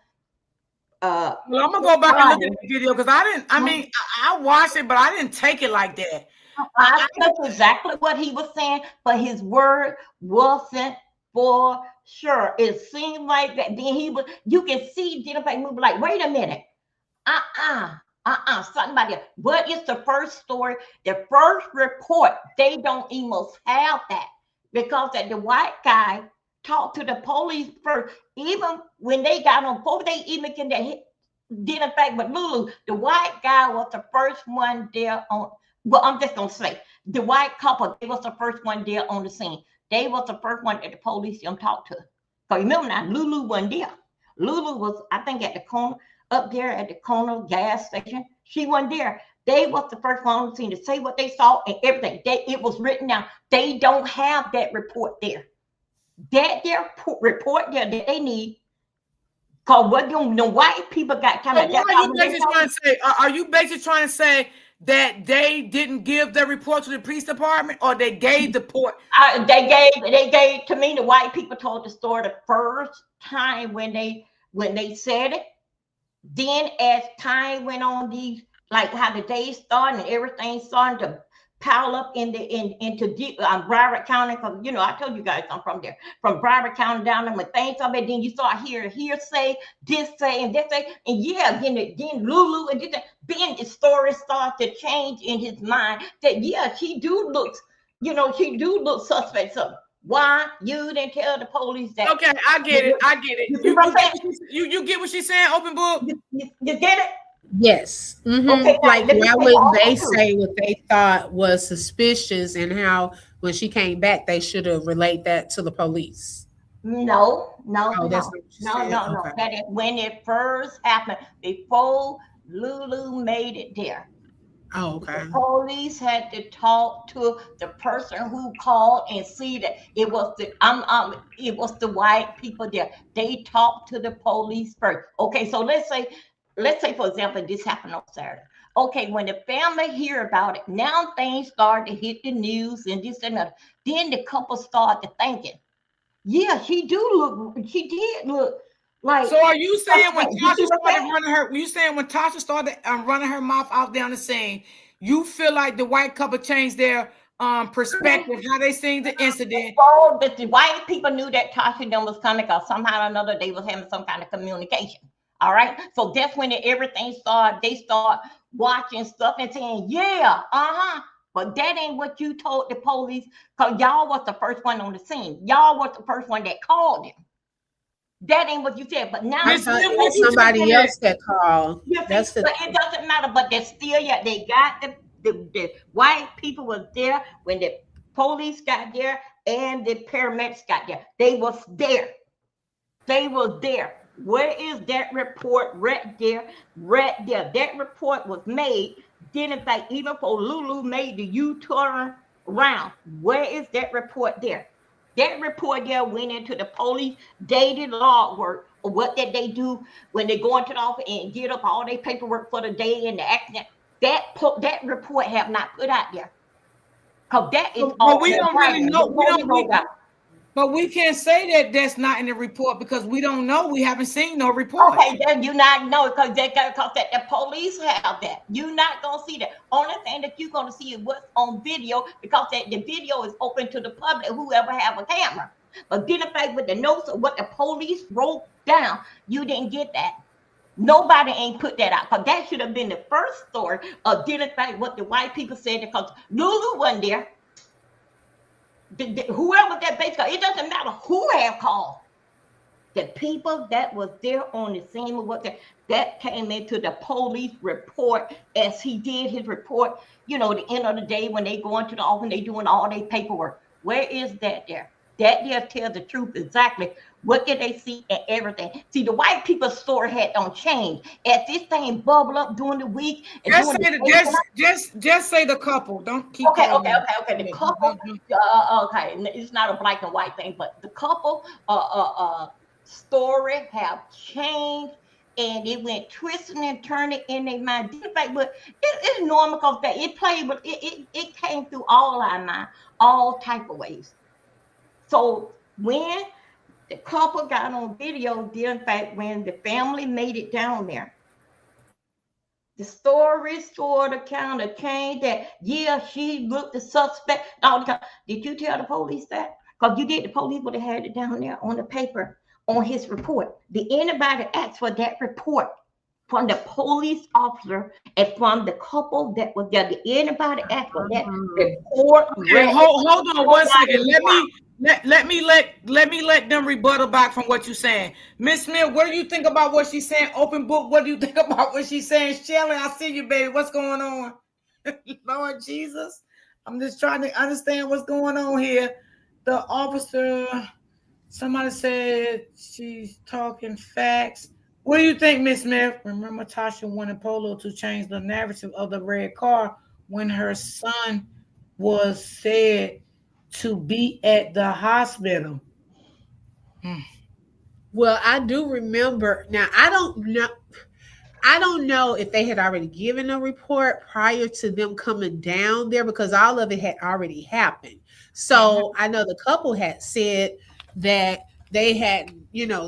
Well, I'm gonna go back and look at the video, because I watched it, but I didn't take it like that. I think that's exactly what he was saying, but his word wasn't for sure. It seemed like that. Then you can see Jennifer moving like, wait a minute. Somebody else. What is the first story? The first report, they don't even have that, because that the white guy talked to the police first. Even when they got on, before they even can did in fact with Lulu, the white guy was the first one there on. Well, I'm just gonna say the white couple, they was the first one there on the scene. They was the first one that the police talked to. Because remember now, Lulu wasn't there. Lulu was, I think, at the corner, up there at the corner gas station. She wasn't there. They was the first one on the scene to say what they saw and everything. It was written down. They don't have that report there. That their report there that they need. Cause what the white people got kind of. So what are you basically trying to say? Are you basically trying to say that they didn't give the report to the police department, or they gave the report? They gave to me. The white people told the story the first time when they said it. Then as time went on, these like how the days started and everything started to pile up into Broward County, because I told you guys I'm from there, from Broward County down there. When things up, and then you start hearing hearsay, this say and that say, and then Lulu and this, then the story starts to change in his mind that she do look suspect. So why you didn't tell the police that? Okay, I get it. You get what she's saying? Open book. You get it? Yes. Mm-hmm. Okay, like why wouldn't they say what they thought was suspicious, and how when she came back they should have relayed that to the police? No. Okay. That is when it first happened, before Lulu made it there. Oh, okay. The police had to talk to the person who called and see that it was the white people there. They talked to the police first. Okay, so let's say for example this happened on Saturday. Okay, when the family hear about it, now things start to hit the news and this and that. Then the couple started thinking, yeah, she did look like. So are you saying when Tasha started running her? You saying when Tasha started running her mouth out down the scene, you feel like the white couple changed their perspective, how they seen the incident? Well, that the white people knew that Tasha then was coming, because somehow or another they was having some kind of communication. All right, so that's when everything started. They start watching stuff and saying, yeah, but that ain't what you told the police, because y'all was the first one on the scene. Y'all was the first one that called him. That ain't what you said. But now somebody else that called. But it doesn't matter. But they're still, they got the white people was there when the police got there and the paramedics got there. They was there. Where is that report? Right there. That report was made. Then, in fact, even for Lulu made the U-turn around. Where is that report there? That report there went into the police. They did log work. Or what did they do when they go into the office and get up all their paperwork for the day and the accident? That report have not put out there. Because that is all. But we don't really know. But we can't say that that's not in the report because we don't know. We haven't seen no report. Okay, then you not know because the police have that. You're not gonna see that. Only thing that you're gonna see is what's on video, because the video is open to the public, whoever have a camera. But get in fact with the notes of what the police wrote down, you didn't get that. Nobody ain't put that out, because that should have been the first story of identifying what the white people said, because Lulu wasn't there. Whoever that base called, it doesn't matter who have called. The people that was there on the scene of what that came into the police report as he did his report. The end of the day when they go into the office and they doing all their paperwork. Where is that there? That there tells the truth exactly. What did they see and everything? See, the white people's story had don't change. As this thing bubble up during the week. Just say the couple. Don't keep Okay. The couple, okay. It's not a black and white thing, but the couple story have changed, and it went twisting and turning in their mind. In fact, but it's normal because it played, but it came through all our mind, all type of ways. So when the couple got on video, in fact, when the family made it down there, the story sort of kind of changed that, she looked the suspect. Did you tell the police that? Because you did. The police would have had it down there on the paper, on his report. Did anybody ask for that report from the police officer and from the couple that was there? Did anybody ask for that report? Okay, hold on 1 second. Let me let them rebuttal back from what you're saying. Miss Smith, what do you think about what she's saying? Open book, what do you think about what she's saying? Shelly, I see you, baby. What's going on? Lord Jesus. I'm just trying to understand what's going on here. The officer, somebody said she's talking facts. What do you think, Miss Smith? Remember Tasha wanted Polo to change the narrative of the red car when her son was said to be at the hospital. Well, I do remember. Now, I don't know if they had already given a report prior to them coming down there, because all of it had already happened. So I know the couple had said that they had,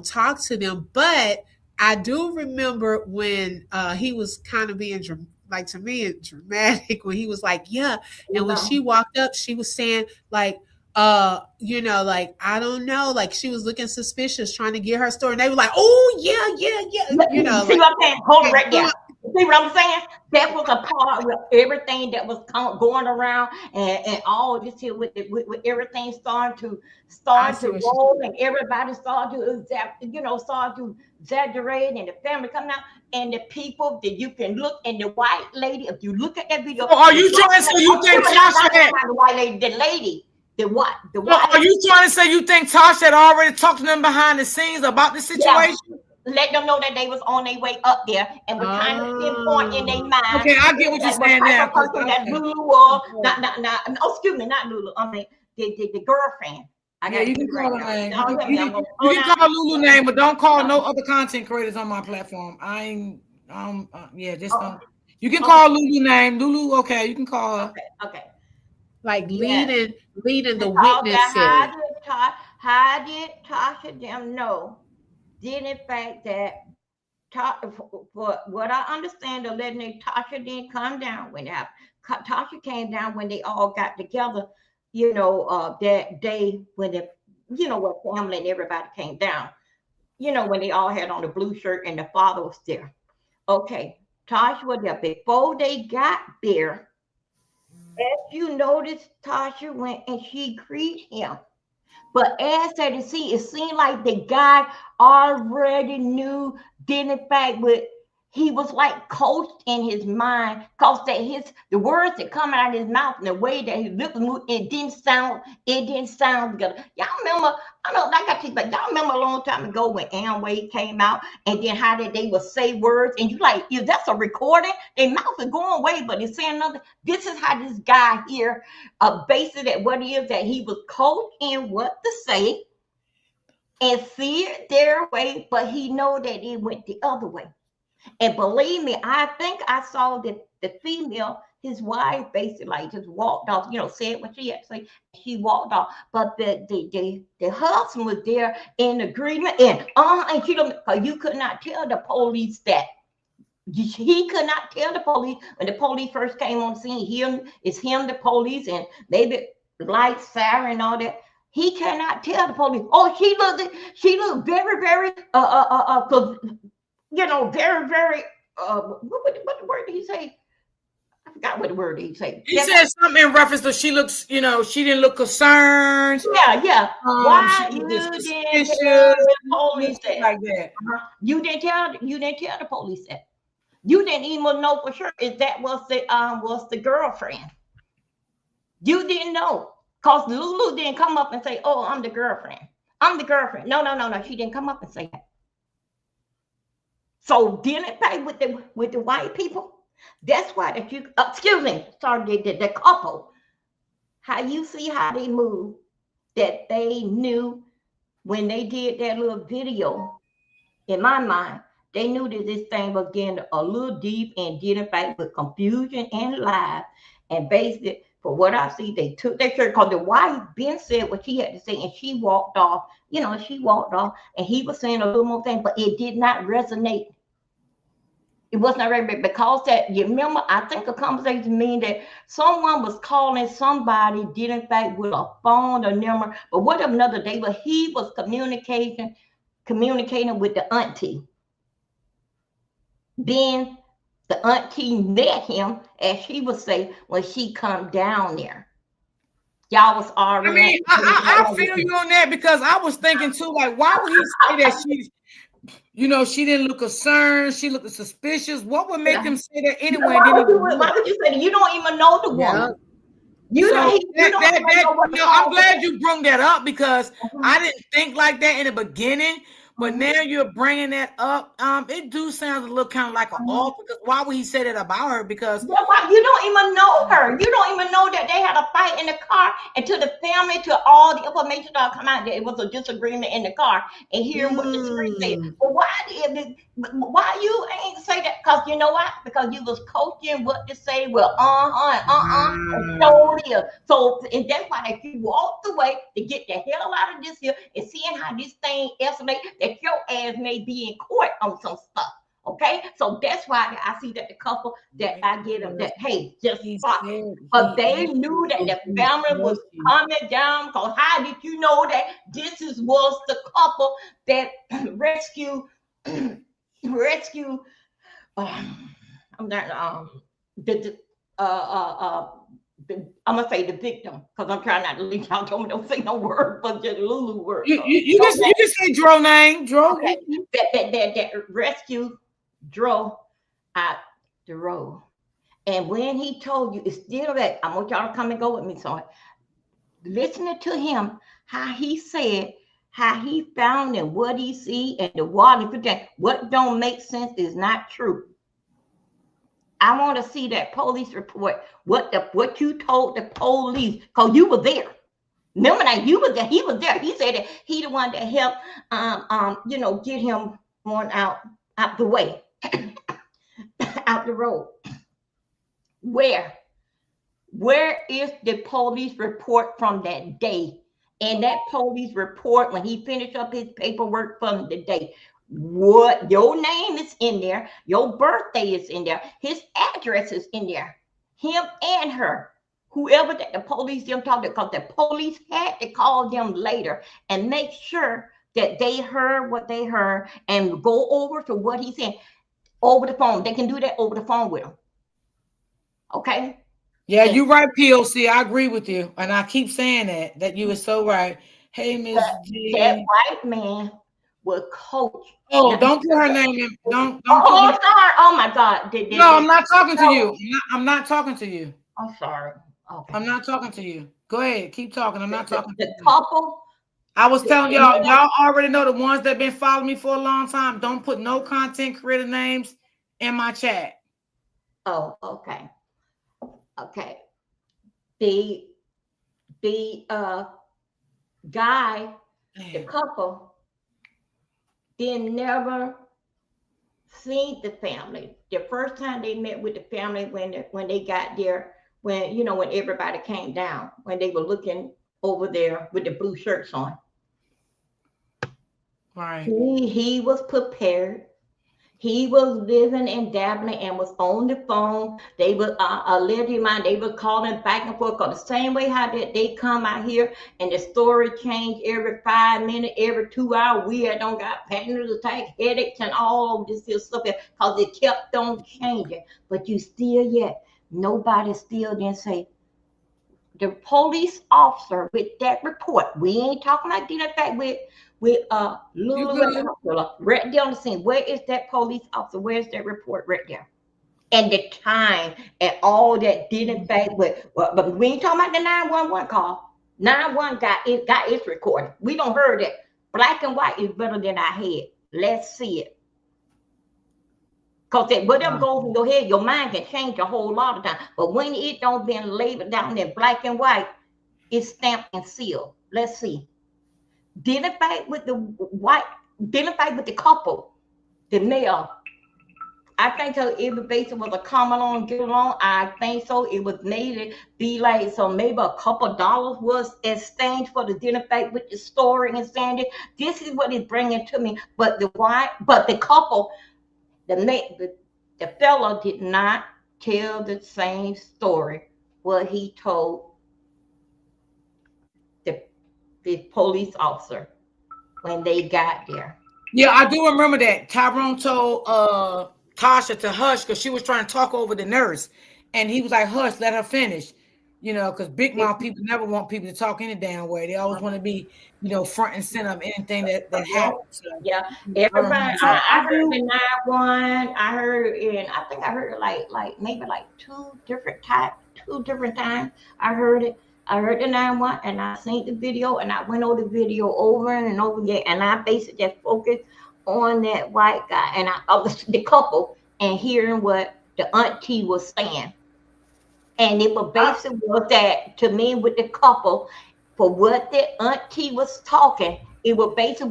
talked to them, but I do remember when he was kind of being like, to me, dramatic, when he was like, yeah. And when she walked up, she was saying like, like, I don't know, like she was looking suspicious, trying to get her story. And they were like, oh yeah. See what I'm saying? Hold it right there. See what I'm saying? That was a part of everything that was going around, and all this here with everything starting to roll, and everybody started to exaggerate, and the family coming out, and the people that you can look, and the white lady, if you look at that video, are you trying to say you think Tasha had the white lady, the lady? The what? Are you trying to say you think Tasha had already talked to them behind the scenes about the situation? Yeah. Let them know that they was on their way up there and was trying to pinpoint in their mind. Okay, I get what you're saying now. That Lulu or excuse me, not Lulu. I mean the girlfriend. You can call her name. You can call Lulu name, but don't call no other content creators on my platform. You can call Lulu name. Lulu, okay, you can call her. Okay. Like leading the witnesses. How did Tasha them know? Did in fact that for what I understand, the letting Tasha didn't come down when it happened. Tasha came down when they all got together, that day when what family and everybody came down, when they all had on the blue shirt and the father was there. Okay, Tasha was there before they got there. As you noticed, Tasha went and she greeted him. But as that it seemed like the guy already knew, did in fact, but he was like coached in his mind, because that the words that come out of his mouth and the way that his lips moved, it didn't sound together. Y'all remember? I know I got to but y'all remember a long time ago when Amway came out, and then how they would say words, and you like, if that's a recording, their mouth is going away, but they're saying another. This is how this guy here, based it at what it is that he was coached in what to say, and see it their way, but he know that it went the other way. And believe me, I think I saw the female, his wife, basically like just walked off, said what she had to say. She walked off. But the husband was there in agreement. And she don't, because you could not tell the police that. He could not tell the police when the police first came on the scene. It's him, the police, and maybe lights, siren, and all that. He cannot tell the police. Oh, she looked very, very very, very, what the word did he say? I forgot what the word did he say. He said something in reference to she looks, she didn't look concerned. Yeah. Why you didn't tell the police that? Like that. You didn't tell the police that. You didn't even know for sure if that was the girlfriend. You didn't know. Because Lulu didn't come up and say, oh, I'm the girlfriend. No. She didn't come up and say that. So didn't pay with the white people. That's why that you the couple. How you see how they move, that they knew when they did that little video. In my mind, they knew that this thing was getting a little deep and didn't fight with confusion and lies. And basically, for what I see, they took their shirt, because the wife Ben said what she had to say, and she walked off. She walked off, and he was saying a little more thing, but it did not resonate. It was not right, because that, you remember, I think a conversation mean that someone was calling somebody, did in fact with a phone or number, but what another day, but he was communicating with the auntie. Then the auntie met him, as she would say, when she come down there. Y'all was already. I feel you on that, because I was thinking too, like, why would he say that she's, she didn't look concerned, she looked suspicious? What would make them say that anyway? Why would you say that? You don't even know the woman. I'm glad you brought that up, because I didn't think like that in the beginning. But now you're bringing that up. It do sound a little kind of like an off. Because why would he say that about her? Because you don't even know her. You don't even know that they had a fight in the car, and to the family, to all the information that come out, that it was a disagreement in the car, and hearing what the screen said. But why you ain't say that? Because you know what? Because you was coaching what to say. Well, so and that's why if you walked away to get the hell out of this here and seeing how this thing escalate, that your ass may be in court on some stuff. Okay, so that's why I see that the couple that I get them that hey, just fuck. But they knew that the family was coming down. Because how did you know that was the couple that rescue? I'm gonna say the victim because I'm trying not to leave. Y'all told me don't say no word, but just Lulu word. You just say Dro name, Dro. Okay. That rescue Dro out the road. And when he told you, it's still that, I want y'all to come and go with me. So listening to him, how he said, how he found and what he see and the water project, what don't make sense is not true. I want to see that police report. What you told the police, because you were there. Remember that you were there. He was there. He said that he the one that helped get him on out the way. Out the road. Where is the police report from that day? And that police report, when he finished up his paperwork from the day, what your name is in there, your birthday is in there, his address is in there, him and her, whoever that the police them talked to, because the police had to call them later and make sure that they heard what they heard and go over to what he said over the phone. They can do that over the phone with him. Okay. Yeah, you're right, POC. I agree with you. And I keep saying that you are so right. Hey, Miss G. That white man would coach. Oh, don't put her name in. Don't sorry. Oh my God. No, I'm not talking to you. I'm not talking to you. I'm sorry. Okay. I'm not talking to you. Go ahead. Keep talking. I'm not talking to you. The couple. I was telling y'all already know the ones that been following me for a long time. Don't put no content creator names in my chat. Oh, okay. Okay. The guy, the couple, they never seen the family. The first time they met with the family when they got there, when everybody came down, when they were looking over there with the blue shirts on. Right. He was prepared. He was living and dabbling and was on the phone. They were they were calling back and forth. Because the same way how they come out here and the story change every 5 minutes, every 2 hours. We don't got panic attack, headaches, and all of this stuff because it kept on changing. But you still yet, nobody still didn't say, the police officer with that report. We ain't talking about that fact with Lulu right there on the scene. Where is that police officer? Where's that report right there? And the time and all that did in fact but we ain't talking about the 911 call. 911 got its recording. We don't heard it. Black and white is better than our head. Let's see it. Because whatever goes in your head, your mind can change a whole lot of time. But when it don't been labeled down there black and white, it's stamped and sealed. Let's see. Didn't fight with the white, didn't fight with the couple, the male. I can't tell if the basis was a come along, get along. I think so. It was made to be like, so maybe a couple dollars was exchanged for the dinner fight with the story and saying it. This is what it's bringing to me. But the couple, the fellow did not tell the same story what he told the police officer when they got there. Yeah, I do remember that. Tyrone told Tasha to hush because she was trying to talk over the nurse. And he was like, hush, let her finish. Because big mouth people never want people to talk any damn way. They always want to be, front and center of anything that happens. So, yeah, everybody. I heard the 911. I think I heard it like maybe like two different times. I heard it. I heard the 911 and I seen the video and I went over the video over and over again. And I basically just focused on that white guy and the couple and hearing what the auntie was saying. And it was basically was that to me with the couple, for what the auntie was talking, it was basically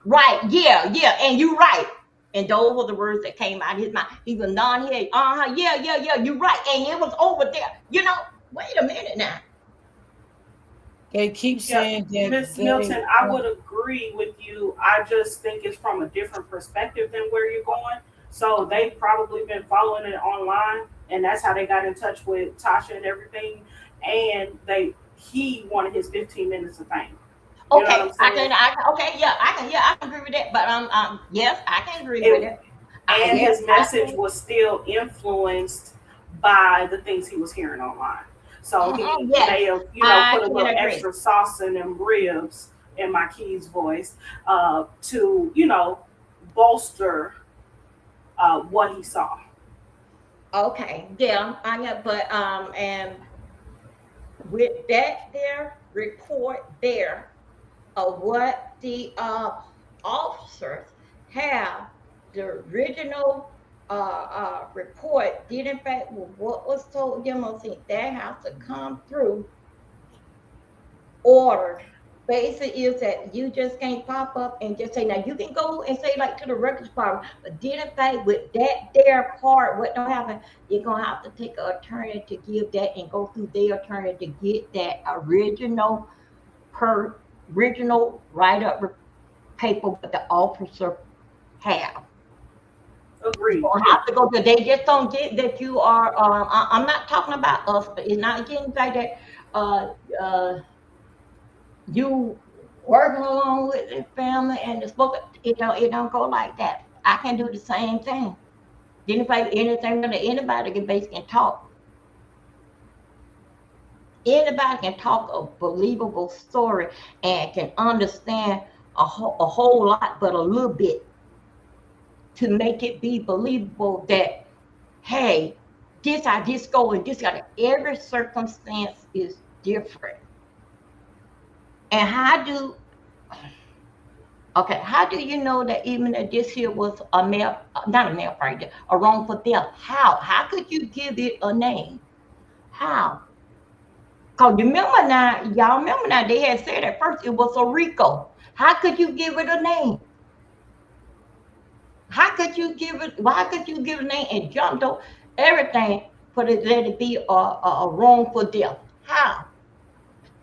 right, yeah, and you right. And those were the words that came out of his mouth. He was nodding his head, yeah, you're right. And it was over there. You know, wait a minute now. They keep saying that. Miss Milton, I would agree with you. I just think it's from a different perspective than where you're going. So they've probably been following it online, and that's how they got in touch with Tasha and everything. And he wanted his 15 minutes of fame. Okay, I can agree with that. But yes, I can agree with it. And his message was still influenced by the things he was hearing online. So he may have, put a little extra sauce in them ribs, in my Key's voice, to, bolster what he saw. Okay, yeah, and with that there report there of what the officers have, the original report did in fact what was told them. I think that has to come through order. Basically is that you just can't pop up and just say, now you can go and say like to the records department, but did in fact with that their part, what don't happen, you're gonna have to take an attorney to give that and go through their attorney to get that original write-up paper that the officer have. Agreed. You don't have to go to, they just don't get that you are, I'm not talking about us, but it's not getting like that, you working along with the family and the spoken, it don't go like that. I can do the same thing. Anybody can basically talk. Anybody can talk a believable story and can understand a whole lot, but a little bit to make it be believable that, hey, this go and this got every circumstance is different. And how do you know that even if this here was a wrongful death? How could you give it a name? How? Because y'all remember now, they had said at first it was a RICO. How could you give it a name? Why could you give it a name and jump on everything for let it be a wrongful death? How?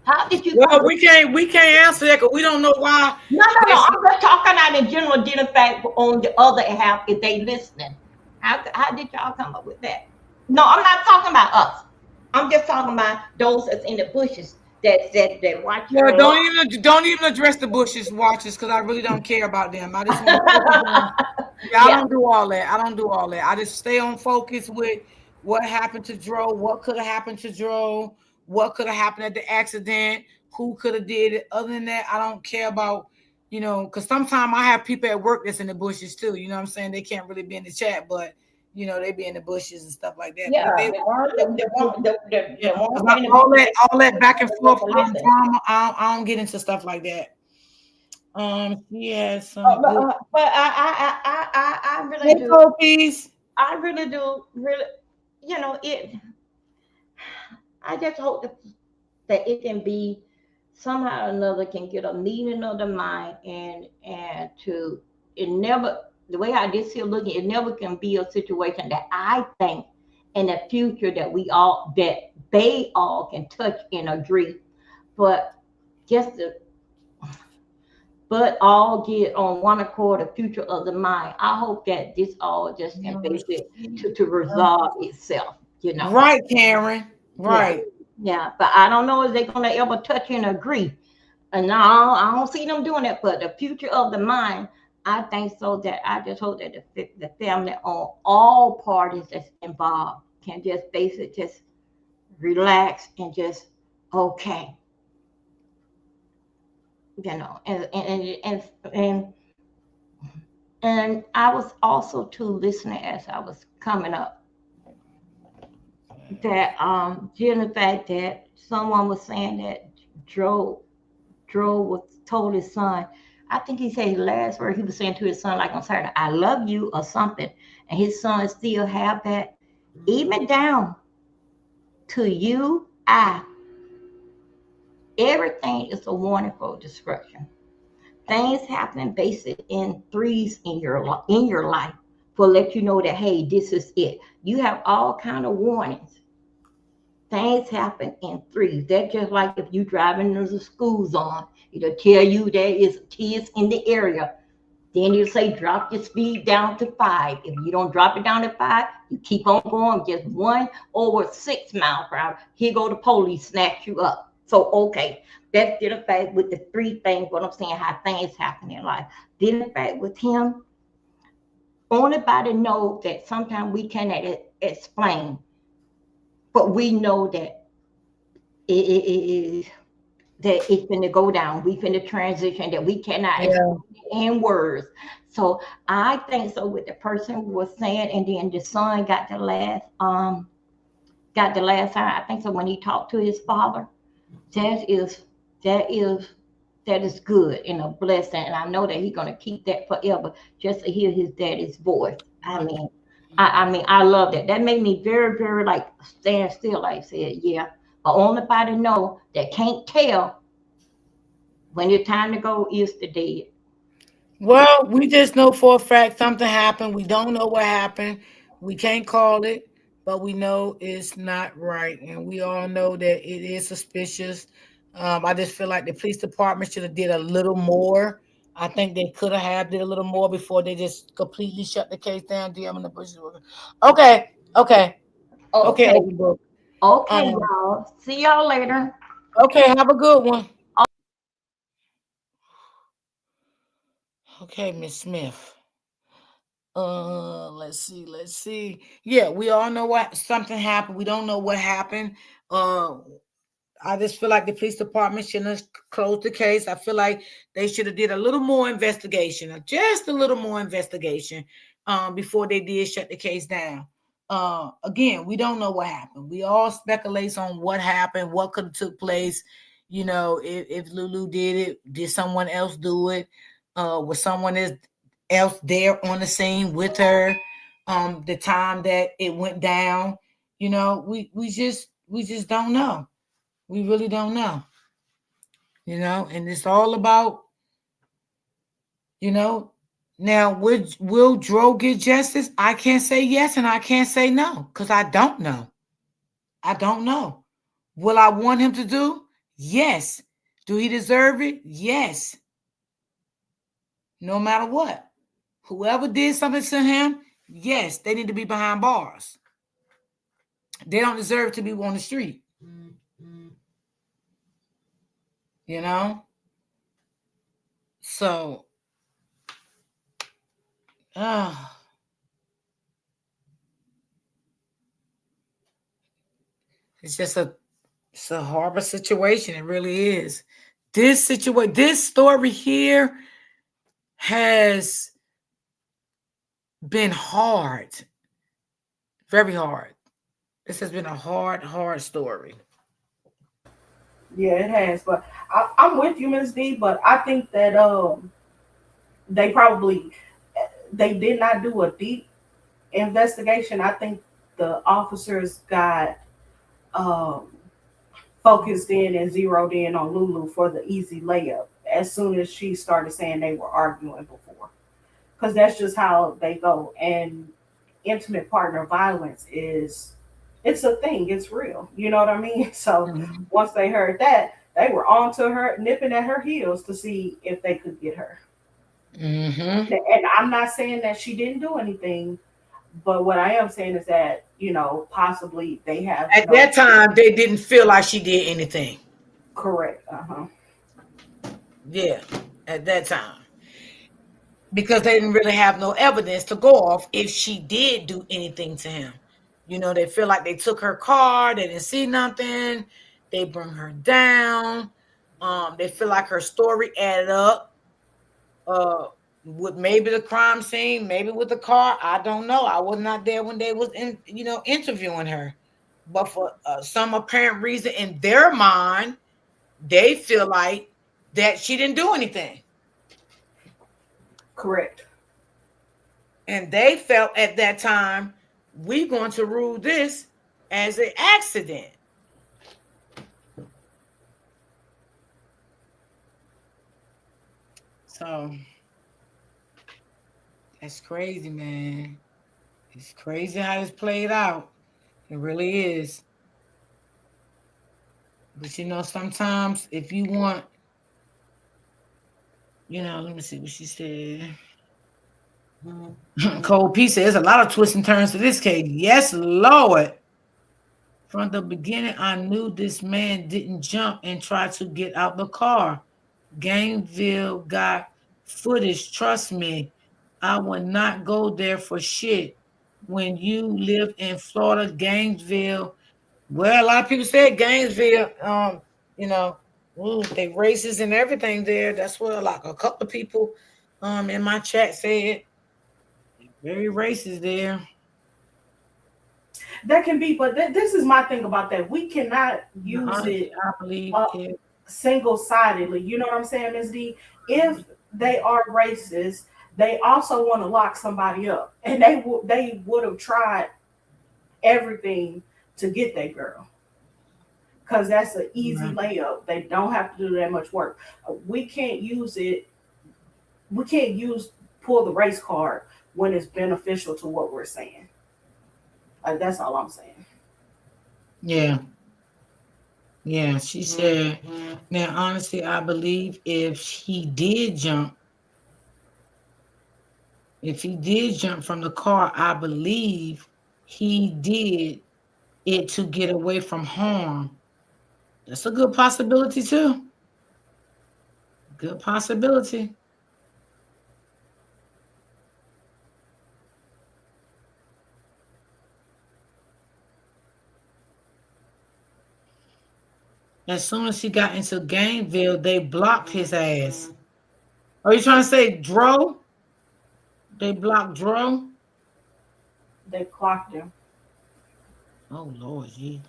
How did you? Well, we can't answer that because we don't know why. No. I'm just talking out in general. Did in fact on the other half, if they listening, how did y'all come up with that? No, I'm not talking about us. I'm just talking about those that's in the bushes that watch. Well, don't even address the bushes watchers because I really don't care about them. I just want to I don't do all that. I just stay on focus with what happened to Dro, what could have happened to Dro, what could have happened at the accident, who could have did it. Other than that, I don't care about, because sometimes I have people at work that's in the bushes too. You know what I'm saying? They can't really be in the chat, but they be in the bushes and stuff like that. Yeah, all that back and forth drama. I don't get into stuff like that. Yeah, but I really do. Please. I really do. Really, it. I just hope that it can be somehow or another can get a meaning of the mind and to it never. The way I just here looking, it never can be a situation that I think in the future that they all can touch and agree, but all get on one accord, the future of the mind. I hope that this all just can basically to resolve itself, Right, Karen. Right. Yeah, but I don't know if they're gonna ever touch and agree. And no, I don't see them doing that. But the future of the mind, I think so. That I just hope that the family on all parties that's involved can just basically just relax and just okay. And I was also too listening as I was coming up. Given the fact that someone was saying that Joe was told his son, I think he said his last word he was saying to his son, like on Saturday, I love you or something. And his son still have that, even down to you, everything is a warning for destruction. Things happening basically in threes in your life for let you know that hey, this is it. You have all kind of warnings. Things happen in threes. That's just like if you driving to the school zone, it'll tell you there is kids in the area. Then it'll say drop your speed down to 5. If you don't drop it down to 5, you keep on going just 1 over 6 miles per hour. Here go the police, snatch you up. So okay, that's the fact with the three things. What I'm saying, how things happen in life. Then the fact with him, only body know that sometimes we cannot explain, but we know that it that it's going to go down. We finna transition that we cannot explain in words. So I think so. What the person was saying, and then the son got the last time. I think so when he talked to his father. That is that is that is good and a blessing, and I know that he's gonna keep that forever. Just to hear his daddy's voice. I mean, I love that. That made me very, very like stand still. Like I said, yeah. But only body know that can't tell when it's time to go is the dead. Well, we just know for a fact something happened. We don't know what happened. We can't call it, but we know it's not right. And we all know that it is suspicious. I just feel like the police department should have did a little more. I think they could have did a little more before they just completely shut the case down. DM in the bushes. Okay, okay, okay, Okay, Overbrook. okay, Um, y'all. See y'all later. okay, have a good one. Okay, Miss Smith. Let's see. Yeah, we all know what something happened. We don't know what happened. Uh, I just feel like the police department shouldn't have closed the case. I feel like they should have did a little more investigation, just a little more investigation, before they did shut the case down. Again, we don't know what happened. We all speculate on what happened, what could have took place. You know, if Lulu did it, did someone else do it? Was someone else there on the scene with her? The time that it went down. You know, we just don't know. We really don't know, and it's all about, you know. Now, will Dro get justice? I can't say yes and I can't say no because I don't know. I don't know. Will I want him to do? Yes. Do he deserve it? Yes. No matter what. Whoever did something to him, yes, they need to be behind bars. They don't deserve to be on the street. You know? So, it's just it's a horrible situation. It really is. This story here has been hard, very hard. This has been a hard story. Yeah, it has. But I'm with you, Miss D. But I think that they probably they did not do a deep investigation. I think the officers got um, focused in and zeroed in on Lulu for the easy layup as soon as she started saying they were arguing before, because that's just how they go. And intimate partner violence is it's a thing. It's real. You know what I mean? So Mm-hmm. once they heard that, they were on to her, nipping at her heels to see if they could get her. Mm-hmm. And I'm not saying that she didn't do anything, but what I am saying is that, possibly they have At that time, they didn't feel like she did anything. correct. Uh-huh. Yeah, at that time. Because they didn't really have no evidence to go off if she did do anything to him. They feel like they took her car, they didn't see nothing, they bring her down. They feel like her story added up. With maybe the crime scene, maybe with the car. I don't know. I was not there when they was interviewing her. but for some apparent reason in their mind, they feel like that she didn't do anything. Correct. And they felt at that time, we're going to rule this as an accident. So that's crazy, man. It's crazy how it's played out. It really is. But you know, sometimes if you want, you know, let me see what she said. Cold P says, there's a lot of twists and turns to this case. Yes, Lord. From the beginning, I knew this man didn't jump and try to get out the car. Gainesville got footage. Trust me, I would not go there for shit. When you live in Florida, Gainesville, well, a lot of people said Gainesville, you know, they racist and everything there. That's what like a couple of people in my chat said. Very racist there. That can be, but this is my thing about that. We cannot use it, I believe, single-sidedly. You know what I'm saying, Ms. D? If they are racist, they also want to lock somebody up, and they would have tried everything to get that girl, because that's an easy layup. They don't have to do that much work. We can't use it. We can't pull the race card when it's beneficial to what we're saying. That's all I'm saying. Yeah. Yeah, she said, now, honestly, I believe if he did jump from the car, I believe he did it to get away from harm. That's a good possibility, too. Good possibility. As soon as he got into Gainesville, they blocked his ass. Are you trying to say Dro? They blocked Dro? They clocked him. Oh, Lord, gee.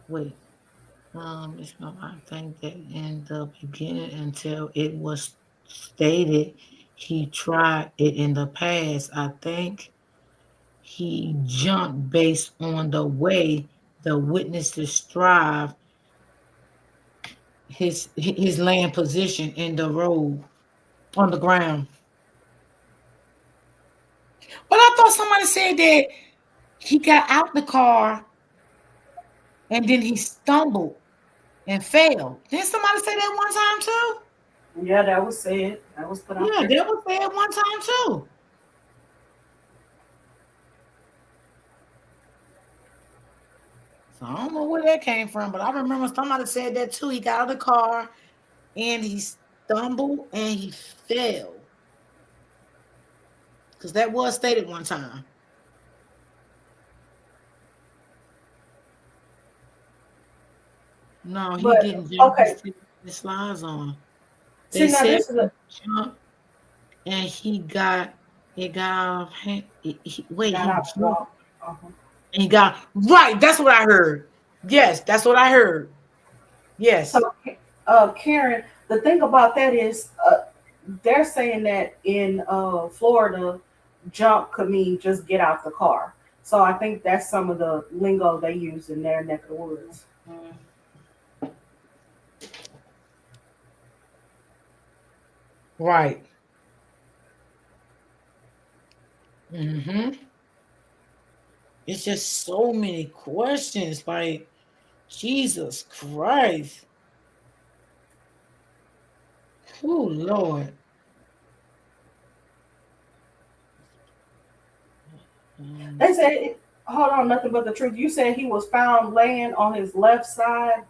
Wait. It's not, I think that in the beginning, until it was stated he tried it in the past, I think he jumped based on the way the witness described his land position in the road on the ground. But I thought somebody said that he got out the car and then he stumbled and fell. Didn't somebody say that one time too? Yeah, that was said. That was put out there. Yeah, that was said one time too. So I don't know where that came from, but I remember somebody said that too. He got out of the car and he stumbled and he fell. Because that was stated one time. No, he didn't jump. Okay. The slides on. They said jump and he got out of hand. He got right. That's what I heard. Yes, that's what I heard. Yes. So, Karen, the thing about that is, they're saying that in Florida, jump could mean just get out the car. So I think that's some of the lingo they use in their neck of the woods. Right. Mm-hmm. It's just so many questions. Like, Jesus Christ. Oh, Lord. They said, hold on, nothing but the truth. You said he was found laying on his left side,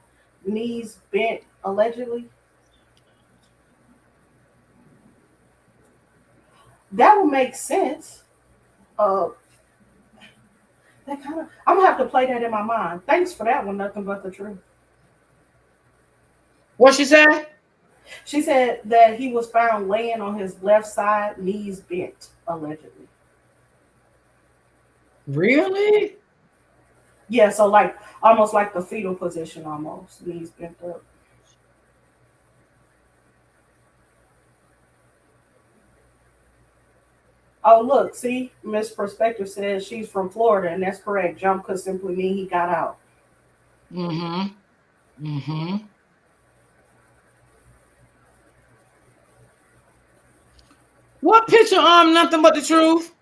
knees bent, allegedly. That would make sense. That kind of, I'm gonna have to play that in my mind. Thanks for that one, nothing but the truth. What she said? She said that he was found laying on his left side, knees bent, allegedly. Really? Yeah, so like almost like the fetal position, almost knees bent up. Oh, look, see, Miss Perspective says she's from Florida, and that's correct. Jump could simply mean he got out. Mm-hmm. Mm-hmm. What picture? Nothing but the truth.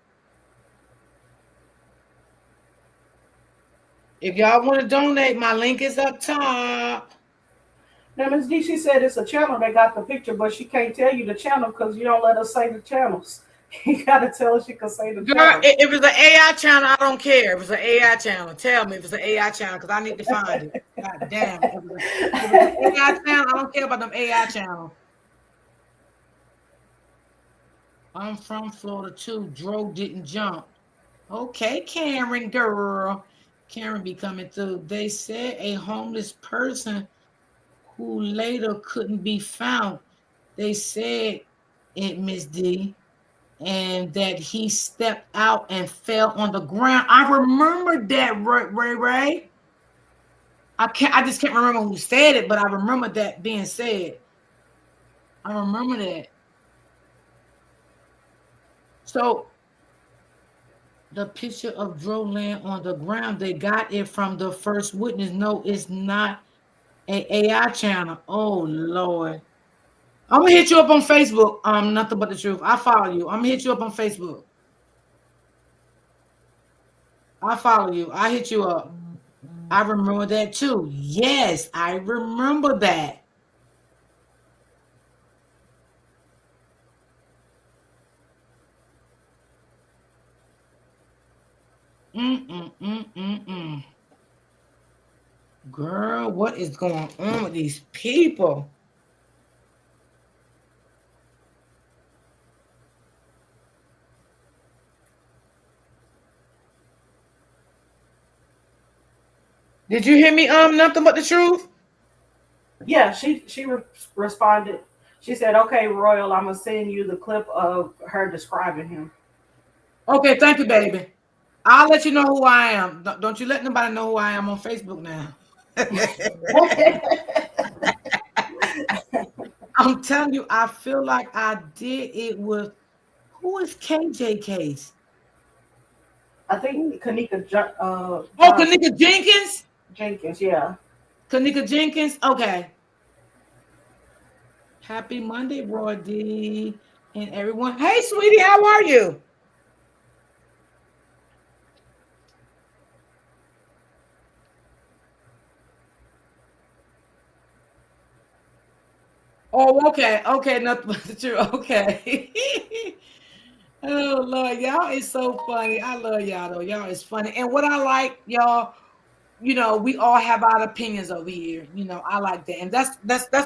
If y'all want to donate, my link is up top. Now, Ms. D, she said it's a channel that got the picture, but she can't tell you the channel because you don't let us say the channels. You got to tell us she can say the channel. If it's an AI channel, I don't care. If it's an AI channel, tell me if it's an AI channel because I need to find it. God damn. If it's an AI channel, I don't care about them AI channels. I'm from Florida too. Dro didn't jump. Okay, Karen, girl. Karen be coming through. They said a homeless person who later couldn't be found. They said it, Miss D, and that he stepped out and fell on the ground. I remember that, Ray. I just can't remember who said it, but I remember that being said. I remember that. So the picture of Dro laying on the ground, they got it from the first witness. No, it's not an AI channel. Oh Lord. I'm gonna hit you up on Facebook. Nothing but the truth. I follow you. I'm gonna hit you up on Facebook. I follow you. I hit you up. I remember that too. Yes, I remember that. Girl, what is going on with these people? Did you hear me? Nothing but the truth. Yeah, she responded. She said, "Okay, Royal, I'm gonna send you the clip of her describing him." Okay, thank you, baby. I'll let you know who I am. Don't you let nobody know who I am on Facebook now. I'm telling you, I feel like I did it with who is KJ Case? I think Kanika. Kanika Jenkins. Jenkins, yeah. Kanika Jenkins. Okay. Happy Monday, Roy D, and everyone. Hey, sweetie, how are you? Oh, okay. Okay, nothing but the truth. Okay. Oh, Lord, y'all is so funny. I love y'all, though. Y'all is funny. And what I like, y'all, you know, we all have our opinions over here. You know, I like that. And that's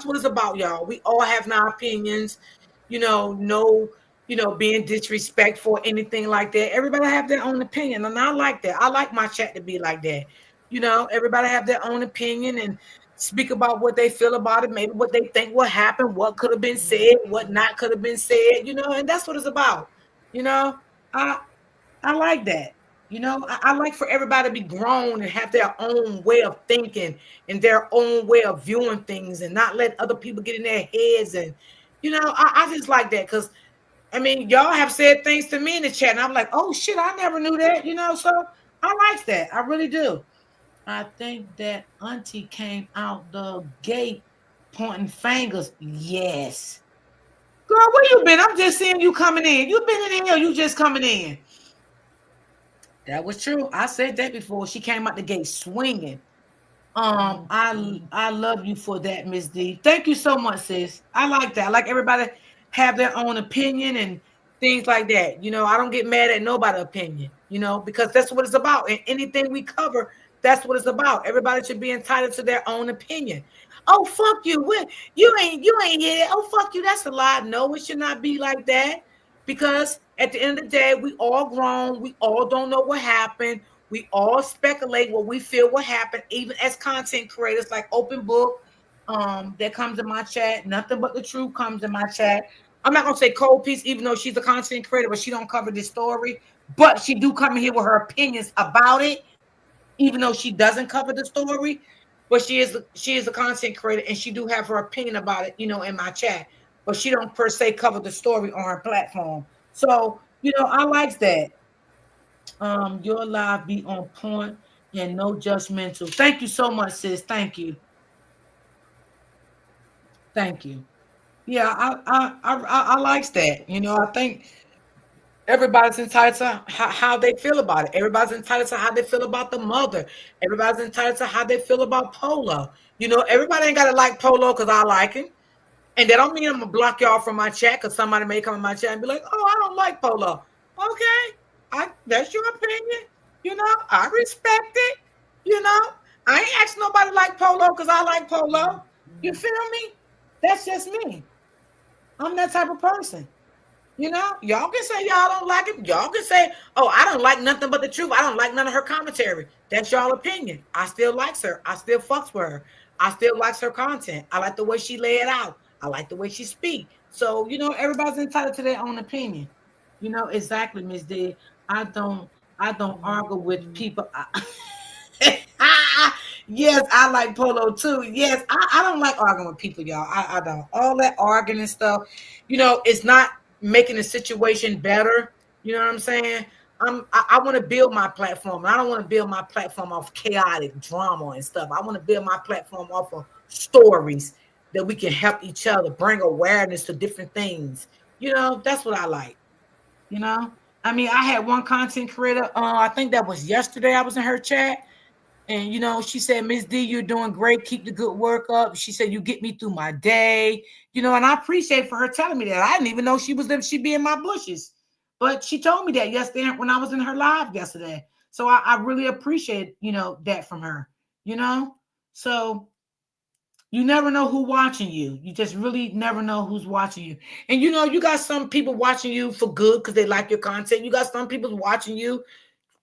what it's about, y'all. We all have our opinions, you know, no, you know, being disrespectful or anything like that. Everybody have their own opinion. And I like that. I like my chat to be like that. You know, everybody have their own opinion and speak about what they feel about it, maybe what they think will happen, what could have been said, what not could have been said, you know, and that's what it's about. You know, I like that. You know, I like for everybody to be grown and have their own way of thinking and their own way of viewing things and not let other people get in their heads. And, you know, I just like that because, I mean, y'all have said things to me in the chat and I'm like, oh, shit, I never knew that, you know, so I like that. I really do. I think that Auntie came out the gate pointing fingers. Yes. Girl, where you been? I'm just seeing you coming in. You been in here, you just coming in. That was true. I said that before. She came out the gate swinging. I love you for that, Miss D. Thank you so much, sis. I like that. I like everybody have their own opinion and things like that. You know, I don't get mad at nobody's opinion, you know, because that's what it's about. And anything we cover, that's what it's about. Everybody should be entitled to their own opinion. Oh, fuck you. You ain't here. Oh, fuck you. That's a lie. No, it should not be like that. Because at the end of the day, we all grown. We all don't know what happened. We all speculate what we feel will happen, even as content creators, like Open Book, that comes in my chat. Nothing but the truth comes in my chat. I'm not gonna say Cold Piece, even though she's a content creator, but she don't cover this story. But she do come in here with her opinions about it. even though she doesn't cover the story, but she is a content creator and she do have her opinion about it, you know, in my chat, but she don't per se cover the story on her platform. So, you know, I like that. Your live be on point and no judgmental. Thank you so much, sis. Thank you. Thank you. Yeah, I likes that. You know, I think everybody's entitled to how they feel about it. Everybody's entitled to how they feel about the mother. Everybody's entitled to how they feel about Polo. You know, everybody ain't got to like Polo because I like him. And that don't mean I'm going to block y'all from my chat because somebody may come in my chat and be like, oh, I don't like Polo. Okay, that's your opinion. You know, I respect it. You know, I ain't asking nobody like Polo because I like Polo. You feel me? That's just me. I'm that type of person. You know, y'all can say y'all don't like it. Y'all can say, oh, I don't like nothing but the truth. I don't like none of her commentary. That's y'all opinion. I still likes her. I still fucks with her. I still likes her content. I like the way she lay it out. I like the way she speak. So, you know, everybody's entitled to their own opinion. You know, exactly, Miss D. I don't argue with people. Yes, I like Polo too. Yes, I don't like arguing with people, y'all. I don't. All that arguing and stuff, you know, it's not making the situation better. You know what I'm saying? I want to build my platform. I don't want to build my platform off chaotic drama and stuff. I want to build my platform off of stories that we can help each other, bring awareness to different things. You know, that's what I like. You know, I mean, I had one content creator. I think that was yesterday. I was in her chat. And, you know, she said, Miss D, you're doing great. Keep the good work up. She said, you get me through my day. You know, and I appreciate for her telling me that. I didn't even know she'd be in my bushes. But she told me that yesterday when I was in her live yesterday. So I really appreciate, you know, that from her, you know. So you never know who's watching you. You just really never know who's watching you. And, you know, you got some people watching you for good because they like your content. You got some people watching you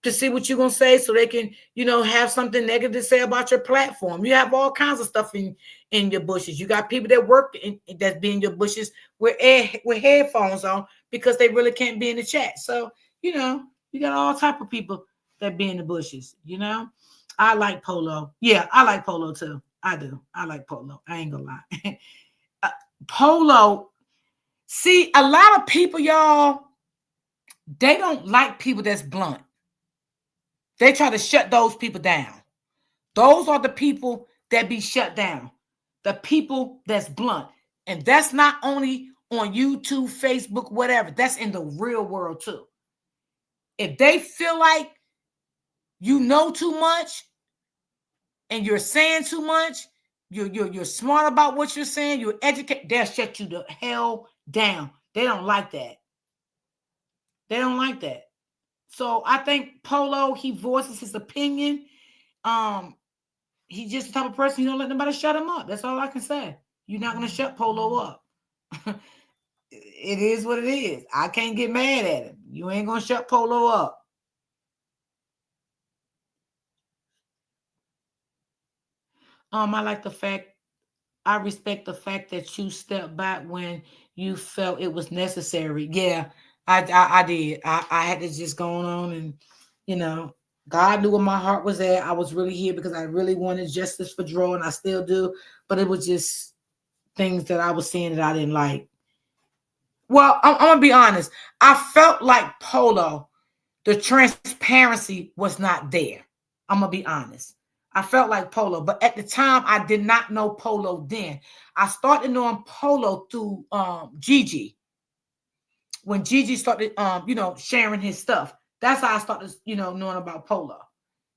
to see what you're going to say so they can, you know, have something negative to say about your platform. You have all kinds of stuff in your bushes. You got people that work that's be in your bushes with headphones on because they really can't be in the chat. So, you know, you got all type of people that be in the bushes, you know. I like Polo. Yeah, I like Polo too. I do. I like Polo. I ain't gonna lie. Polo, see, a lot of people, y'all, they don't like people that's blunt. They try to shut those people down. Those are the people that be shut down. The people that's blunt. And that's not only on YouTube, Facebook, whatever. That's in the real world too. If they feel like you know too much and you're saying too much, you're smart about what you're saying, you're educated, they'll shut you the hell down. They don't like that. They don't like that. So I think Polo, he voices his opinion. He's just the type of person, you don't let nobody shut him up. That's all I can say. You're not going to shut Polo up. It is what it is. I can't get mad at him. You ain't going to shut Polo up. I respect the fact that you stepped back when you felt it was necessary. Yeah, I did. I had to just go on and, you know, God knew where my heart was at. I was really here because I really wanted justice for Dro, and I still do. But it was just things that I was seeing that I didn't like. Well, I'm going to be honest. I felt like Polo, the transparency was not there. I'm going to be honest. I felt like Polo, but at the time, I did not know Polo then. I started knowing Polo through Gigi. When Gigi started, you know, sharing his stuff. That's how I started, you know, knowing about Polo.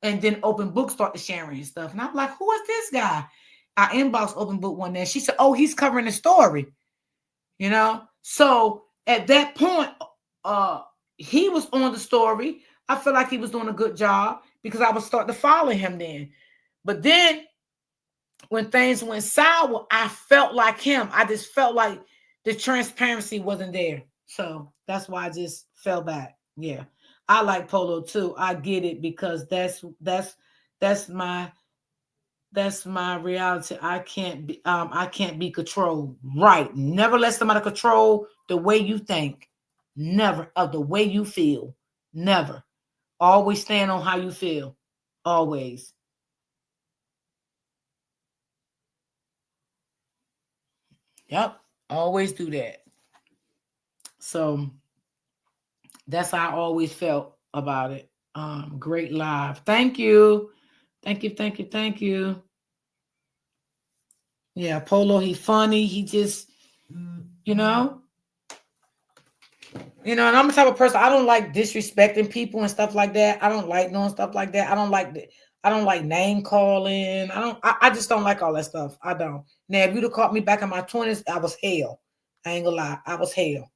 And then Open Book started sharing his stuff. And I'm like, who is this guy? I inboxed Open Book one day. She said, oh, he's covering the story. You know? So at that point, he was on the story. I feel like he was doing a good job because I was starting to follow him then. But then when things went sour, I felt like him. I just felt like the transparency wasn't there. So that's why I just fell back. Yeah. I like Polo too. I get it because that's my reality. I can't be controlled. Right. Never let somebody control the way you think. Never. Of the way you feel. Never. Always stand on how you feel. Always. Yep. Always do that. So that's how I always felt about it. Great live. Thank you. Thank you. Thank you. Thank you. Yeah, Polo, he funny. He just, you know, and I'm the type of person, I don't like disrespecting people and stuff like that. I don't like doing stuff like that. I don't like name calling. I just don't like all that stuff. I don't. Now, if you'd have caught me back in my 20s, I was hell. I ain't gonna lie. I was hell.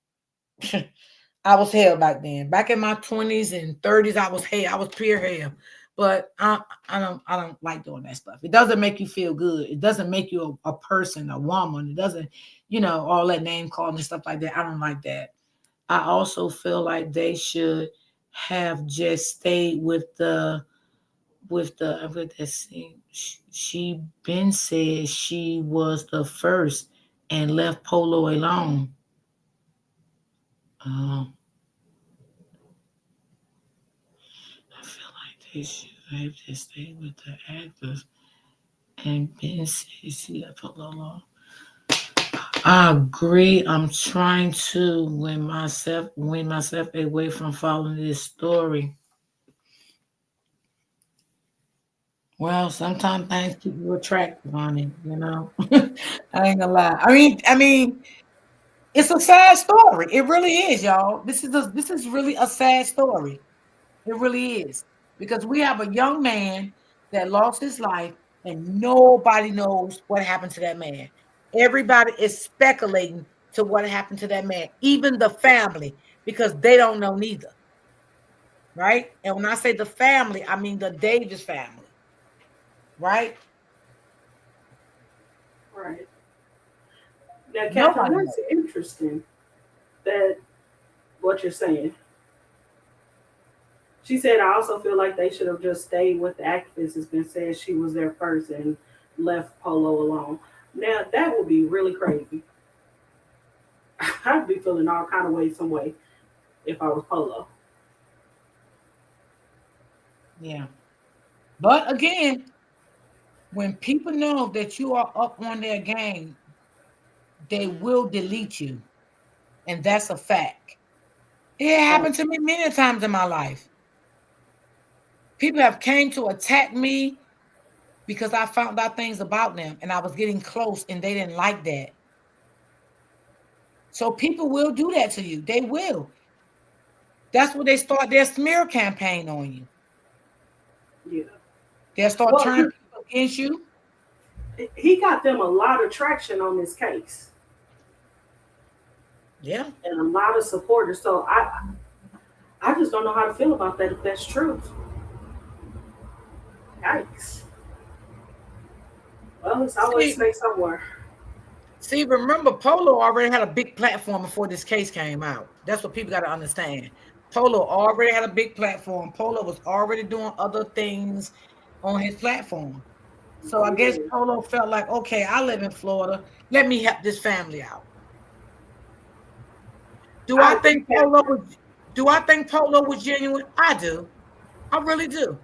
I was hell back then. Back in my 20s and 30s, I was hell. I was pure hell. But I don't like doing that stuff. It doesn't make you feel good. It doesn't make you a person, a woman. It doesn't, all that name calling and stuff like that. I don't like that. I also feel like they should have just stayed with the she been said she was the first and left Polo alone. I feel like they should have just stayed with the actors and been said she left Polo alone. I agree. I'm trying to win myself away from following this story. Well, sometimes things keep you attractive on it, I ain't gonna lie. I mean, it's a sad story. It really is, y'all. This is really a sad story. It really is. Because we have a young man that lost his life and nobody knows what happened to that man. Everybody is speculating to what happened to that man, even the family, because they don't know neither. Right? And when I say the family, I mean the Davis family. Right? Right. Now, Catherine, that's interesting that what you're saying. She said, I also feel like they should have just stayed with the activist. It's been said she was there first and left Polo alone. Now, that would be really crazy. I'd be feeling all kind of ways some way if I was Polo. Yeah. But again, when people know that you are up on their game, they will delete you. And that's a fact. It happened to me many times in my life. People have came to attack me because I found out things about them and I was getting close and they didn't like that. So people will do that to you. They will. That's where they start their smear campaign on you. Yeah. They'll start turning people against you. He got them a lot of traction on this case. Yeah. And a lot of supporters. So I just don't know how to feel about that if that's true. Yikes. Well, it's always snake somewhere. See, remember, Polo already had a big platform before this case came out. That's what people got to understand. Polo already had a big platform. Polo was already doing other things on his platform. So I guess Polo felt like, okay, I live in Florida. Let me help this family out. Do I think Polo was genuine? I do. I really do.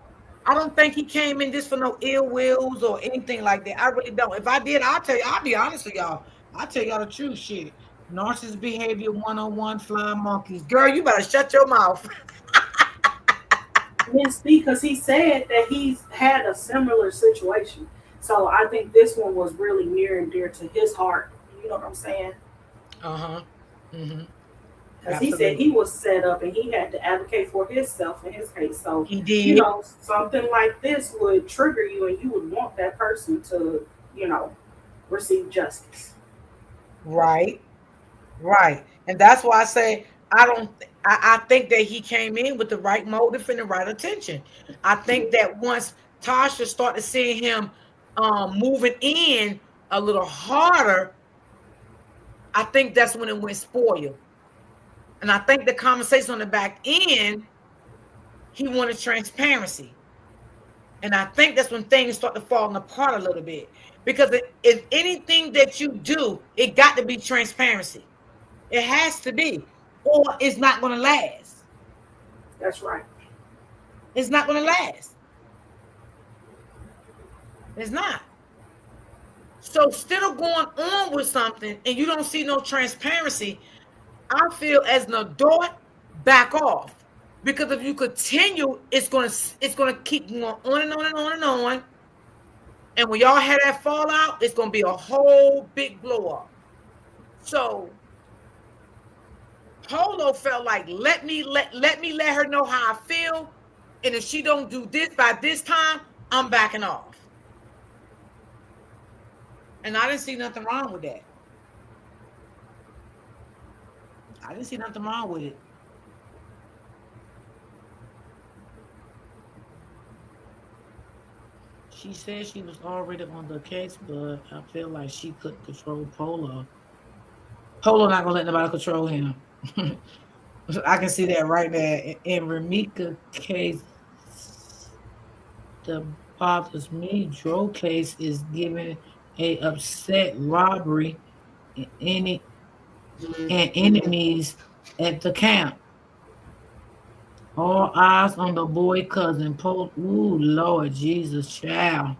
I don't think he came in this for no ill wills or anything like that. I really don't. If I did, I'll tell you, I'll be honest with y'all. I'll tell y'all the truth shit. Narcissist behavior 101, flying monkeys. Girl, you better shut your mouth. Yes, because he said that he's had a similar situation. So I think this one was really near and dear to his heart. You know what I'm saying? Uh-huh. Mm-hmm. Because he said he was set up and he had to advocate for himself in his case. So, he did. Something like this would trigger you and you would want that person to, receive justice. Right. Right. And that's why I say I think that he came in with the right motive and the right intention. I think that once Tasha started seeing him moving in a little harder, I think that's when it went spoiled. And I think the conversation on the back end, he wanted transparency. And I think that's when things start to fall apart a little bit. Because if anything that you do, it got to be transparency. It has to be. Or it's not going to last. That's right. It's not going to last. It's not. So instead of going on with something and you don't see no transparency, I feel as an adult, back off. Because if you continue, it's gonna keep going on and on and on and on. And when y'all have that fallout, it's gonna be a whole big blow up. So Polo felt like let me let her know how I feel. And if she don't do this by this time, I'm backing off. And I didn't see nothing wrong with that. I didn't see nothing wrong with it. She said she was already on the case, but I feel like she couldn't control Polo. Polo not gonna let nobody control him. I can see that right there. In Ramika case, the bothers me. Dro case is giving a upset robbery and enemies at the camp. All eyes on the boy cousin. Ooh, Lord Jesus, child.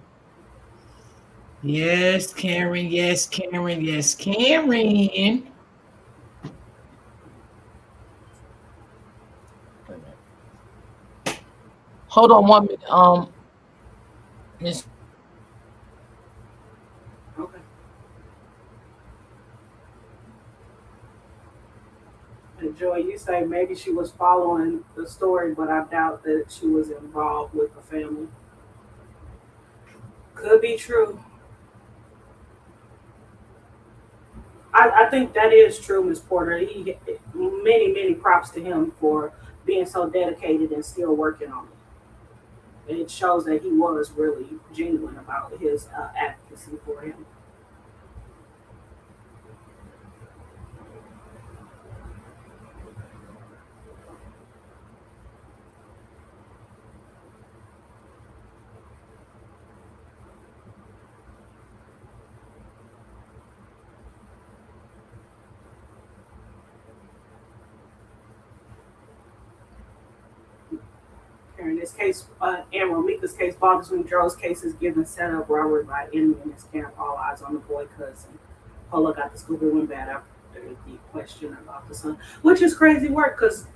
Yes, Karen. Yes, Karen. Yes, Karen. Hold on 1 minute. Miss. Okay. And Joy, you say maybe she was following the story, but I doubt that she was involved with the family. Could be true. I think that is true, Miss Porter. Many props to him for being so dedicated and still working on it. It shows that he was really genuine about his advocacy for him. In this case, and Ramika's case bothers me. Dro's case is given set up robbery by enemy in his camp. All eyes on the boy cousin. Polo got the scoop and went bad after the question about the son, which is crazy work because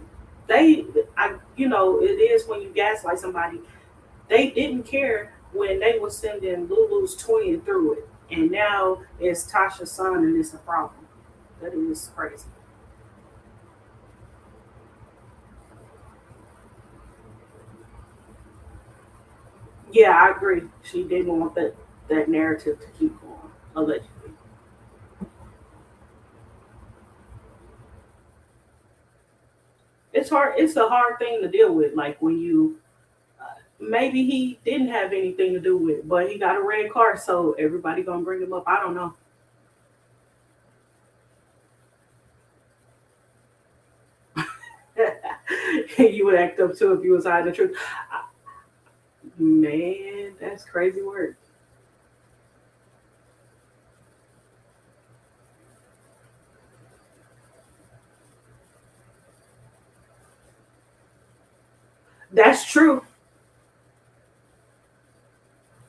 it is when you gaslight somebody. They didn't care when they were sending Lulu's twin through it, and now it's Tasha's son, and it's a problem. That is crazy. Yeah, I agree. She didn't want that narrative to keep going, allegedly. It's hard. It's a hard thing to deal with. Like when you maybe he didn't have anything to do with it, but he got a red car, so everybody gonna bring him up. I don't know. You would act up too if you was hiding the truth. Man, that's crazy work. That's true.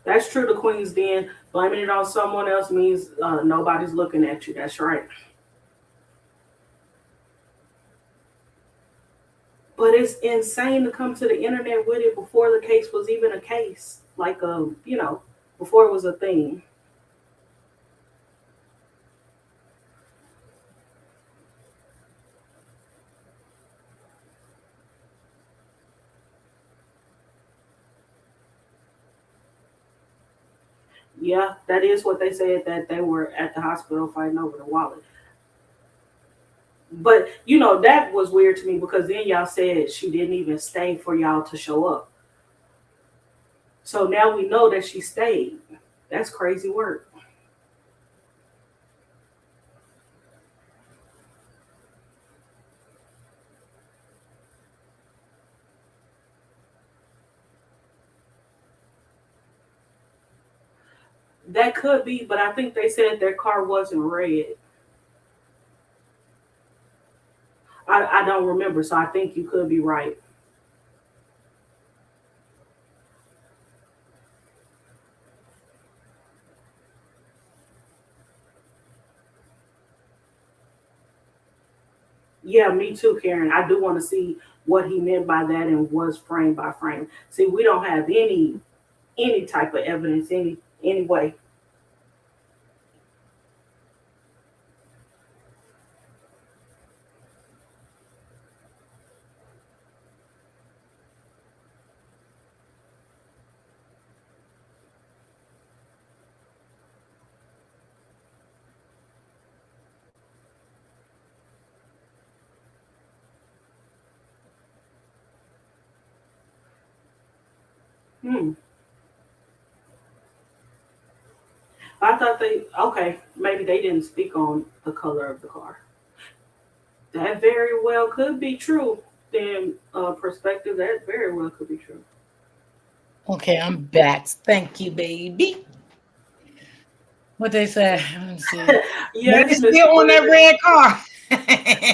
That's true. The Queen's Den. Blaming it on someone else means nobody's looking at you. That's right. But it's insane to come to the internet with it before the case was even a case. Like, before it was a thing. Yeah, that is what they said, that they were at the hospital fighting over the wallet. But, that was weird to me because then y'all said she didn't even stay for y'all to show up. So now we know that she stayed. That's crazy work. That could be, but I think they said their car wasn't red. I don't remember, so I think you could be right. Yeah, me too, Karen. I do want to see what he meant by that and was frame by frame. See, we don't have any type of evidence any way. Hmm. I thought maybe they didn't speak on the color of the car. That very well could be true. Then perspective, that very well could be true. Okay, I'm back. Thank you, baby. What they say? Let me see. Yes, Maybe still on that red car.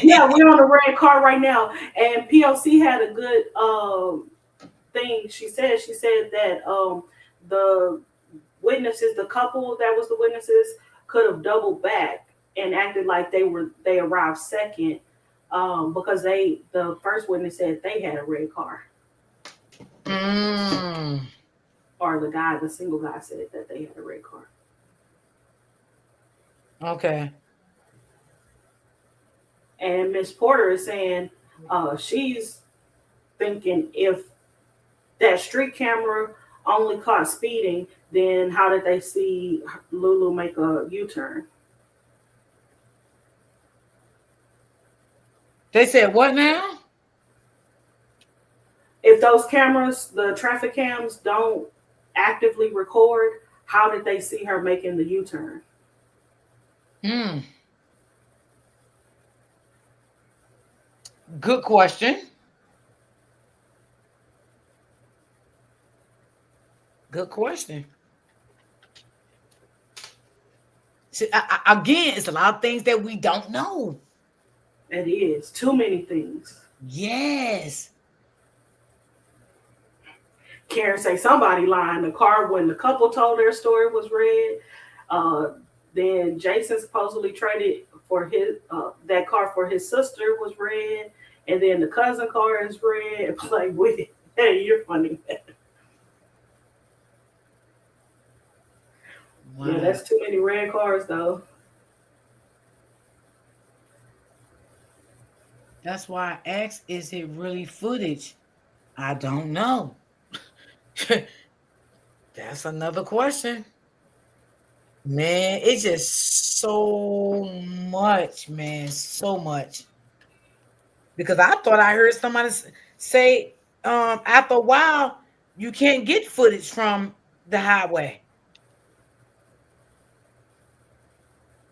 Yeah, we're on a red car right now. And POC had a good thing. She said that the witnesses, the couple that was the witnesses, could have doubled back and acted like they arrived second, because the first witness said they had a red car. Or the single guy said that they had a red car. Okay. And Miss Porter is saying she's thinking, if that street camera only caught speeding, then how did they see Lulu make a U-turn? They said what now? If those cameras, the traffic cams, don't actively record, how did they see her making the U-turn? Good question. Good question. See, again, it's a lot of things that we don't know. It is. Too many things. Yes. Karen say somebody lying. The car, when the couple told their story, was red. Then Jason supposedly traded for his that car for his sister was red. And then the cousin car is red. Like, wait, hey, you're funny. Wow. Yeah, that's too many red cars, though. That's why I asked, is it really footage? I don't know. That's another question. Man, it's just so much, man, so much. Because I thought I heard somebody say, after a while, you can't get footage from the highway.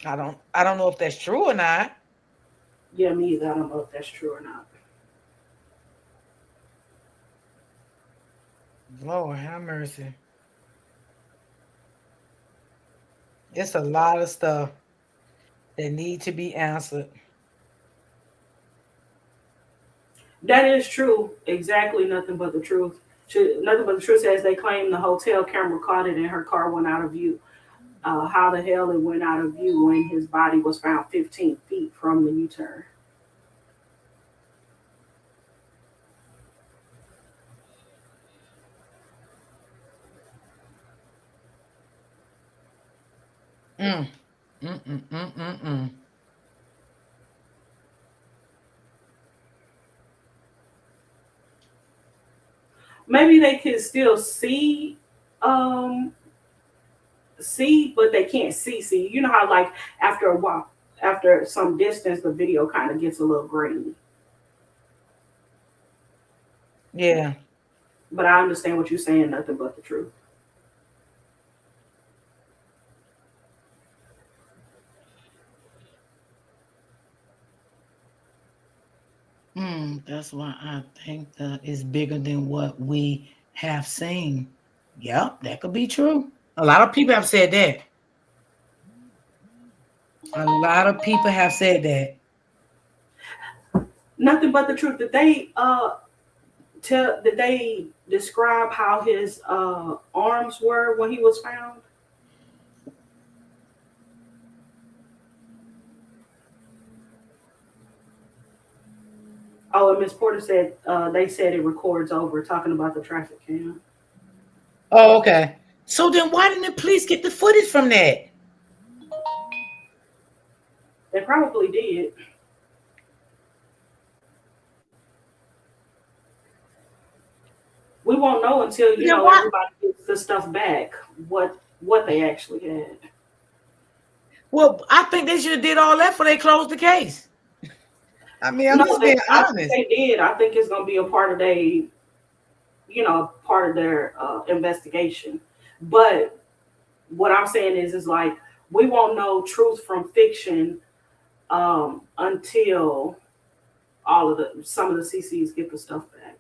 I don't know if that's true or not. Yeah, me either. I don't know if that's true or not. Lord have mercy. It's a lot of stuff that need to be answered. That is true. Exactly, nothing but the truth. Nothing but the truth, as they claim the hotel camera caught it and her car went out of view. How the hell it went out of view when his body was found 15 feet from the U-turn? Maybe they can still see, but they can't see. You know how, like, after a while, after some distance, the video kind of gets a little grainy. Yeah. But I understand what you're saying, nothing but the truth. That's why I think that is bigger than what we have seen. Yep, that could be true. A lot of people have said that. A lot of people have said that. Nothing but the truth. Did they describe how his arms were when he was found? Oh, and Miss Porter said they said it records over talking about the traffic cam. Oh, okay. So then why didn't the police get the footage from that? They probably did. We won't know until everybody gets the stuff back what they actually had. Well, I think they should have did all that before they closed the case. I mean, I'm just being honest. I think they did. I think it's gonna be a part of their investigation. But what I'm saying is like we won't know truth from fiction until some of the CCs get the stuff back.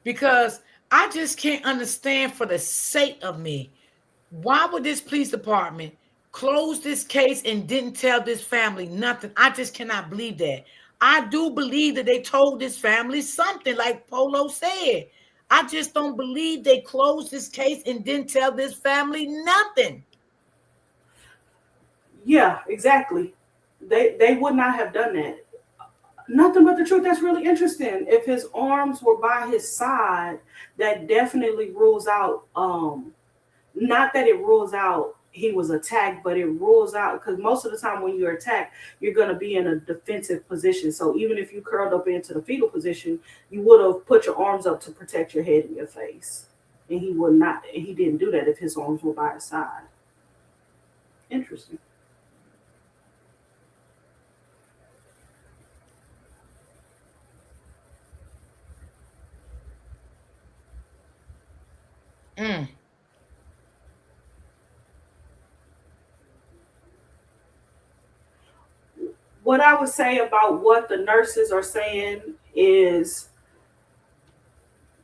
Because I just can't understand, for the sake of me, why would this police department close this case and didn't tell this family nothing? I just cannot believe that. I do believe that they told this family something, like Polo said. I just don't believe they closed this case and didn't tell this family nothing. Yeah, exactly. They would not have done that. Nothing but the truth. That's really interesting. If his arms were by his side, that definitely rules out, not that it rules out he was attacked, but it rules out, because most of the time when you're attacked, you're going to be in a defensive position. So even if you curled up into the fetal position, you would have put your arms up to protect your head and your face. And he didn't do that if his arms were by his side. Interesting. What I would say about what the nurses are saying is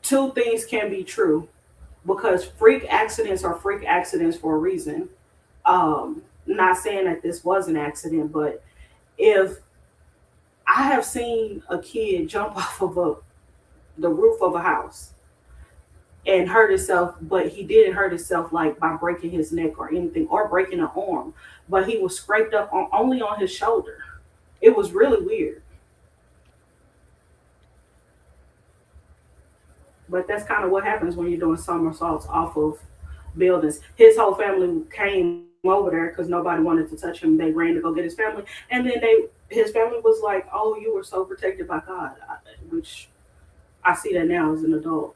two things can be true, because freak accidents are freak accidents for a reason. Not saying that this was an accident, but if I have seen a kid jump off of the roof of a house and hurt himself, but he didn't hurt himself like by breaking his neck or anything or breaking an arm, but he was scraped up only on his shoulder. It was really weird. But that's kind of what happens when you're doing somersaults off of buildings. His whole family came over there because nobody wanted to touch him. They ran to go get his family. And then his family was like, oh, you were so protected by God, which I see that now as an adult.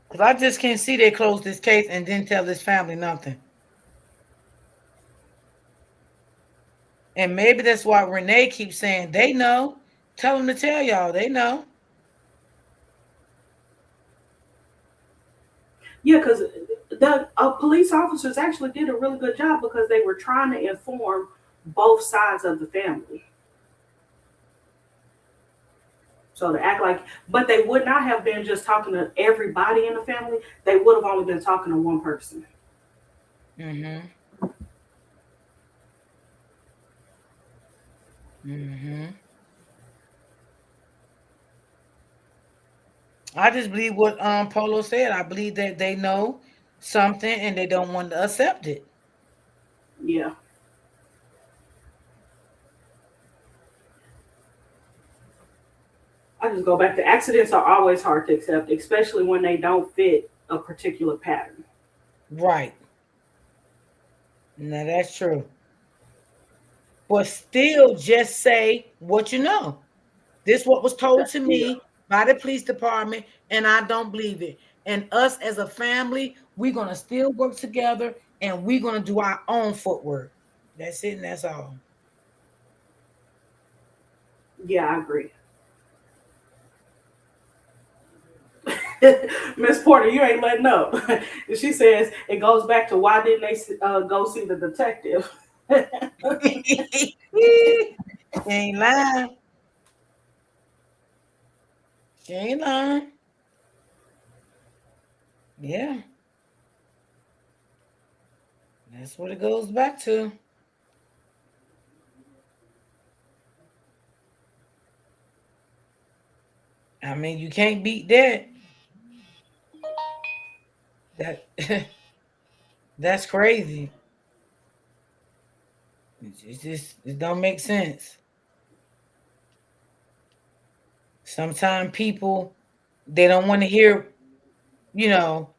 Because I just can't see they closed this case and didn't tell this family nothing. And maybe that's why Renee keeps saying, they know. Tell them to tell y'all. They know. Yeah, because the police officers actually did a really good job, because they were trying to inform both sides of the family. So to act like, but they would not have been just talking to everybody in the family. They would have only been talking to one person. Mm-hmm. I just believe what Polo said. I believe that they know something and they don't want to accept it. Yeah. I just go back to accidents are always hard to accept, especially when they don't fit a particular pattern. Right. Now that's true. But still just say what you know. This is what was told to me by the police department, and I don't believe it. And us as a family, we're going to still work together, and we're going to do our own footwork. That's it, and that's all. Yeah, I agree. Miss Porter, you ain't letting up. She says it goes back to why didn't they go see the detective? She ain't lying. She ain't lying. Yeah. That's what it goes back to. I mean, you can't beat that. That that's crazy. It don't make sense. Sometimes people they don't want to hear, you know,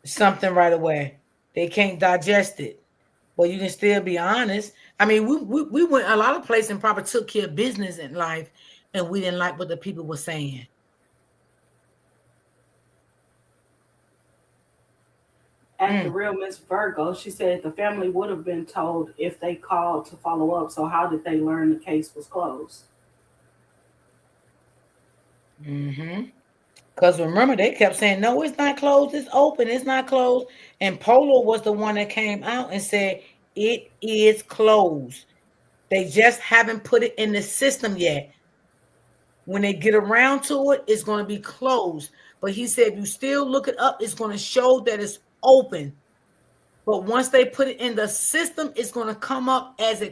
something right away. They can't digest it. But you can still be honest. I mean, we went a lot of places and probably took care of business in life, and we didn't like what the people were saying. At the real Miss Virgo, she said the family would have been told if they called to follow up. So how did they learn the case was closed? Because remember, they kept saying, no, it's not closed, it's open, it's not closed. And Polo was the one that came out and said, it is closed. They just haven't put it in the system yet. When they get around to it, it's going to be closed. But he said, if you still look it up, it's going to show that it's open. But once they put it in the system, it's going to come up as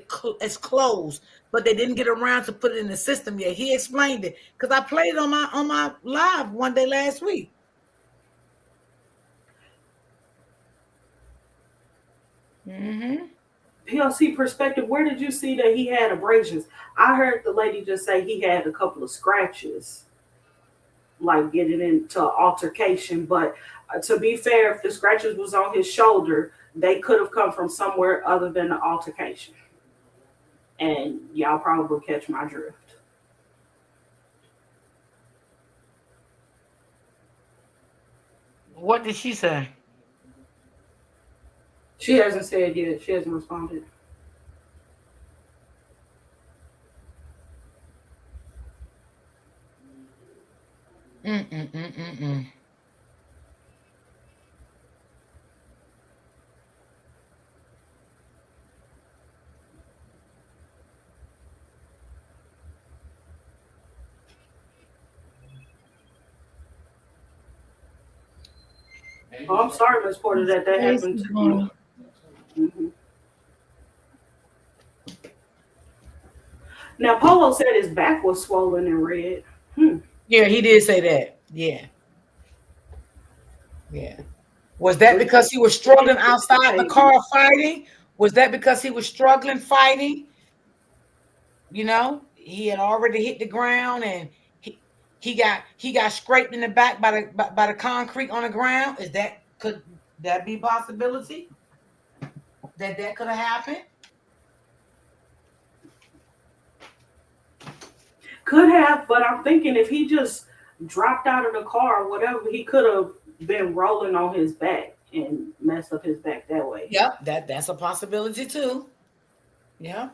as closed. But they didn't get around to put it in the system yet. He explained it because I played it on my live one day last week. PLC perspective, where did you see that he had abrasions? I heard the lady just say he had a couple of scratches, like getting into altercation. But to be fair, if the scratches was on his shoulder, they could have come from somewhere other than the altercation. And y'all probably catch my drift. What did she say? She hasn't said yet. She hasn't responded. Oh, I'm sorry, Miss Porter, that happened to you. Now, Polo said his back was swollen and red. Yeah, he did say that. Yeah. Was that because he was struggling outside the car fighting? Was that because he was struggling fighting? You know, he had already hit the ground and he got scraped in the back by the concrete on the ground. Could that be a possibility? That could have happened? Could have, but I'm thinking if he just dropped out of the car or whatever, he could have been rolling on his back and messed up his back that way. Yep, that's a possibility too. Yeah,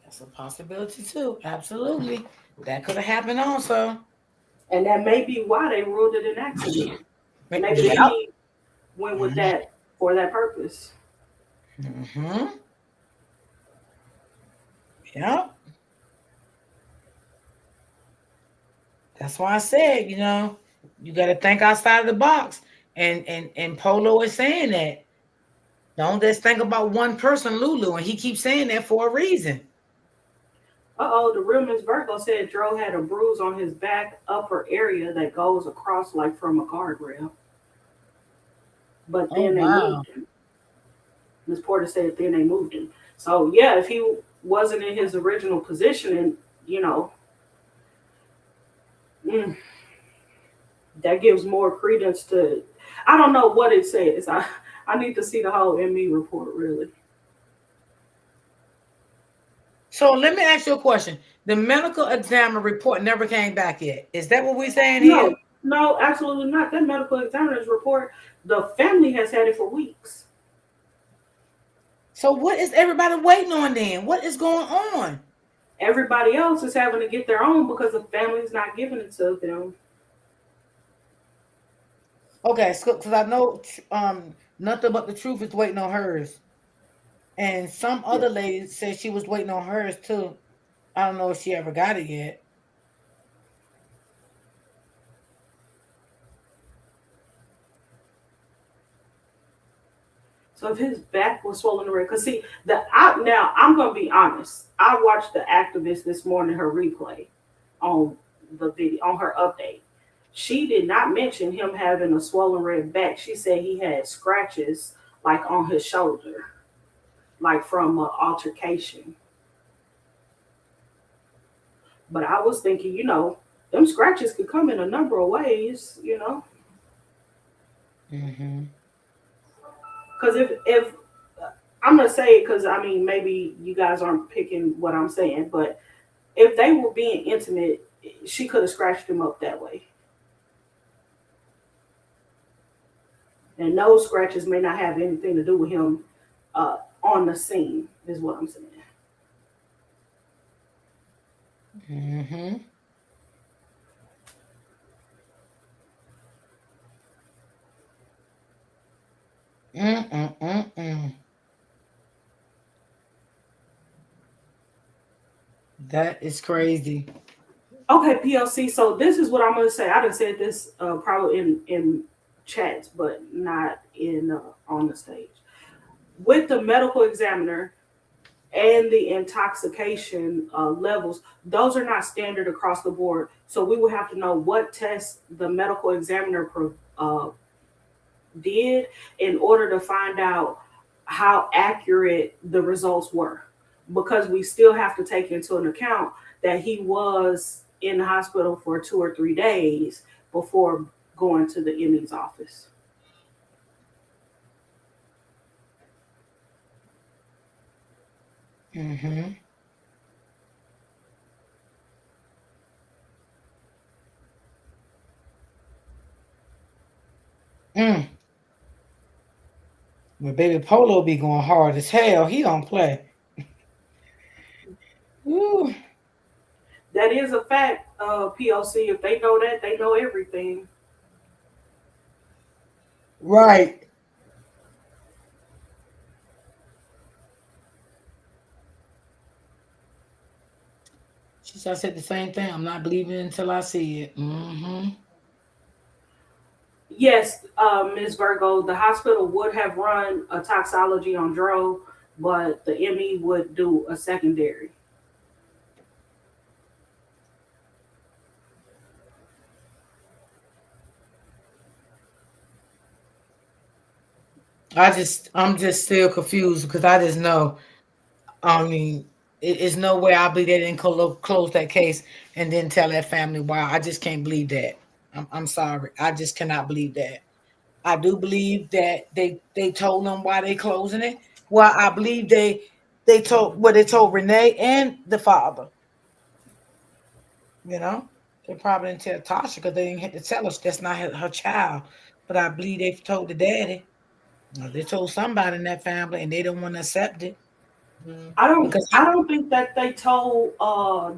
that's a possibility too. Absolutely. That could have happened also. And that may be why they ruled it an accident. Maybe he went with that for that purpose. Yeah. That's why I said, you know, you got to think outside of the box. And Polo is saying that. Don't just think about one person, Lulu, and he keeps saying that for a reason. The real Miss Virgo said Dro had a bruise on his back upper area that goes across like from a guardrail. But then they moved him. Miss Porter said then they moved him. So yeah, if he wasn't in his original position, and you know, that gives more credence to. I don't know what it says. I need to see the whole ME report really. So let me ask you a question. The medical examiner report never came back yet. Is that what we're saying here? No, absolutely not. That medical examiner's report, the family has had it for weeks. So what is everybody waiting on then? What is going on? Everybody else is having to get their own because the family's not giving it to them. Okay, because I know nothing but the truth is waiting on hers. And some other lady said she was waiting on hers too. I don't know if she ever got it yet. So if his back was swollen red, because see, now I'm gonna be honest. I watched the activist this morning, her replay on the video, on her update. she did not mention him having a swollen red back. She said he had scratches like on his shoulder, like from an altercation. But I was thinking, them scratches could come in a number of ways. Mm-hmm. Because if I'm gonna say it, because I mean maybe you guys aren't picking what I'm saying, but if they were being intimate, she could have scratched him up that way. And those scratches may not have anything to do with him on the scene, is what I'm saying. Mm-hmm. Mm-mm-mm-mm. That is crazy. Okay, PLC. So this is what I'm going to say. I done said this probably in chats, but not in on the stage. With the medical examiner and the intoxication levels, those are not standard across the board. So we would have to know what tests the medical examiner did in order to find out how accurate the results were. Because we still have to take into an account that he was in the hospital for 2 or 3 days before going to the ME's office. Mm-hmm. Mm. Well, baby Polo be going hard as hell. He don't play. Ooh. That is a fact, POC. If they know that, they know everything. Right. I said the same thing. I'm not believing it until I see it. Mm-hmm. Yes, Ms. Virgo, the hospital would have run a toxology on Dro, but the ME would do a secondary. I'm just still confused because I just know. I mean, it's no way I believe they didn't close that case and then tell that family why. I just can't believe that. I'm sorry. I just cannot believe that. I do believe that they told them why they closing it. Well, I believe they told Renee and the father. You know, they probably didn't tell Tasha because they didn't have to tell us that's not her child. But I believe they told the daddy. They told somebody in that family, and they don't want to accept it. I don't Because I don't think that they told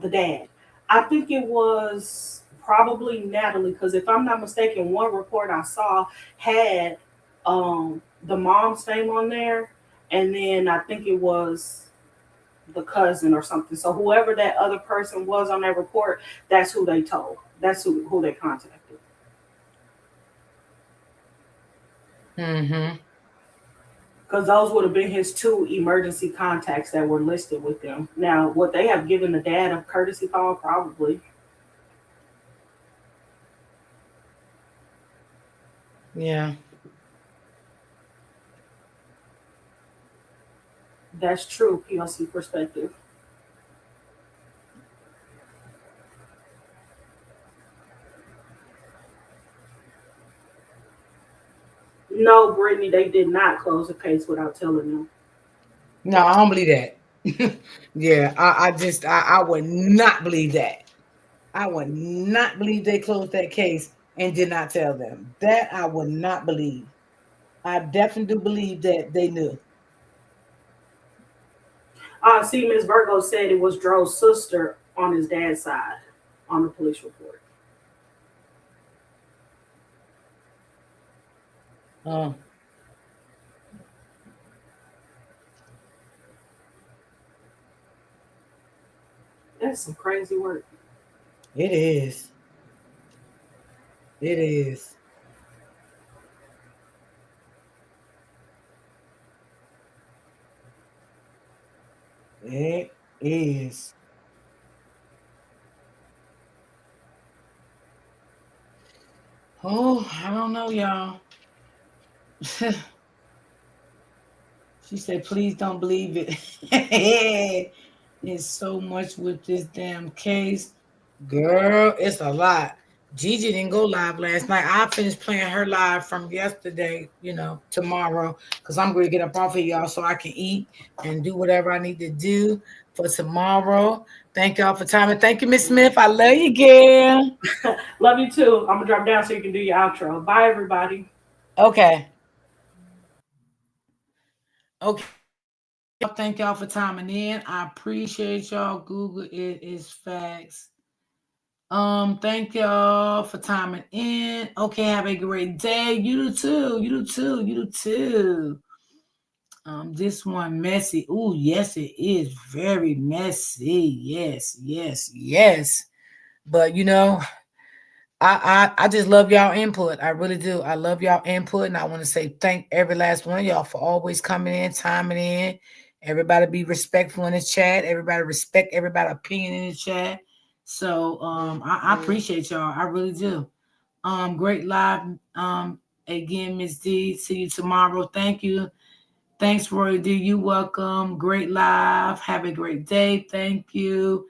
the dad. I think it was probably Natalie, because if I'm not mistaken, one report I saw had the mom's name on there, and then I think it was the cousin or something. So whoever that other person was on that report, that's who they told. That's who they contacted. mm-hmm. Because those would have been his 2 emergency contacts that were listed with them. Now, would they have given the dad a courtesy call? Probably. Yeah. That's true, PLC perspective. No, Brittany, they did not close the case without telling them. No, I don't believe that. Yeah, I would not believe that. I would not believe they closed that case and did not tell them. That I would not believe. I definitely do believe that they knew. See, Miss Virgo said it was Dro's sister on his dad's side on the police report. Oh, That's some crazy work. it is. It is. It is. Oh, I don't know, y'all. She said, please don't believe it. There's so much with this damn case. Girl, it's a lot. Gigi didn't go live last night. I finished playing her live from yesterday, tomorrow, because I'm going to get up off of y'all so I can eat and do whatever I need to do for tomorrow. Thank y'all for time. And thank you, Miss Smith. I love you, girl. Love you too. I'm going to drop down so you can do your outro. Bye, everybody. Okay. Okay. Thank y'all for timing in. I appreciate y'all. Google it is facts. Thank y'all for timing in. Okay, have a great day. You do too. You do too. You do too. This one messy. Oh, yes, it is very messy. Yes, yes, yes. But I just love y'all input. I really do. I love y'all input, and I want to say thank every last one of y'all for always coming in, timing in. Everybody be respectful in the chat. Everybody respect everybody's opinion in the chat. So I appreciate y'all. I really do. Great live. Again, Miss D. See you tomorrow. Thank you. Thanks, Roy D. You welcome. Great live. Have a great day. Thank you.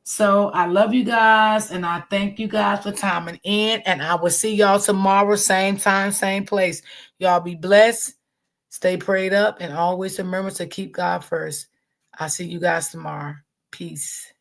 So I love you guys, and I thank you guys for timing in, and I will see y'all tomorrow, same time, same place. Y'all be blessed, stay prayed up, and always remember to keep God first. I'll see you guys tomorrow. Peace.